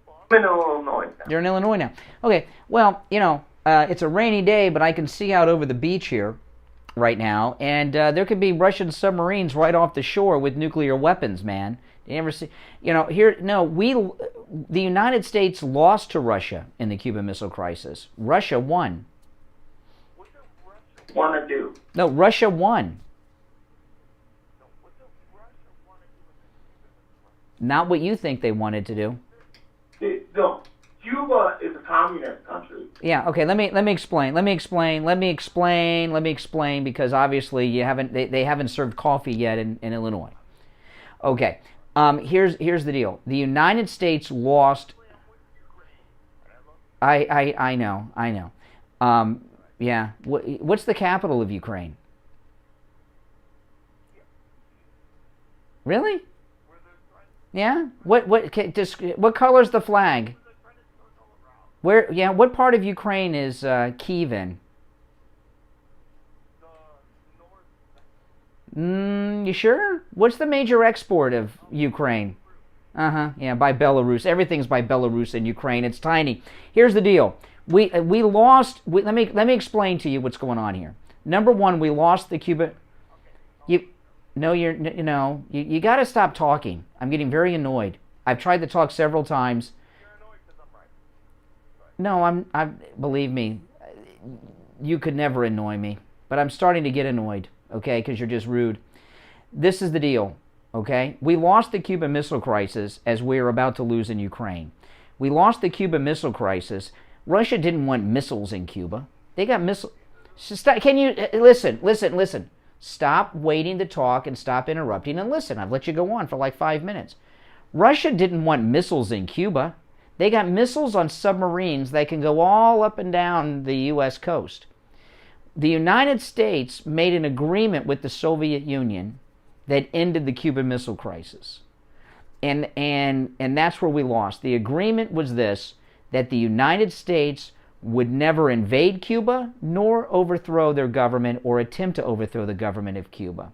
I'm in Illinois now. You're in Illinois now. Okay, well, it's a rainy day, but I can see out over the beach here right now, and there could be Russian submarines right off the shore with nuclear weapons, man. You ever see? The United States lost to Russia in the Cuban Missile Crisis. Russia won. What did Russia want to do? No, Russia won. Not what you think they wanted to do. No, Cuba is a communist country. Yeah. Okay. Let me explain. Because obviously they haven't served coffee yet in Illinois. Okay. Here's the deal. The United States lost. I know. Yeah. What's the capital of Ukraine? Really? Yeah. What color's the flag? Where? Yeah. What part of Ukraine is Kyiv in? You sure? What's the major export of Ukraine? Yeah, by Belarus. Everything's by Belarus in Ukraine. It's tiny. Here's the deal. We lost. Let me explain to you what's going on here. Number one, we lost the Cuban. You got to stop talking. I'm getting very annoyed. I've tried to talk several times. No, believe me, you could never annoy me. But I'm starting to get annoyed, okay, because you're just rude. this is the deal, okay? We lost the Cuban Missile Crisis as we are about to lose in Ukraine. We lost the Cuban Missile Crisis. Russia didn't want missiles in Cuba. They got missiles. Can you listen? Stop waiting to talk and stop interrupting and listen. I've let you go on for like 5 minutes. Russia didn't want missiles in Cuba. They got missiles on submarines that can go all up and down the U.S. coast. The United States made an agreement with the Soviet Union that ended the Cuban Missile Crisis. And that's where we lost. The agreement was this, that the United States would never invade Cuba nor overthrow their government or attempt to overthrow the government of Cuba.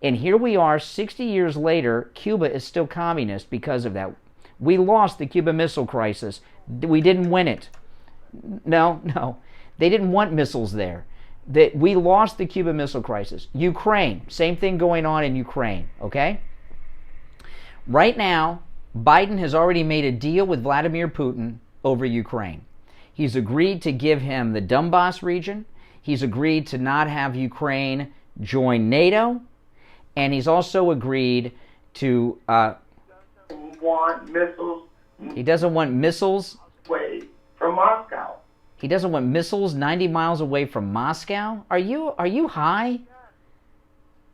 And here we are 60 years later, Cuba is still communist because of that. We lost the Cuban Missile Crisis. We didn't win it. No. They didn't want missiles there. We lost the Cuban Missile Crisis. Ukraine, same thing going on in Ukraine, okay? Right now, Biden has already made a deal with Vladimir Putin over Ukraine. He's agreed to give him the Donbass region. He's agreed to not have Ukraine join NATO. And he's also agreed to... want missiles. He doesn't want missiles... away from Moscow. He doesn't want missiles 90 miles away from Moscow? Are you high?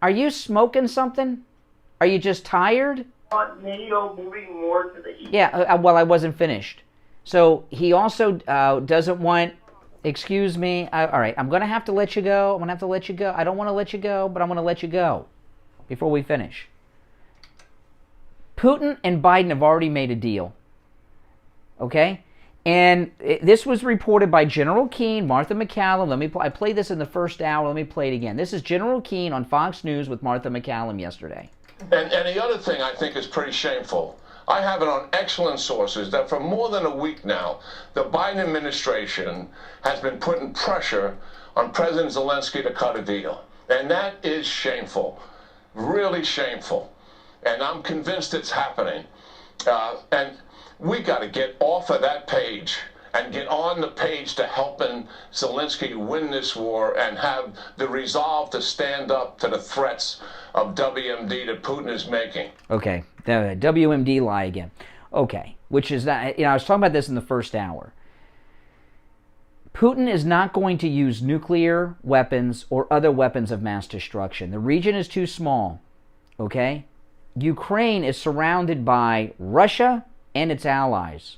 Are you smoking something? Are you just tired? Want NATO moving more to the east. Yeah, well, I wasn't finished. So he also doesn't want... Excuse me. All right, I'm going to have to let you go. I don't want to let you go, but I'm going to let you go before we finish. Putin and Biden have already made a deal. Okay? And this was reported by General Keane, Martha MacCallum. I played this in the first hour. Let me play it again. This is General Keane on Fox News with Martha MacCallum yesterday. And the other thing I think is pretty shameful. I have it on excellent sources that for more than a week now, the Biden administration has been putting pressure on President Zelenskyy to cut a deal. And that is shameful. Really shameful. And I'm convinced it's happening. And we got to get off of that page and get on the page to helping Zelenskyy win this war and have the resolve to stand up to the threats of WMD that Putin is making. Okay, the WMD lie again. Okay, which is that, I was talking about this in the first hour. Putin is not going to use nuclear weapons or other weapons of mass destruction. The region is too small, okay? Ukraine is surrounded by Russia and its allies.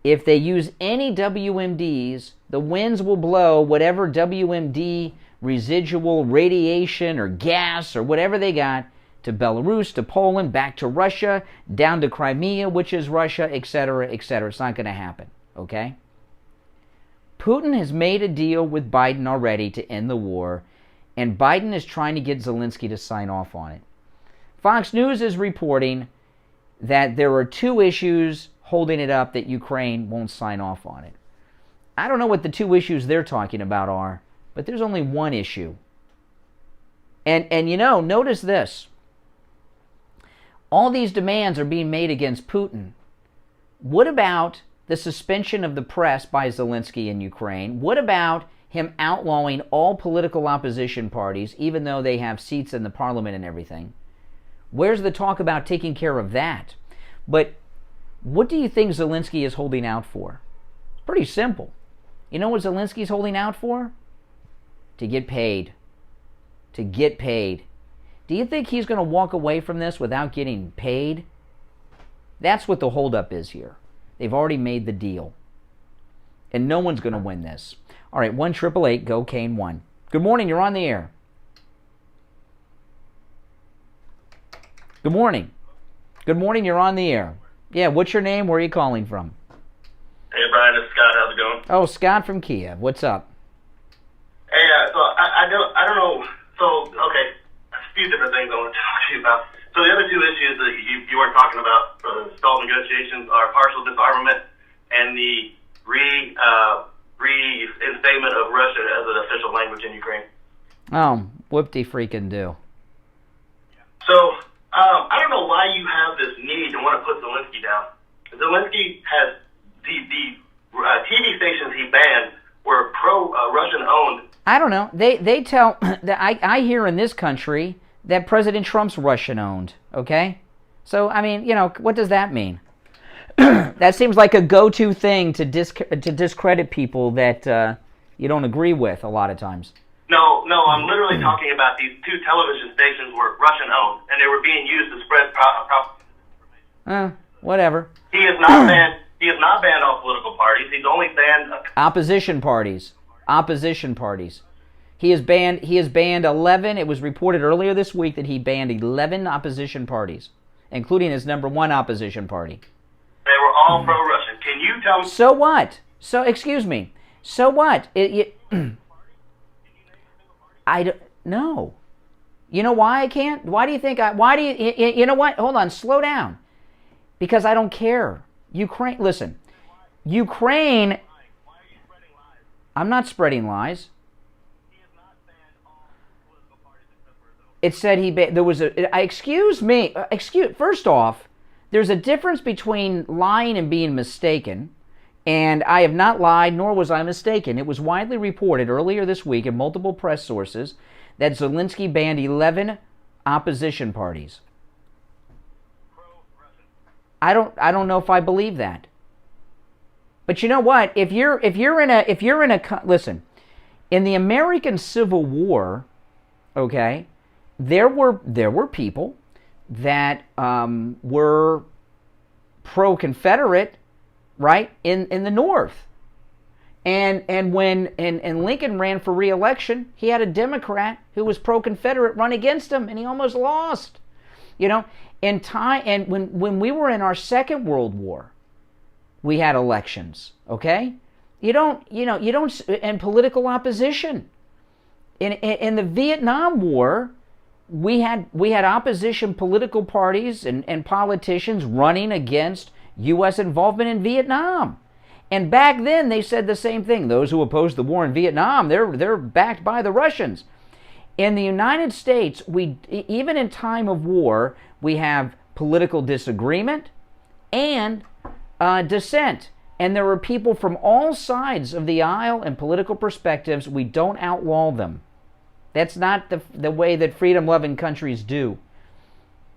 If they use any WMDs, the winds will blow whatever WMD residual radiation or gas or whatever they got to Belarus, to Poland, back to Russia, down to Crimea, which is Russia, etc., etc. It's not going to happen, okay? Putin has made a deal with Biden already to end the war, and Biden is trying to get Zelenskyy to sign off on it. Fox News is reporting that there are two issues holding it up that Ukraine won't sign off on it. I don't know what the two issues they're talking about are, but there's only one issue. And notice this. All these demands are being made against Putin. What about the suspension of the press by Zelenskyy in Ukraine? What about him outlawing all political opposition parties, even though they have seats in the parliament and everything? Where's the talk about taking care of that? But what do you think Zelenskyy is holding out for? It's pretty simple. You know what Zelenskyy is holding out for? To get paid. To get paid. Do you think he's going to walk away from this without getting paid? That's what the holdup is here. They've already made the deal. And no one's going to win this. All right, 1-888, go Kane 1. Good morning, you're on the air. Good morning. Good morning, you're on the air. Yeah, what's your name? Where are you calling from? Hey, Brian, it's Scott. How's it going? Oh, Scott from Kiev. What's up? Hey, so I don't know. So, okay, a few different things I want to talk to you about. So the other two issues that you were talking about, stalled negotiations, are partial disarmament and the reinstatement of Russian as an official language in Ukraine. Oh, whoop-de-freaking-do. So, I don't know why you have this need to want to put Zelenskyy down. Zelenskyy has the TV stations he banned were pro-Russian owned. I don't know. They tell I hear in this country that President Trump's Russian-owned, okay? So, I mean, what does that mean? That seems like a go-to thing to discredit people that you don't agree with a lot of times. No, I'm literally talking about these two television stations were Russian-owned, and they were being used to spread propaganda. Whatever. He is not banned. He has not banned all political parties. He's only banned opposition parties. He has banned 11. It was reported earlier this week that he banned 11 opposition parties, including his number one opposition party. They were all pro-Russian. Can you tell me? So what? So, excuse me. So what? I don't know. You know why I can't? Why do you think you know what? Hold on. Slow down. Because I don't care. Ukraine, listen. Ukraine, I'm not spreading lies. It said first off, there's a difference between lying and being mistaken, and I have not lied, nor was I mistaken. It was widely reported earlier this week in multiple press sources that Zelenskyy banned 11 opposition parties. I don't know if I believe that. But you know what? If you're in a listen, in the American Civil War, okay, there were people that were pro-Confederate, right, in the North. And when Lincoln ran for re-election, he had a Democrat who was pro-Confederate run against him, and he almost lost. In time, and when we were in our Second World War, we had elections. Okay, you don't, and political opposition. In the Vietnam War, we had opposition political parties and politicians running against U.S. involvement in Vietnam. And back then, they said the same thing. Those who opposed the war in Vietnam, they're backed by the Russians. In the United States, even in time of war, we have political disagreement and dissent. And there are people from all sides of the aisle and political perspectives. We don't outlaw them. That's not the way that freedom-loving countries do.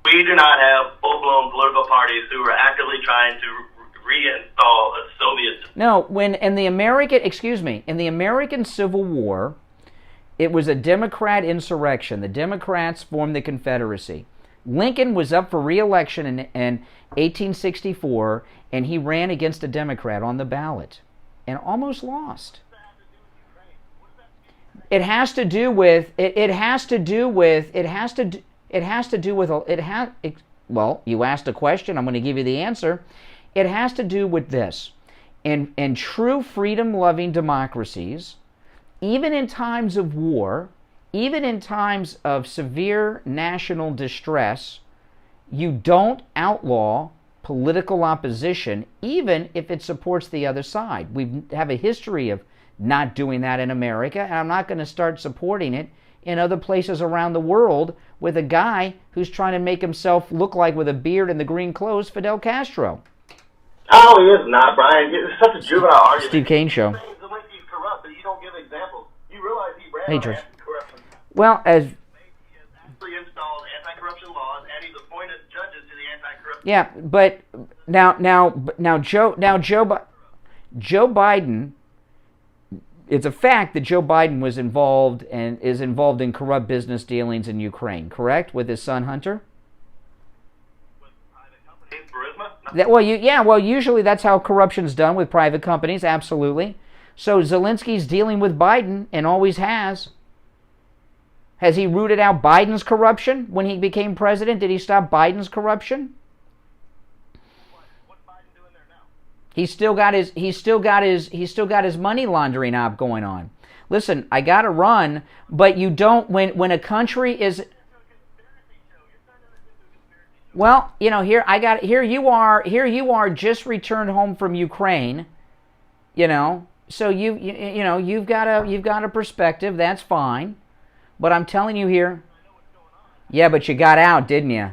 We do not have full-blown political parties who are actively trying to reinstall a Soviet. No, in the American Civil War, it was a Democrat insurrection. The Democrats formed the Confederacy. Lincoln was up for re-election in 1864, and he ran against a Democrat on the ballot and almost lost. It has to do with well, you asked a question, I'm going to give you the answer. It has to do with this. In true freedom-loving democracies, even in times of war, even in times of severe national distress, you don't outlaw political opposition, even if it supports the other side. We have a history of not doing that in America, and I'm not going to start supporting it in other places around the world with a guy who's trying to make himself look like, with a beard and the green clothes, Fidel Castro. Oh, he is not, Brian. It's such a juvenile argument. Steve Kane Show. Zelensky's corrupt, but you don't give examples. You realize he ran Hey, on George. anti-corruption. Well, as He has actually installed anti-corruption laws, and he's appointed judges to the anti-corruption. yeah, but Joe Biden. It's a fact that Joe Biden was involved and is involved in corrupt business dealings in Ukraine, correct? With his son Hunter? Usually that's how corruption's done, with private companies, absolutely. So Zelensky's dealing with Biden and always has. Has he rooted out Biden's corruption when he became president? Did he stop Biden's corruption? What's Biden doing there now? He's still got his money laundering op going on. Listen, I got to run, but you don't when a country is. Well, here you are just returned home from Ukraine, so you've got a perspective, that's fine. But I'm telling you here. Yeah, but you got out, didn't you?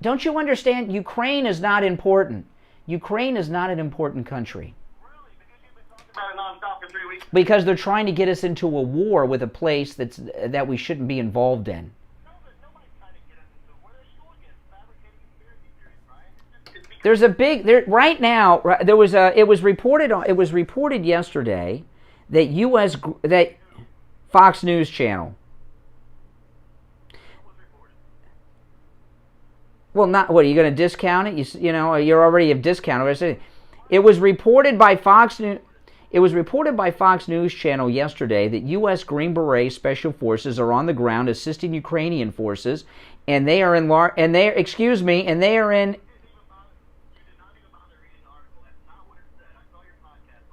Don't you understand? Ukraine is not important. Ukraine is not an important country. Really? Because you've been talking about it nonstop for 3 weeks? Because they're trying to get us into a war with a place that we shouldn't be involved in. There's a big right now. There was it was reported yesterday that that Fox News Channel. Well, not what are you going to discount it? You know you already have discounted it. It was reported by Fox News. It was reported by Fox News Channel yesterday that U.S. Green Beret Special Forces are on the ground assisting Ukrainian forces, and they are in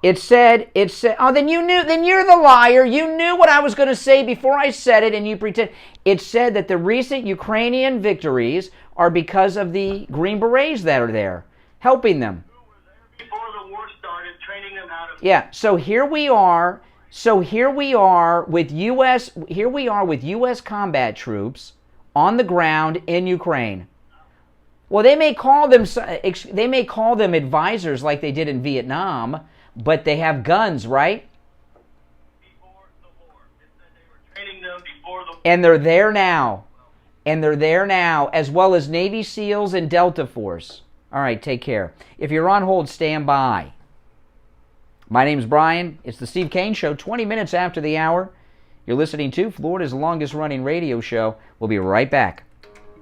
It said, oh, then you're the liar. You knew what I was going to say before I said it, and you pretend. It said that the recent Ukrainian victories are because of the Green Berets that are there, helping them. Before the war started, training them how to... Yeah, so here we are with U.S. combat troops on the ground in Ukraine. Well, they may call them advisors like they did in Vietnam, but they have guns, right? Before the war. It said they were training them before the war. And they're there now. As well as Navy SEALs and Delta Force. All right, take care. If you're on hold, stand by. My name's Brian. It's the Steve Kane Show, 20 minutes after the hour. You're listening to Florida's longest-running radio show. We'll be right back.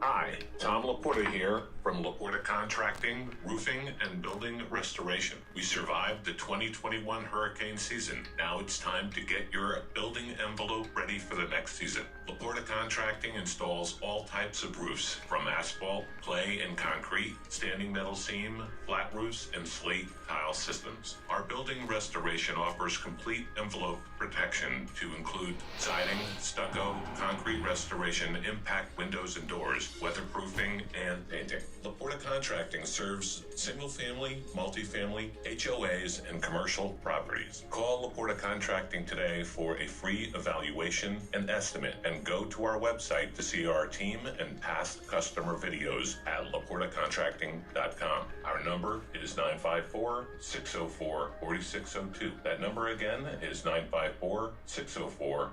Hi, Tom Laporta here from Laporta Contracting, Roofing, and Building Restoration. We survived the 2021 hurricane season. Now it's time to get your building envelope ready for the next season. Laporta Contracting installs all types of roofs, from asphalt, clay, and concrete, standing metal seam, flat roofs, and slate tile systems. Our building restoration offers complete envelope protection to include siding, stucco, concrete restoration, impact windows and doors, weatherproofing, and painting. Laporta Contracting serves single-family, multifamily, HOAs, and commercial properties. Call Laporta Contracting today for a free evaluation and estimate, and go to our website to see our team and past customer videos at laportacontracting.com. Our number is 954-604-4602. That number again is 954-604-4602.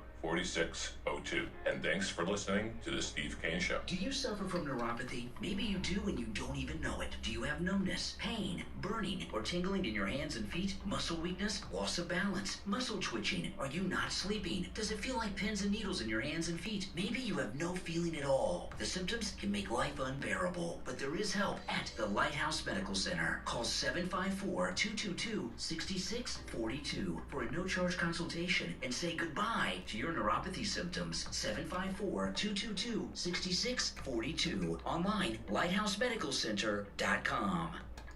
And thanks for listening to the Steve Kane Show. Do you suffer from neuropathy? Maybe you do and you don't even know it. Do you have numbness, pain, burning, or tingling in your hands and feet? Muscle weakness, loss of balance, muscle twitching? Are you not sleeping? Does it feel like pins and needles in your hands and feet? Maybe you have no feeling at all. The symptoms can make life unbearable, but there is help at the Lighthouse Medical Center. Call 754-222-6642 for a no-charge consultation and say goodbye to your neuropathy symptoms. 754-222-6642. Online, lighthousemedicalcenter.com.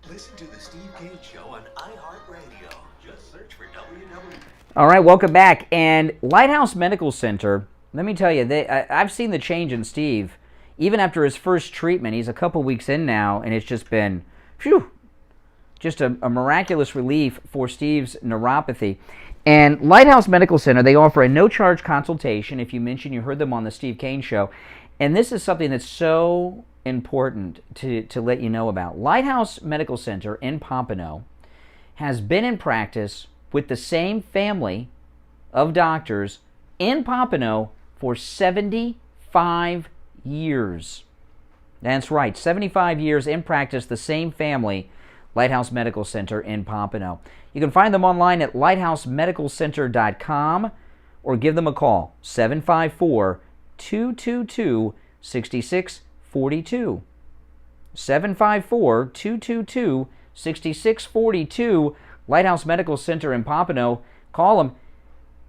Listen to the Steve Kane Show on iHeartRadio. Just search for WW. All right, welcome back. And Lighthouse Medical Center, let me tell you, I've seen the change in Steve. Even after his first treatment, he's a couple weeks in now, and it's just been, just a miraculous relief for Steve's neuropathy. And Lighthouse Medical Center, they offer a no-charge consultation if you mention you heard them on the Steve Kane Show. And this is something that's so important to let you know about. Lighthouse Medical Center in Pompano has been in practice with the same family of doctors in Pompano for 75 years. That's right, 75 years in practice, the same family, Lighthouse Medical Center in Pompano. You can find them online at lighthousemedicalcenter.com or give them a call, 754-222-6642. 754-222-6642, Lighthouse Medical Center in Pompano. Call them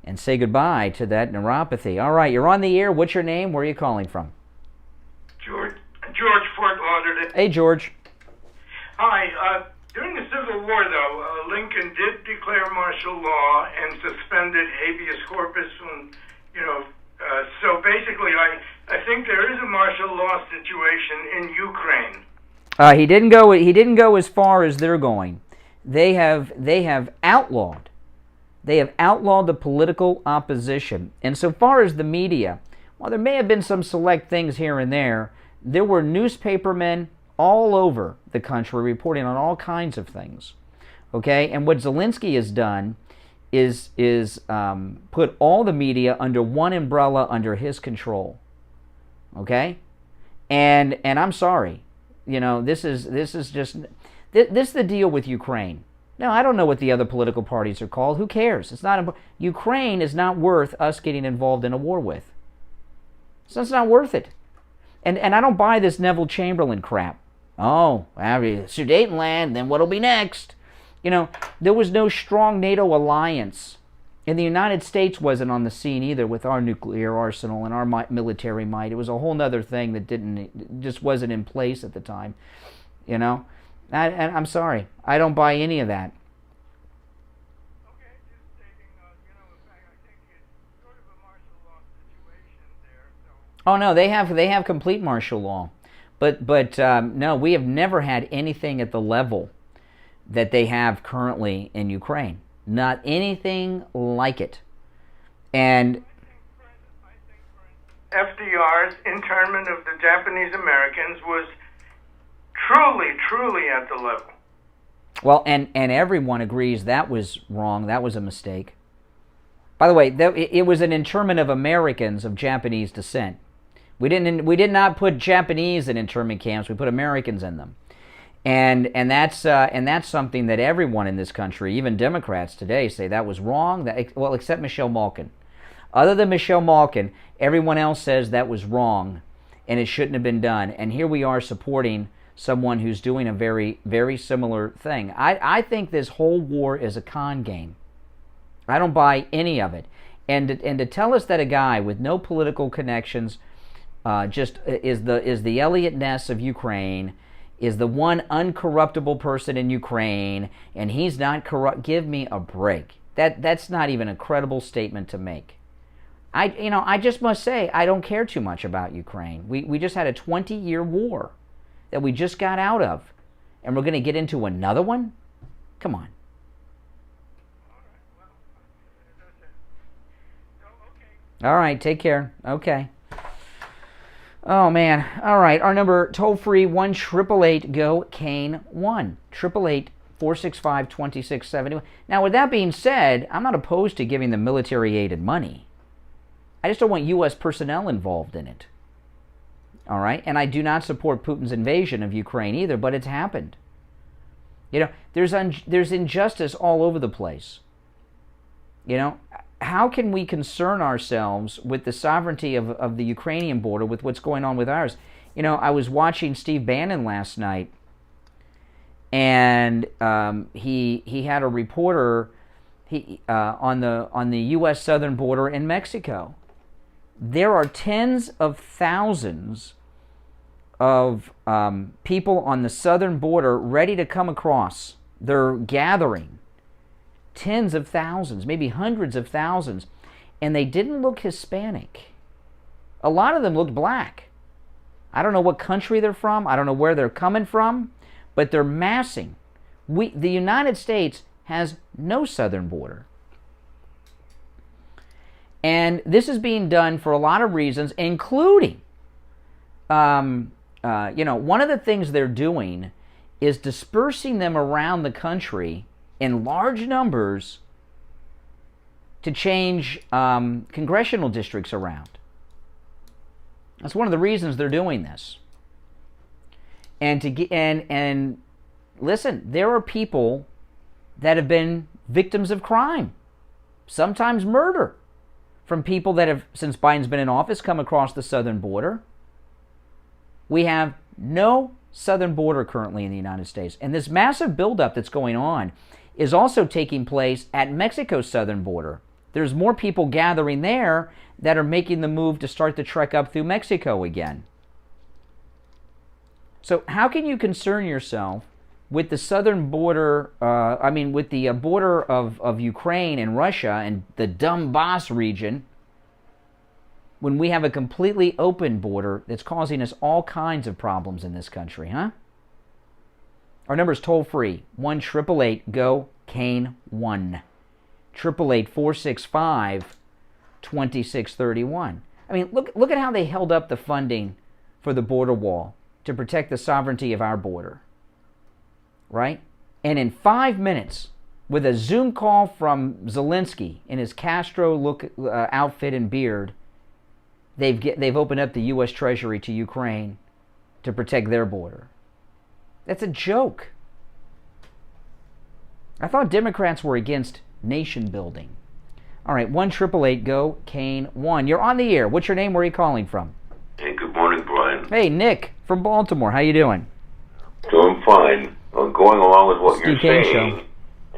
and say goodbye to that neuropathy. All right, you're on the air. What's your name? Where are you calling from? George Fort Lauderdale. Hey, George. Hi. During the Civil War, though, Lincoln did declare martial law and suspended habeas corpus. And, so basically, I think there is a martial law situation in Ukraine. He didn't go as far as they're going. They have outlawed the political opposition. And so far as the media, while there may have been some select things here and there were newspapermen all over the country reporting on all kinds of things. Okay? And what Zelenskyy has done is put all the media under one umbrella under his control. Okay? And I'm sorry. This is This is the deal with Ukraine. Now, I don't know what the other political parties are called. Who cares? It's not Ukraine is not worth us getting involved in a war with. So it's not worth it. And I don't buy this Neville Chamberlain crap. Oh, Sudetenland, then what'll be next? You know, there was no strong NATO alliance. And the United States wasn't on the scene either with our nuclear arsenal and our military might. It was a whole other thing that just wasn't in place at the time. You know? And I'm sorry. I don't buy any of that. Oh no, they have complete martial law, but no, we have never had anything at the level that they have currently in Ukraine. Not anything like it. And FDR's internment of the Japanese Americans was truly at the level. Well, and everyone agrees that was wrong. That was a mistake. By the way, it was an internment of Americans of Japanese descent. We did not put Japanese in internment camps. We put Americans in them, and that's something that everyone in this country, even Democrats today, say that was wrong. Well, except Michelle Malkin. Other than Michelle Malkin, everyone else says that was wrong, and it shouldn't have been done. And here we are supporting someone who's doing a very, very similar thing. I think this whole war is a con game. I don't buy any of it. And to tell us that a guy with no political connections just is the Elliot Ness of Ukraine, is the one uncorruptible person in Ukraine, and he's not corrupt. Give me a break. That's not even a credible statement to make. I just must say I don't care too much about Ukraine. We just had a 20-year war that we just got out of, and we're going to get into another one? Come on. All right, take care. Okay. Oh, man. All right, our number, toll-free, 1-888-GO-KANE 1. 888-465-2671. Now, with that being said, I'm not opposed to giving the military aid and money. I just don't want U.S. personnel involved in it. All right? And I do not support Putin's invasion of Ukraine either, but it's happened. You know, there's injustice all over the place. You know, how can we concern ourselves with the sovereignty of the Ukrainian border with what's going on with ours? You know, I was watching Steve Bannon last night, and he had a reporter on the U.S. southern border in Mexico. There are tens of thousands of people on the southern border ready to come across. They're gathering. Tens of thousands, maybe hundreds of thousands, and they didn't look Hispanic. A lot of them looked black. I don't know what country they're from. I don't know where they're coming from, but they're massing. The United States has no southern border. And this is being done for a lot of reasons, including, one of the things they're doing is dispersing them around the country in large numbers to change congressional districts around. That's one of the reasons they're doing this. And listen, there are people that have been victims of crime, sometimes murder, from people that have, since Biden's been in office, come across the southern border. We have no southern border currently in the United States. And this massive buildup that's going on is also taking place at Mexico's southern border. There's more people gathering there that are making the move to start the trek up through Mexico again. So how can you concern yourself with the southern border, with the border of Ukraine and Russia and the Donbass region, when we have a completely open border that's causing us all kinds of problems in this country, huh? Our number is toll-free, 1-888-GO-KANE 1. 888-465-2631. I mean, look at how they held up the funding for the border wall to protect the sovereignty of our border. Right? And in 5 minutes, with a Zoom call from Zelenskyy in his Castro outfit and beard, they've opened up the U.S. Treasury to Ukraine to protect their border. That's a joke. I thought Democrats were against nation building. All right, 1-888 go Kane 1. You're on the air. What's your name? Where are you calling from? Hey, good morning, Brian. Hey, Nick from Baltimore. How you doing? Doing fine. I'm going along with what Steve you're Kane saying, Show.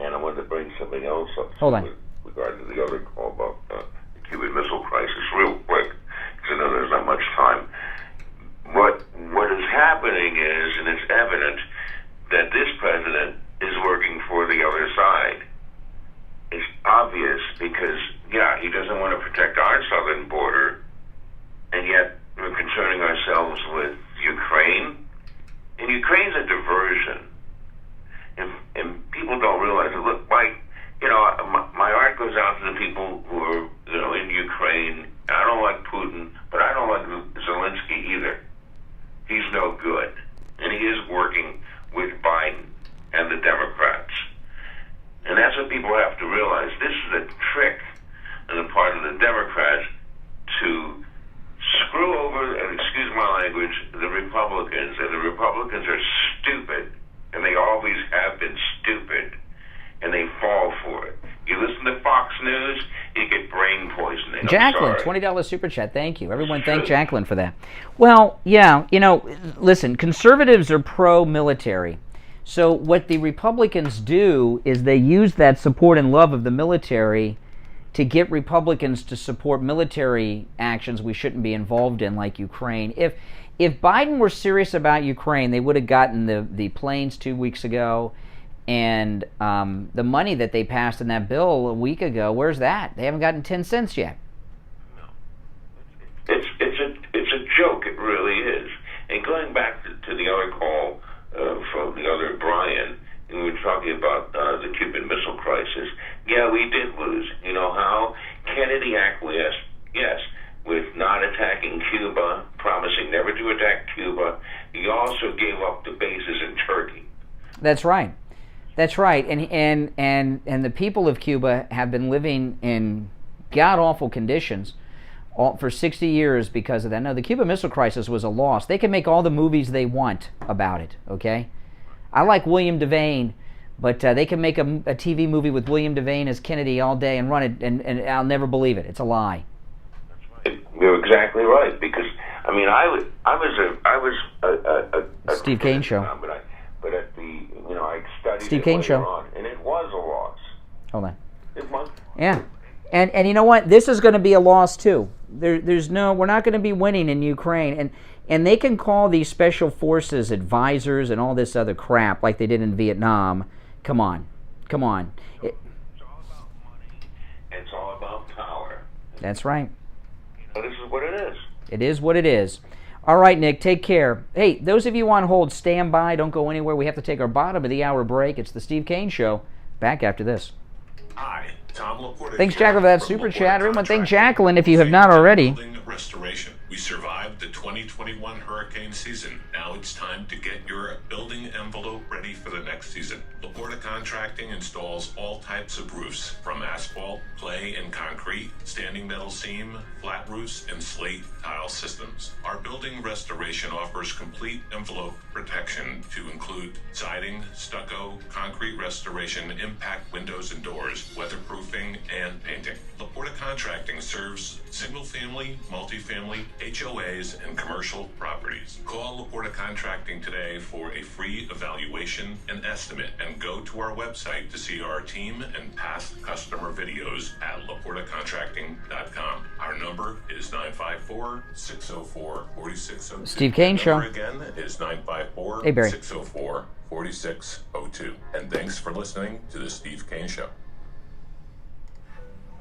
and I wanted to bring something else up. Hold on. With regard to the other call about the Cuban Missile Crisis, real quick, because I know there's not much time. What is happening is, and it's evident, that this president is working for the other side. It's obvious because, yeah, he doesn't want to protect our southern border, and yet we're concerning ourselves with Ukraine. And Ukraine's a diversion. And people don't realize it. Look, my heart goes out to the people who are, in Ukraine. I don't like Putin, but I don't like Zelenskyy either. He's no good. And he is working with Biden and the Democrats. And that's what people have to realize. This is a trick on the part of the Democrats to screw over, and excuse my language, the Republicans. And the Republicans are stupid, and they always have been stupid, and they fall for it. You listen to Fox News, you get brain poisoning. Jacqueline, $20 super chat. Thank you. Everyone thank Jacqueline for that. Well, yeah, listen, conservatives are pro-military. So what the Republicans do is they use that support and love of the military to get Republicans to support military actions we shouldn't be involved in, like Ukraine. If Biden were serious about Ukraine, they would have gotten the planes 2 weeks ago, and the money that they passed in that bill a week ago. Where's that? They haven't gotten 10 cents yet. It's a joke. It really is. And going back to the other call from the other Brian, and we were talking about the Cuban Missile Crisis. Yeah, we did lose. You know how? Kennedy acquiesced, yes, with not attacking Cuba, promising never to attack Cuba. He also gave up the bases in Turkey. That's right. That's right. And the people of Cuba have been living in god-awful conditions for 60 years because of that. No, the Cuban Missile Crisis was a loss. They can make all the movies they want about it, okay? I like William Devane, but they can make a TV movie with William Devane as Kennedy all day and run it, and I'll never believe it. It's a lie. You're exactly right, because I was a Steve Kane Show. But at the I studied Steve it Kane later Show. on, and it was a loss. Hold on. It was. Yeah, and you know what? This is going to be a loss too. We're not going to be winning in Ukraine, and they can call these special forces advisors and all this other crap like they did in Vietnam. Come on. It's all about money. It's all about power. That's right. This is what it is. It is what it is. All right, Nick, take care. Hey, those of you on hold, stand by. Don't go anywhere. We have to take our bottom of the hour break. It's the Steve Kane Show. Back after this. Hi, Tom Laporta. Thanks, Jacqueline, for that super chat. Everyone, thank Jacqueline if you have not already. Restoration. We survived the 2021 hurricane season. Now it's time to get your building envelope ready for the next season. Laporta Contracting installs all types of roofs, from asphalt, clay, and concrete, standing metal seam, flat roofs, and slate tile systems. Our building restoration offers complete envelope protection to include siding, stucco, concrete restoration, impact windows and doors, weatherproofing, and painting. Laporta Contracting serves single-family, multifamily, HOAs, and commercial properties. Call Laporta Contracting today for a free evaluation and estimate, and go to our website to see our team and past customer videos at laportacontracting.com. Our number is 954-604-4602. Steve Kane Show. Number again is 954-604-4602. And thanks for listening to the Steve Kane Show.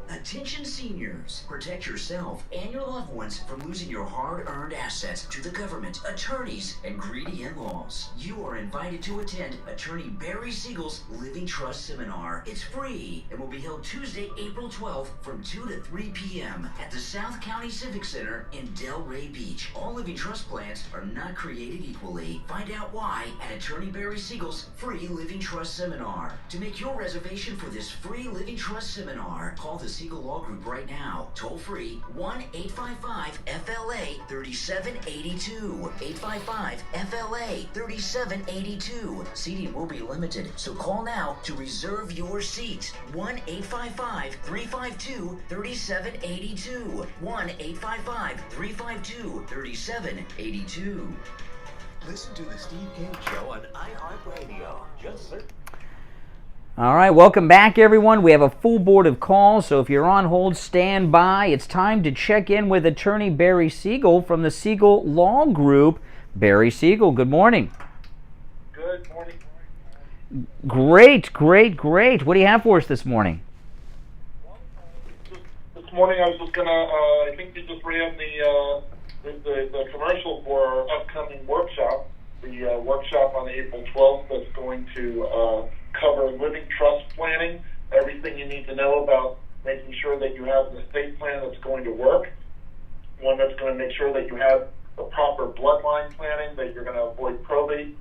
Attention seniors, protect yourself and your loved ones from losing your hard-earned assets to the government, attorneys, and greedy in-laws. You are invited to attend Attorney Barry Siegel's Living Trust Seminar. It's free and will be held Tuesday, April 12th from 2 to 3 p.m. at the South County Civic Center in Delray Beach. All living trust plans are not created equally. Find out why at Attorney Barry Siegel's free Living Trust Seminar. To make your reservation for this free Living Trust Seminar, call the Siegel Law Group right now. Toll free 1-855-FLA-3782. 855-FLA-3782. Seating will be limited, so call now to reserve your seat. 1-855-352-3782. 1-855-352-3782. Listen to the Steve Kane Show on iHeartRadio. Just search. All right, welcome back, everyone. We have a full board of calls, so if you're on hold, stand by. It's time to check in with attorney Barry Siegel from the Siegel Law Group. Barry Siegel, good morning. Good morning. Great, great, great. What do you have for us this morning? This morning I was just going to, I think you just ran the commercial for our upcoming workshop, the workshop on April 12th that's going to cover living trust planning, everything you need to know about making sure that you have an estate plan that's going to work, one that's going to make sure that you have the proper bloodline planning, that you're going to avoid probate,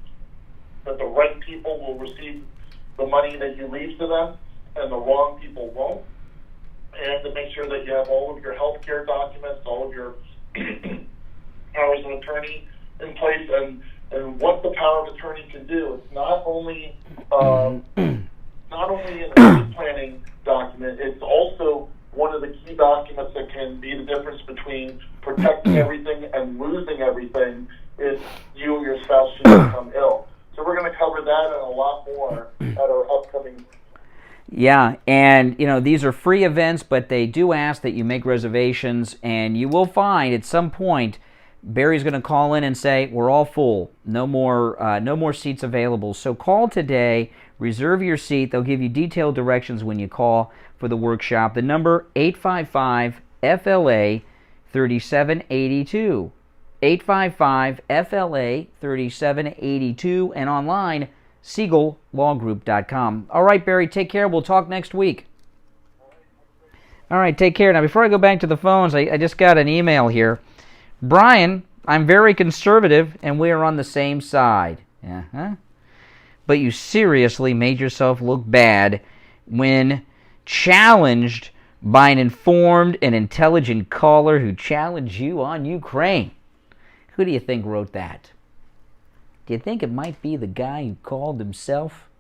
that the right people will receive the money that you leave to them, and the wrong people won't, and to make sure that you have all of your health care documents, all of your powers of attorney in place, and what the power of attorney can do. It's not only an estate planning document, it's also one of the key documents that can be the difference between protecting everything and losing everything if you or your spouse should become ill. So we're going to cover that and a lot more at our upcoming. Yeah, and these are free events, but they do ask that you make reservations, and you will find at some point Barry's going to call in and say, we're all full. No more seats available. So call today. Reserve your seat. They'll give you detailed directions when you call for the workshop. The number, 855-FLA-3782. 855-FLA-3782. And online, SiegelLawGroup.com. All right, Barry, take care. We'll talk next week. All right, take care. Now, before I go back to the phones, I just got an email here. Brian, I'm very conservative, and we are on the same side. Uh-huh. But you seriously made yourself look bad when challenged by an informed and intelligent caller who challenged you on Ukraine. Who do you think wrote that? Do you think it might be the guy who called himself?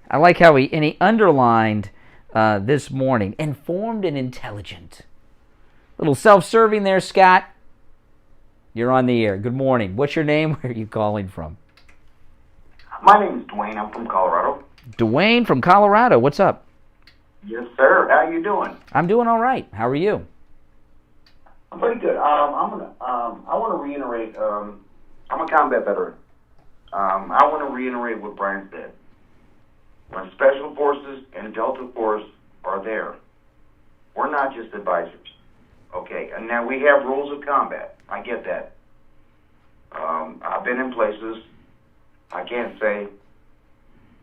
I like how he underlined this morning, informed and intelligent. Little self-serving there, Scott. You're on the air. Good morning. What's your name? Where are you calling from? My name is Dwayne. I'm from Colorado. Dwayne from Colorado. What's up? Yes, sir. How you doing? I'm doing all right. How are you? I'm pretty good. I want to reiterate. I'm a combat veteran. I want to reiterate what Brian said. When Special Forces and Delta Force are there, we're not just advisors. Okay, and now we have rules of combat. I get that. I've been in places. I can't say.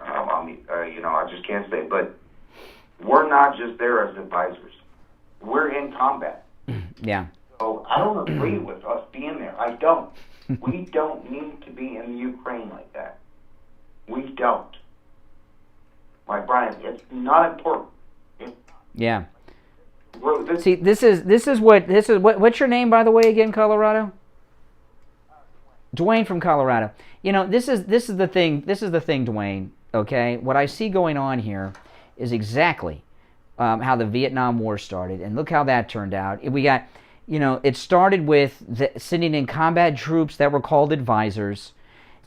I just can't say. But we're not just there as advisors. We're in combat. Yeah. So I don't agree with us being there. I don't. We don't need to be in Ukraine like that. We don't. Like Brian, it's not important. Yeah. See, this is what's your name, by the way, again, Colorado? Dwayne from Colorado. This is the thing, Dwayne, okay? What I see going on here is exactly how the Vietnam War started, and look how that turned out. We got, it started with sending in combat troops that were called advisors,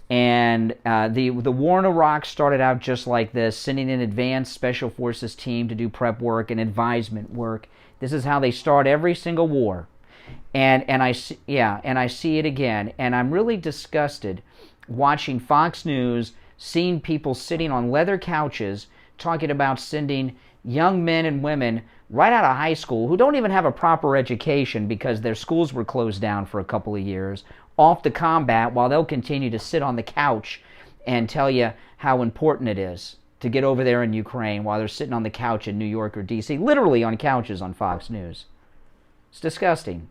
and the war in Iraq started out just like this, sending in advanced special forces team to do prep work and advisement work. This is how they start every single war, and I see it again, and I'm really disgusted watching Fox News, seeing people sitting on leather couches talking about sending young men and women right out of high school who don't even have a proper education because their schools were closed down for a couple of years off to combat while they'll continue to sit on the couch and tell you how important it is to get over there in Ukraine while they're sitting on the couch in New York or D.C., literally on couches on Fox News. It's disgusting.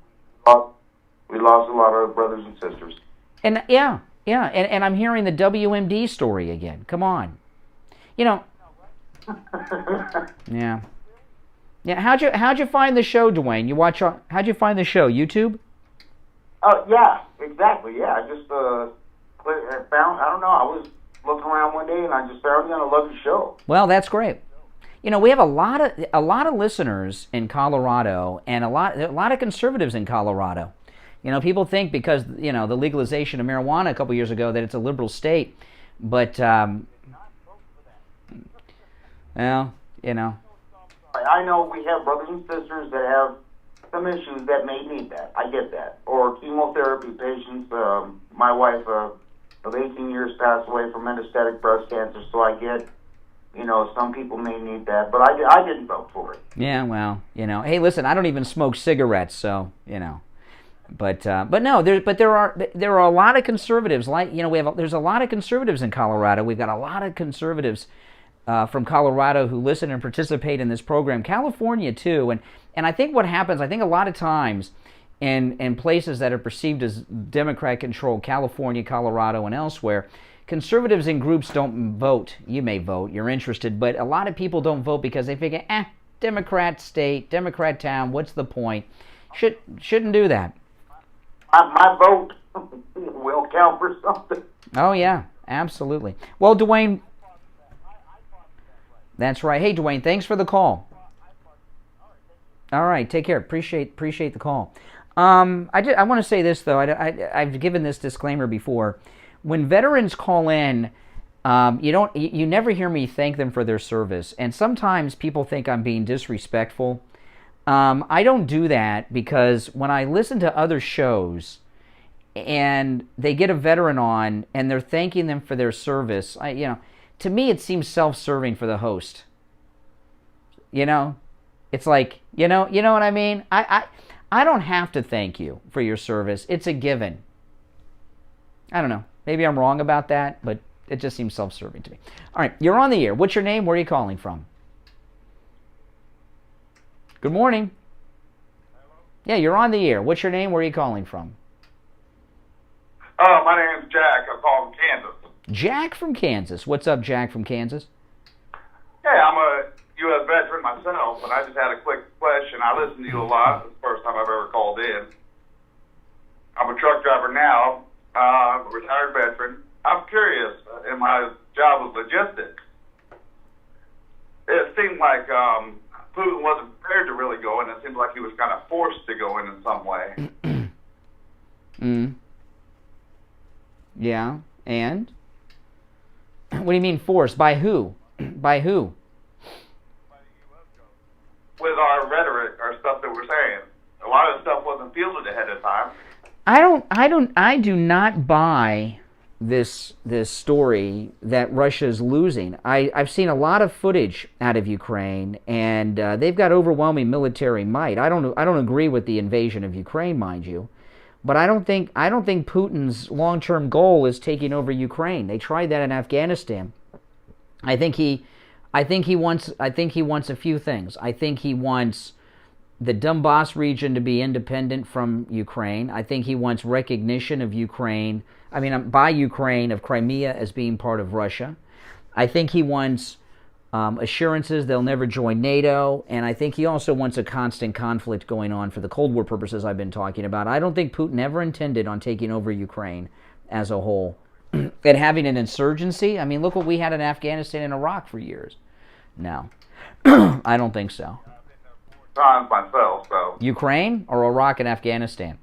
We lost a lot of brothers and sisters. And and I'm hearing the WMD story again. Come on. Yeah. Yeah, how'd you find the show, Dwayne? How'd you find the show? YouTube? Yeah, exactly. Yeah, I just found. I don't know. I was looking around one day and I just found you on a lovely show. Well, that's great. You know, we have a lot of listeners in Colorado and a lot of conservatives in Colorado. You know, people think because, you know, the legalization of marijuana a couple years ago that it's a liberal state, but well, you know. I know we have brothers and sisters that have some issues that may need that. I get that. Or chemotherapy patients. My wife of 18 years passed away from metastatic breast cancer, so I get, you know, some people may need that, but I didn't vote for it. Yeah, well, you know, hey, listen, I don't even smoke cigarettes, so, you know. But no, there are a lot of conservatives, like, you know, there's a lot of conservatives in Colorado. We've got a lot of conservatives from Colorado who listen and participate in this program. California too, and I think what happens, I think a lot of times in places that are perceived as Democrat-controlled, California, Colorado, and elsewhere, conservatives in groups don't vote. You may vote, you're interested, but a lot of people don't vote because they figure, Democrat state, Democrat town, what's the point? Shouldn't do that. My vote will count for something. Oh, yeah, absolutely. Well, Dwayne, that's right. Hey, Dwayne, thanks for the call. All right, take care. Appreciate the call. I want to say this, though. I've given this disclaimer before. When veterans call in, you never hear me thank them for their service. And sometimes people think I'm being disrespectful. I don't do that because when I listen to other shows and they get a veteran on and they're thanking them for their service, to me it seems self-serving for the host. You know, it's like, you know what I mean? I don't have to thank you for your service. It's a given. I don't know. Maybe I'm wrong about that, but it just seems self-serving to me. All right, you're on the air. What's your name? Where are you calling from? Good morning. Yeah, you're on the air. What's your name? Where are you calling from? My name's Jack. I'm calling from Kansas. Jack from Kansas. What's up, Jack from Kansas? Yeah, I'm a U.S. veteran myself, and I just had a quick question. I listen to you a lot. It's the first time I've ever called in. I'm a truck driver now, a retired veteran. I'm curious, in my job was logistics. It seemed like Putin wasn't prepared to really go in. It seemed like he was kind of forced to go in some way. Yeah, and? What do you mean forced? By who? By who? With our rhetoric, our stuff that we're saying. A lot of stuff wasn't fielded ahead of time. I do not buy this story that Russia's losing. I've seen a lot of footage out of Ukraine, and they've got overwhelming military might. I don't agree with the invasion of Ukraine, mind you, but I don't think Putin's long-term goal is taking over Ukraine. They tried that in Afghanistan. I think he wants a few things. I think he wants the Donbass region to be independent from Ukraine. I think he wants recognition of Ukraine. I mean, by Ukraine, of Crimea as being part of Russia. I think he wants assurances they'll never join NATO, and I think he also wants a constant conflict going on for the Cold War purposes I've been talking about. I don't think Putin ever intended on taking over Ukraine as a whole. And having an insurgency, I mean, look what we had in Afghanistan and Iraq for years. No, I don't think so. Times myself, so. Ukraine or Iraq and Afghanistan?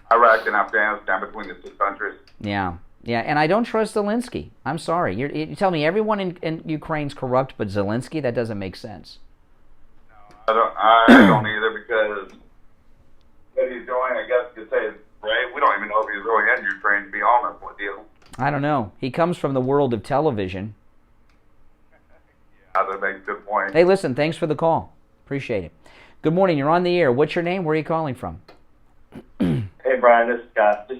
Iraq and Afghanistan, between the two countries. Yeah, and I don't trust Zelenskyy. I'm sorry. You tell me everyone in Ukraine's corrupt, but Zelenskyy? That doesn't make sense. I don't either, because what he's doing, I guess you could say, is right. We don't even know if he's really in Ukraine, to be honest with you. I don't know. He comes from the world of television. Yeah, that makes a good point. Hey, listen, thanks for the call. Appreciate it. Good morning. You're on the air. What's your name? Where are you calling from? Hey, Brian. This is Scott.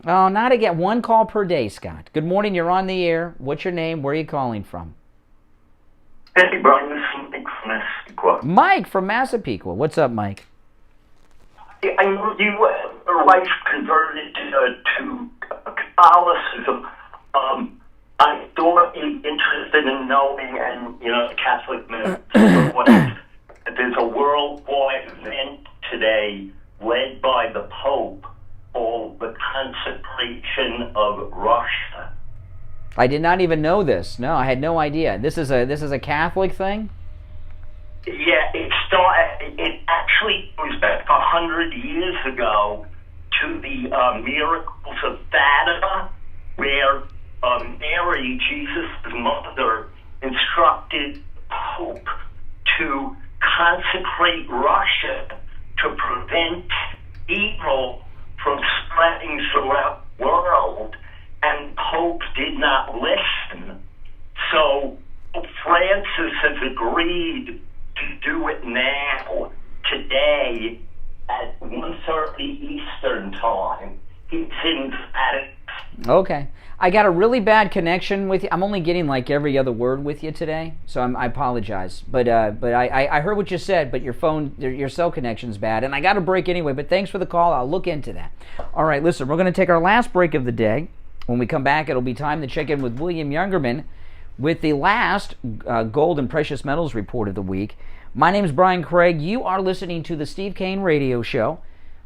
Oh, not again. One call per day, Scott. Good morning. You're on the air. What's your name? Where are you calling from? Hey, Brian. This is Mike from Massapequa. Mike from Massapequa. What's up, Mike? I know your wife converted to Catholicism. I'm still interested in knowing, and the Catholic minister, there's a worldwide event today led by the Pope called the consecration of Russia. I did not even know this. No, I had no idea. This is a Catholic thing? Yeah, it actually goes back 100 years ago to the miracles of Fatima, where Mary, Jesus' mother, instructed the Pope to consecrate Russia to prevent evil from spreading throughout the world, and Pope did not listen. So Pope Francis has agreed to do it now, today, at 1:30 Eastern Time. He's in Vatican. Okay. I got a really bad connection with you. I'm only getting like every other word with you today, so I apologize. But I heard what you said, but your cell connection's bad, and I got a break anyway, but thanks for the call. I'll look into that. All right, listen, we're going to take our last break of the day. When we come back, it'll be time to check in with William Youngerman with the last gold and precious metals report of the week. My name is Brian Craig. You are listening to the Steve Kane Radio Show,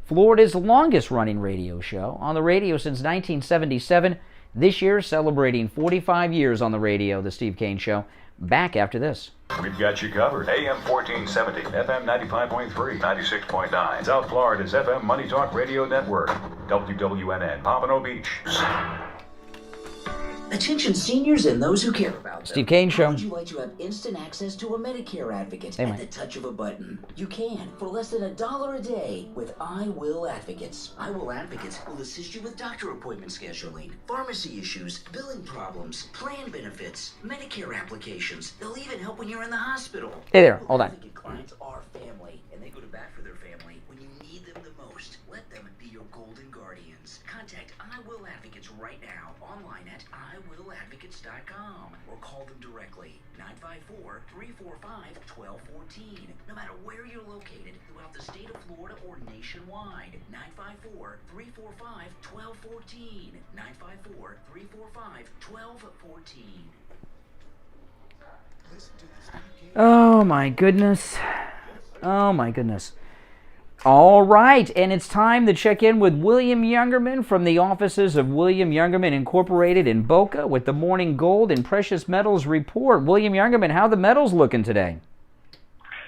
Florida's longest-running radio show, on the radio since 1977. This year, celebrating 45 years on the radio, the Steve Kane Show. Back after this. We've got you covered. AM 1470, FM 95.3, 96.9. South Florida's FM Money Talk Radio Network. WWNN, Pompano Beach. Attention seniors and those who care about them. Steve Kane Show. How would you like to have instant access to a Medicare advocate at the touch of a button? You can for less than $1 a day with I Will Advocates. I Will Advocates will assist you with doctor appointment scheduling, pharmacy issues, billing problems, plan benefits, Medicare applications. They'll even help when you're in the hospital. Hey there, hold on. Advocate clients are family, and they go to bat for their family when you need them the most. Let them be your golden guardians. Contact I Will Advocates right now online at iwilladvocates.com or call them directly, 954-345-1214. No matter where you're located throughout the state of Florida or nationwide, 954-345-1214. 954-345-1214. Oh my goodness. Oh my goodness. All right, and it's time to check in with William Youngerman from the offices of William Youngerman Incorporated in Boca with the Morning Gold and Precious Metals Report. William Youngerman, how are the metals looking today?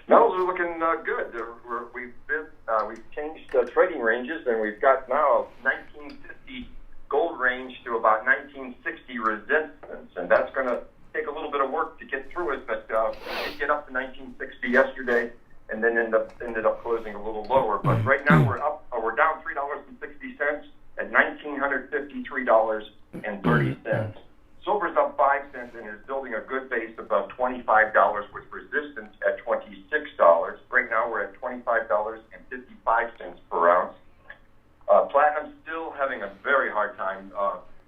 Metals are looking good. We've changed trading ranges, and we've got now a 1950 gold range to about 1960 resistance, and that's going to take a little bit of work to get through it, but we did get up to 1960 yesterday, and then ended up closing a little lower. But right now we're down $3.60 at $1,953.30. Silver's up 5 cents and is building a good base above $25 with resistance at $26. Right now we're at $25.55 per ounce. Platinum's still having a very hard time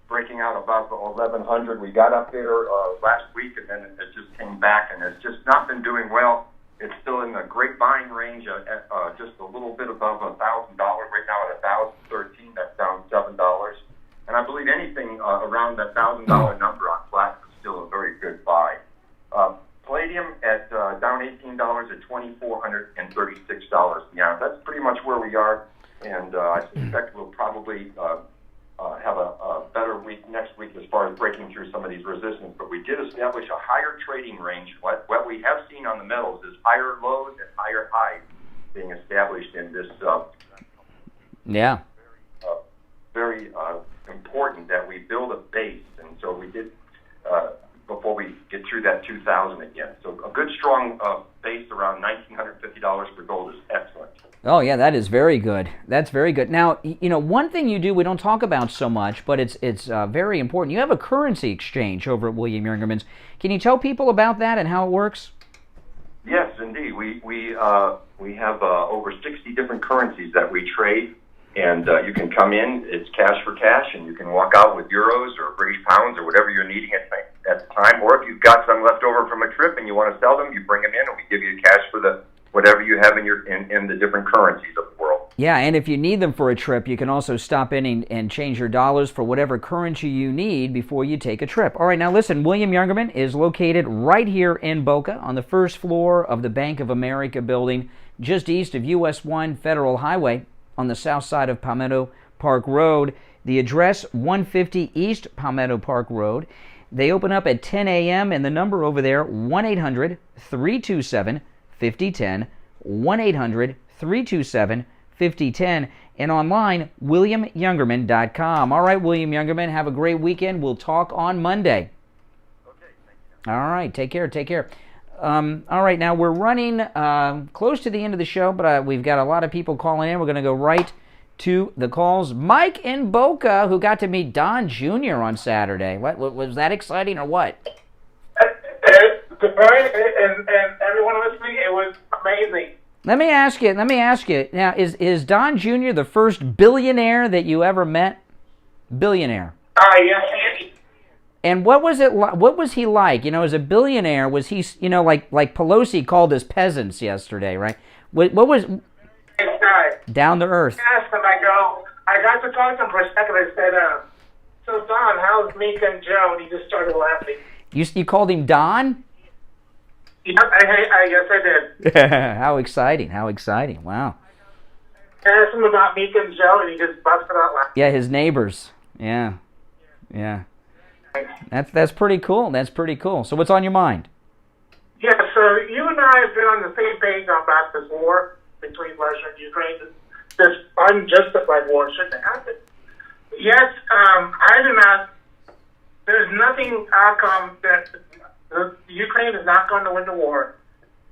breaking out above 1,100. We got up there last week, and then it just came back, and it's just not been doing well. It's still in the great buying range at just a little bit above $1,000. Right now at $1,013, that's down $7. And I believe anything around that $1,000 number on platinum is still a very good buy. Palladium at down $18 at $2,436 an ounce. That's pretty much where we are, and I suspect we'll probably have a better week next week as far as breaking through some of these resistance. But we did establish a higher trading range. What we have seen on the metals is higher lows and higher highs being established in this. Very important that we build a base, and so we did before we get through that 2,000 again. So a good strong base around $1,950 for gold is excellent. Oh, yeah, that is very good. That's very good. Now, one thing you do we don't talk about so much, but it's very important. You have a currency exchange over at William Youngerman's. Can you tell people about that and how it works? Yes, indeed. We have over 60 different currencies that we trade, and you can come in. It's cash for cash, and you can walk out with euros or British pounds or whatever you're needing at the time. Or if you've got some left over from a trip and you want to sell them, you bring them in, and we give you cash for whatever you have in the different currencies of the world. Yeah, and if you need them for a trip, you can also stop in and change your dollars for whatever currency you need before you take a trip. All right, now listen, William Youngerman is located right here in Boca on the first floor of the Bank of America building, just east of US 1 Federal Highway on the south side of Palmetto Park Road. The address, 150 East Palmetto Park Road. They open up at 10 a.m. and the number over there, 1-800-327-5010, 1-800-327-5010. 5010, and online, WilliamYoungerman.com. All right, William Youngerman, have a great weekend. We'll talk on Monday. Okay, thank you. All right, take care, take care. All right, now we're running close to the end of the show, but we've got a lot of people calling in. We're going to go right to the calls. Mike in Boca, who got to meet Don Jr. on Saturday. What was that exciting or what? And everyone listening, it was amazing. Let me ask you. Now, is Don Jr. the first billionaire that you ever met? Billionaire. Yes. And what was it? What was he like? You know, as a billionaire, was he? You know, like Pelosi called us peasants yesterday, right? What was? Down to earth. Yes, and I got to talk to him for a second. I said, "So Don, how's Mika and Joe?" And he just started laughing. You called him Don? Yes, I did. How exciting! How exciting! Wow. I asked him about Mika and Joe, and he just busted out laughing. Yeah, his neighbors. Yeah. That's pretty cool. That's pretty cool. So what's on your mind? Yeah, so you and I have been on the same page about this war between Russia and Ukraine. This unjustified war shouldn't happen. Yes, I do not. There's nothing outcome that Ukraine is not going to win the war.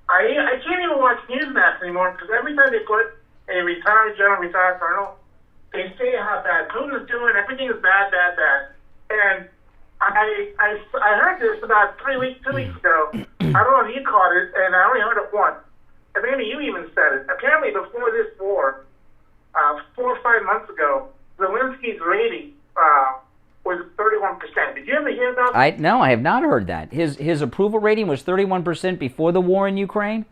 I can't even watch Newsmax anymore because every time they put a retired general, retired colonel, they say how bad Putin is doing. Everything is bad. And I heard this about 2 weeks ago. I don't know if you caught it, and I only heard it once. And maybe you even said it. Apparently, before this war, 4 or 5 months ago, Zelensky's rating was 31%. Did you ever hear about that? No, I have not heard that. His approval rating was 31% before the war in Ukraine?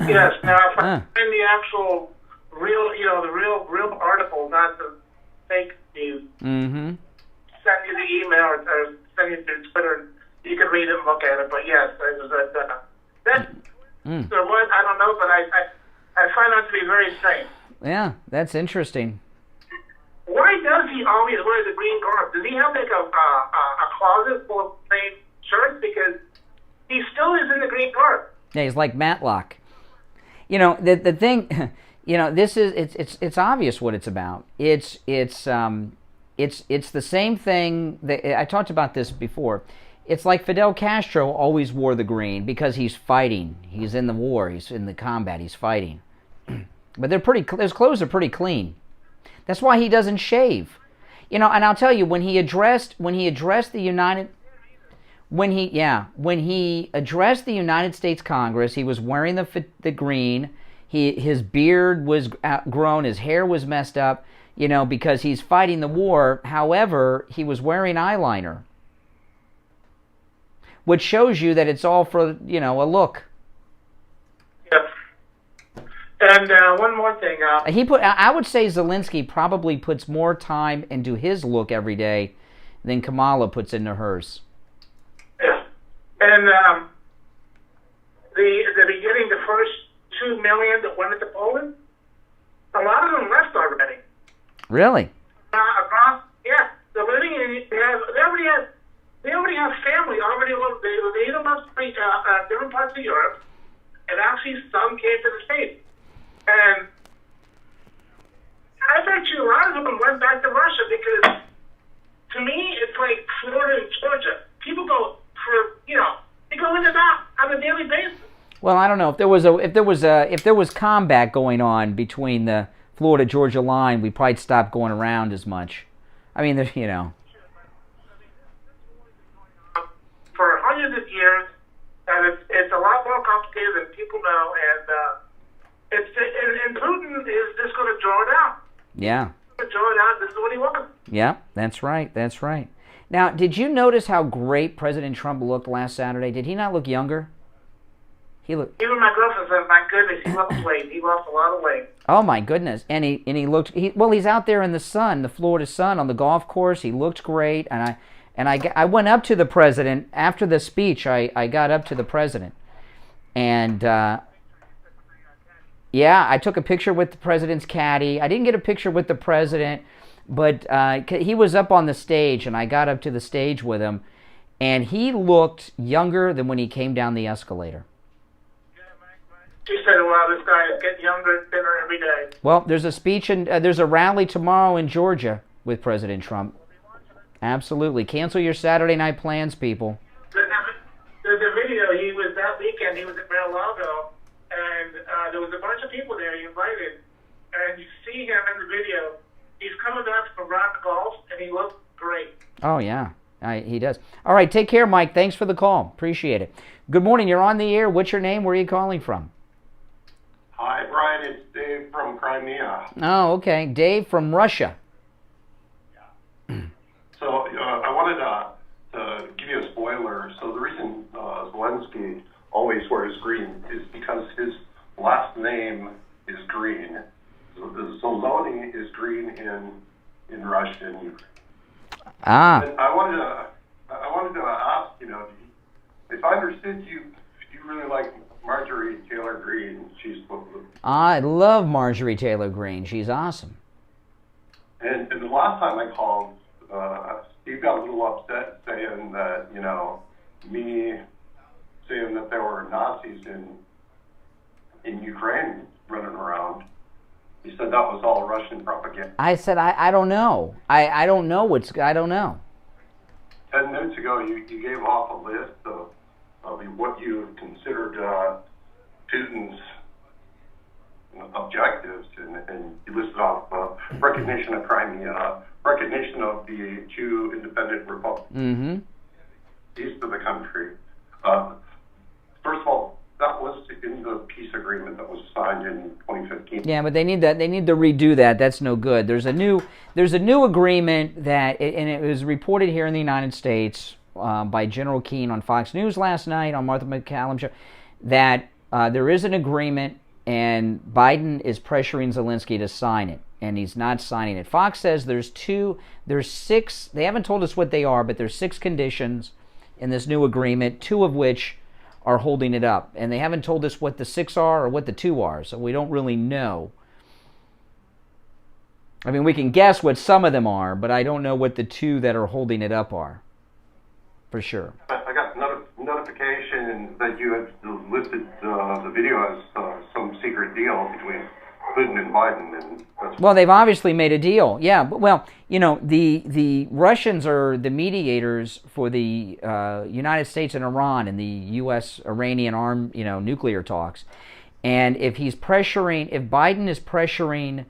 Yes. Now, if I find the actual real article, not the fake news, send you the email or send you to Twitter, and you can read it and look at it. But yes, there was there was, I don't know, but I find that to be very strange. Yeah, that's interesting. Why does he always wear the green garb? Does he have like a closet full of plain shirts? Because he still is in the green garb. Yeah, he's like Matlock. You know, the thing, you know, this is it's obvious what it's about. It's the same thing that I talked about this before. It's like Fidel Castro always wore the green because he's fighting. He's in the war. He's in the combat. He's fighting. But his clothes are pretty clean. That's why he doesn't shave. You know, and I'll tell you, when he addressed the United States Congress, he was wearing the green. His beard was outgrown, his hair was messed up, you know, because he's fighting the war. However, he was wearing eyeliner, which shows you that it's all for, you know, a look. Yep. And one more thing. I would say Zelenskyy probably puts more time into his look every day than Kamala puts into hers. Yeah. And the beginning, the first 2 million that went into Poland, a lot of them left already. Really? Yeah. They're living in. They already have family already. They either left different parts of Europe, and actually some came to the States. And I bet you a lot of them went back to Russia because, to me, it's like Florida and Georgia. People go they go in and out on a daily basis. Well, I don't know if there was combat going on between the Florida-Georgia line, we probably stopped going around as much. I mean, you know. For hundreds of years, and it's a lot more complicated than people know, and Putin is just going to draw it out. Yeah. Draw it out. This is what he wants. Yeah, that's right. That's right. Now, did you notice how great President Trump looked last Saturday? Did he not look younger? Even my girlfriend said, "My goodness, he lost weight. He lost a lot of weight." Oh my goodness! And he looked. He's out there in the sun, the Florida sun, on the golf course. He looked great. And I went up to the president after the speech. I got up to the president, and yeah, I took a picture with the president's caddy. I didn't get a picture with the president, but he was up on the stage, and I got up to the stage with him, and he looked younger than when he came down the escalator. She said, "Wow, this guy is getting younger, thinner every day." Well, there's a speech and there's a rally tomorrow in Georgia with President Trump. Absolutely. Cancel your Saturday night plans, people. There's a video. He was that weekend. He was at Mar-a-Lago, and there was a bunch of people there. He invited, and you see him in the video. He's coming back from rock golf, and he looks great. Oh yeah, he does. All right, take care, Mike. Thanks for the call. Appreciate it. Good morning. You're on the air. What's your name? Where are you calling from? Hi, Brian. It's Dave from Crimea. Oh, okay. Dave from Russia. So I wanted to give you a spoiler. So the reason Zelenskyy always wears green is because his last name is Greene. So the Zelenskyy is green in Russian. Ah. And I wanted to ask, if I understood you really like Marjorie Taylor Greene. She's I love Marjorie Taylor Greene. She's awesome. And the last time I called, Steve got a little upset saying that, me saying that there were Nazis in Ukraine running around. He said that was all Russian propaganda. I said, I don't know. I don't know I don't know. 10 minutes ago, you gave off a list of what you considered Putin's objectives, and you listed off recognition of Crimea, recognition of the two independent republics east of the country. First of all, that was in the peace agreement that was signed in 2015. Yeah, but they need that. They need to redo that. That's no good. There's a new agreement that, and it was reported here in the United States by General Keane on Fox News last night on Martha McCallum's show, that there is an agreement, and Biden is pressuring Zelenskyy to sign it, and he's not signing it. Fox says there's six. They haven't told us what they are, but there's 6 conditions in this new agreement, 2 of which are holding it up. And they haven't told us what the 6 are or what the 2 are, so we don't really know. I mean, we can guess what some of them are, but I don't know what the 2 that are holding it up are, for sure. I got notification that you had listed the video as some secret deal between Putin and Biden. And well, they've obviously made a deal. Yeah, but, well, the Russians are the mediators for the United States and Iran and the U.S.-Iranian armed, nuclear talks. And if Biden is pressuring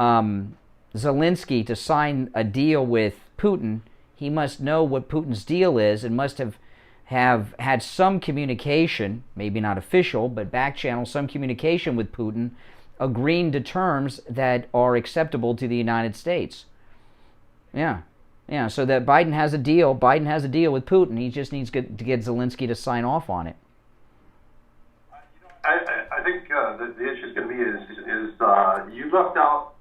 Zelenskyy to sign a deal with Putin, he must know what Putin's deal is and must have had some communication, maybe not official, but back channel, some communication with Putin, agreeing to terms that are acceptable to the United States. Yeah, so that Biden has a deal. Biden has a deal with Putin. He just needs to get Zelenskyy to sign off on it. I think the issue is going to be is you left out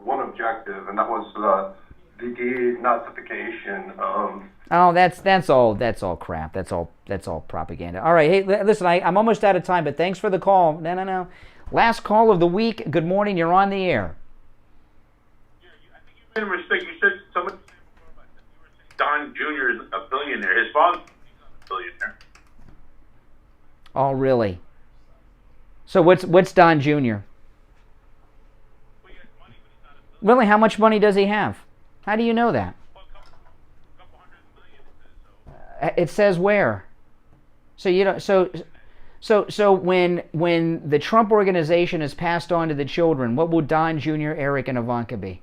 one objective, and that was the denazification. Oh, that's all crap. That's all propaganda. All right, hey, listen, I'm almost out of time, but thanks for the call. No. Last call of the week. Good morning. You're on the air. You made a mistake. You said somebody Don Jr. is a billionaire. His father's a billionaire. Oh, really? So what's Don Jr.? Really, how much money does he have? How do you know that? It says where? So So when the Trump organization is passed on to the children, what will Don Jr., Eric, and Ivanka be?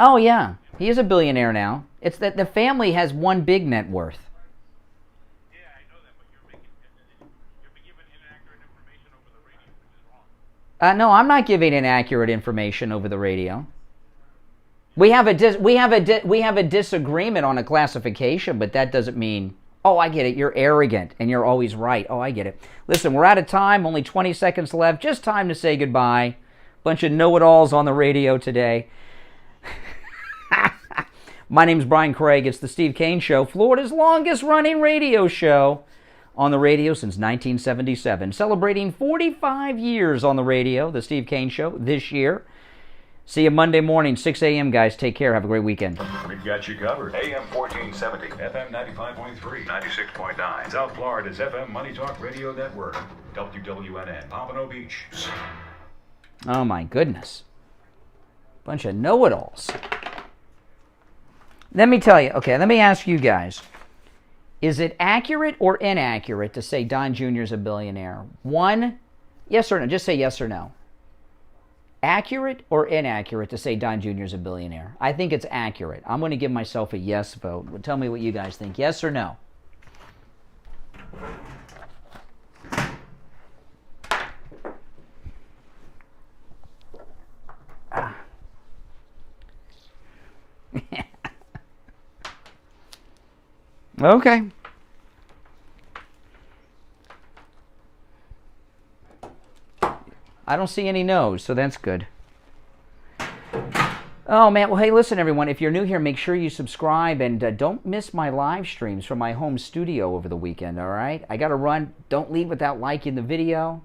Oh yeah, he is a billionaire now. It's that the family has one big net worth. No, I'm not giving inaccurate information over the radio. We have a disagreement on a classification, but that doesn't mean. Oh, I get it. You're arrogant and you're always right. Oh, I get it. Listen, we're out of time. Only 20 seconds left. Just time to say goodbye. Bunch of know-it-alls on the radio today. My name's Brian Craig. It's the Steve Kane Show, Florida's longest-running radio show on the radio since 1977. Celebrating 45 years on the radio, the Steve Kane Show, this year. See you Monday morning, 6 a.m., guys. Take care. Have a great weekend. We've got you covered. AM 1470, FM 95.3, 96.9. South Florida's FM Money Talk Radio Network. WWNN, Pompano Beach. Oh, my goodness. Bunch of know-it-alls. Let me tell you, okay, let me ask you guys. Is it accurate or inaccurate to say Don Jr. is a billionaire? One, yes or no? Just say yes or no. Accurate or inaccurate to say Don Jr. is a billionaire? I think it's accurate. I'm going to give myself a yes vote. Tell me what you guys think. Yes or no? Okay. I don't see any no's, so that's good. Oh, man. Well, hey, listen, everyone. If you're new here, make sure you subscribe and don't miss my live streams from my home studio over the weekend, all right? I got to run. Don't leave without liking the video.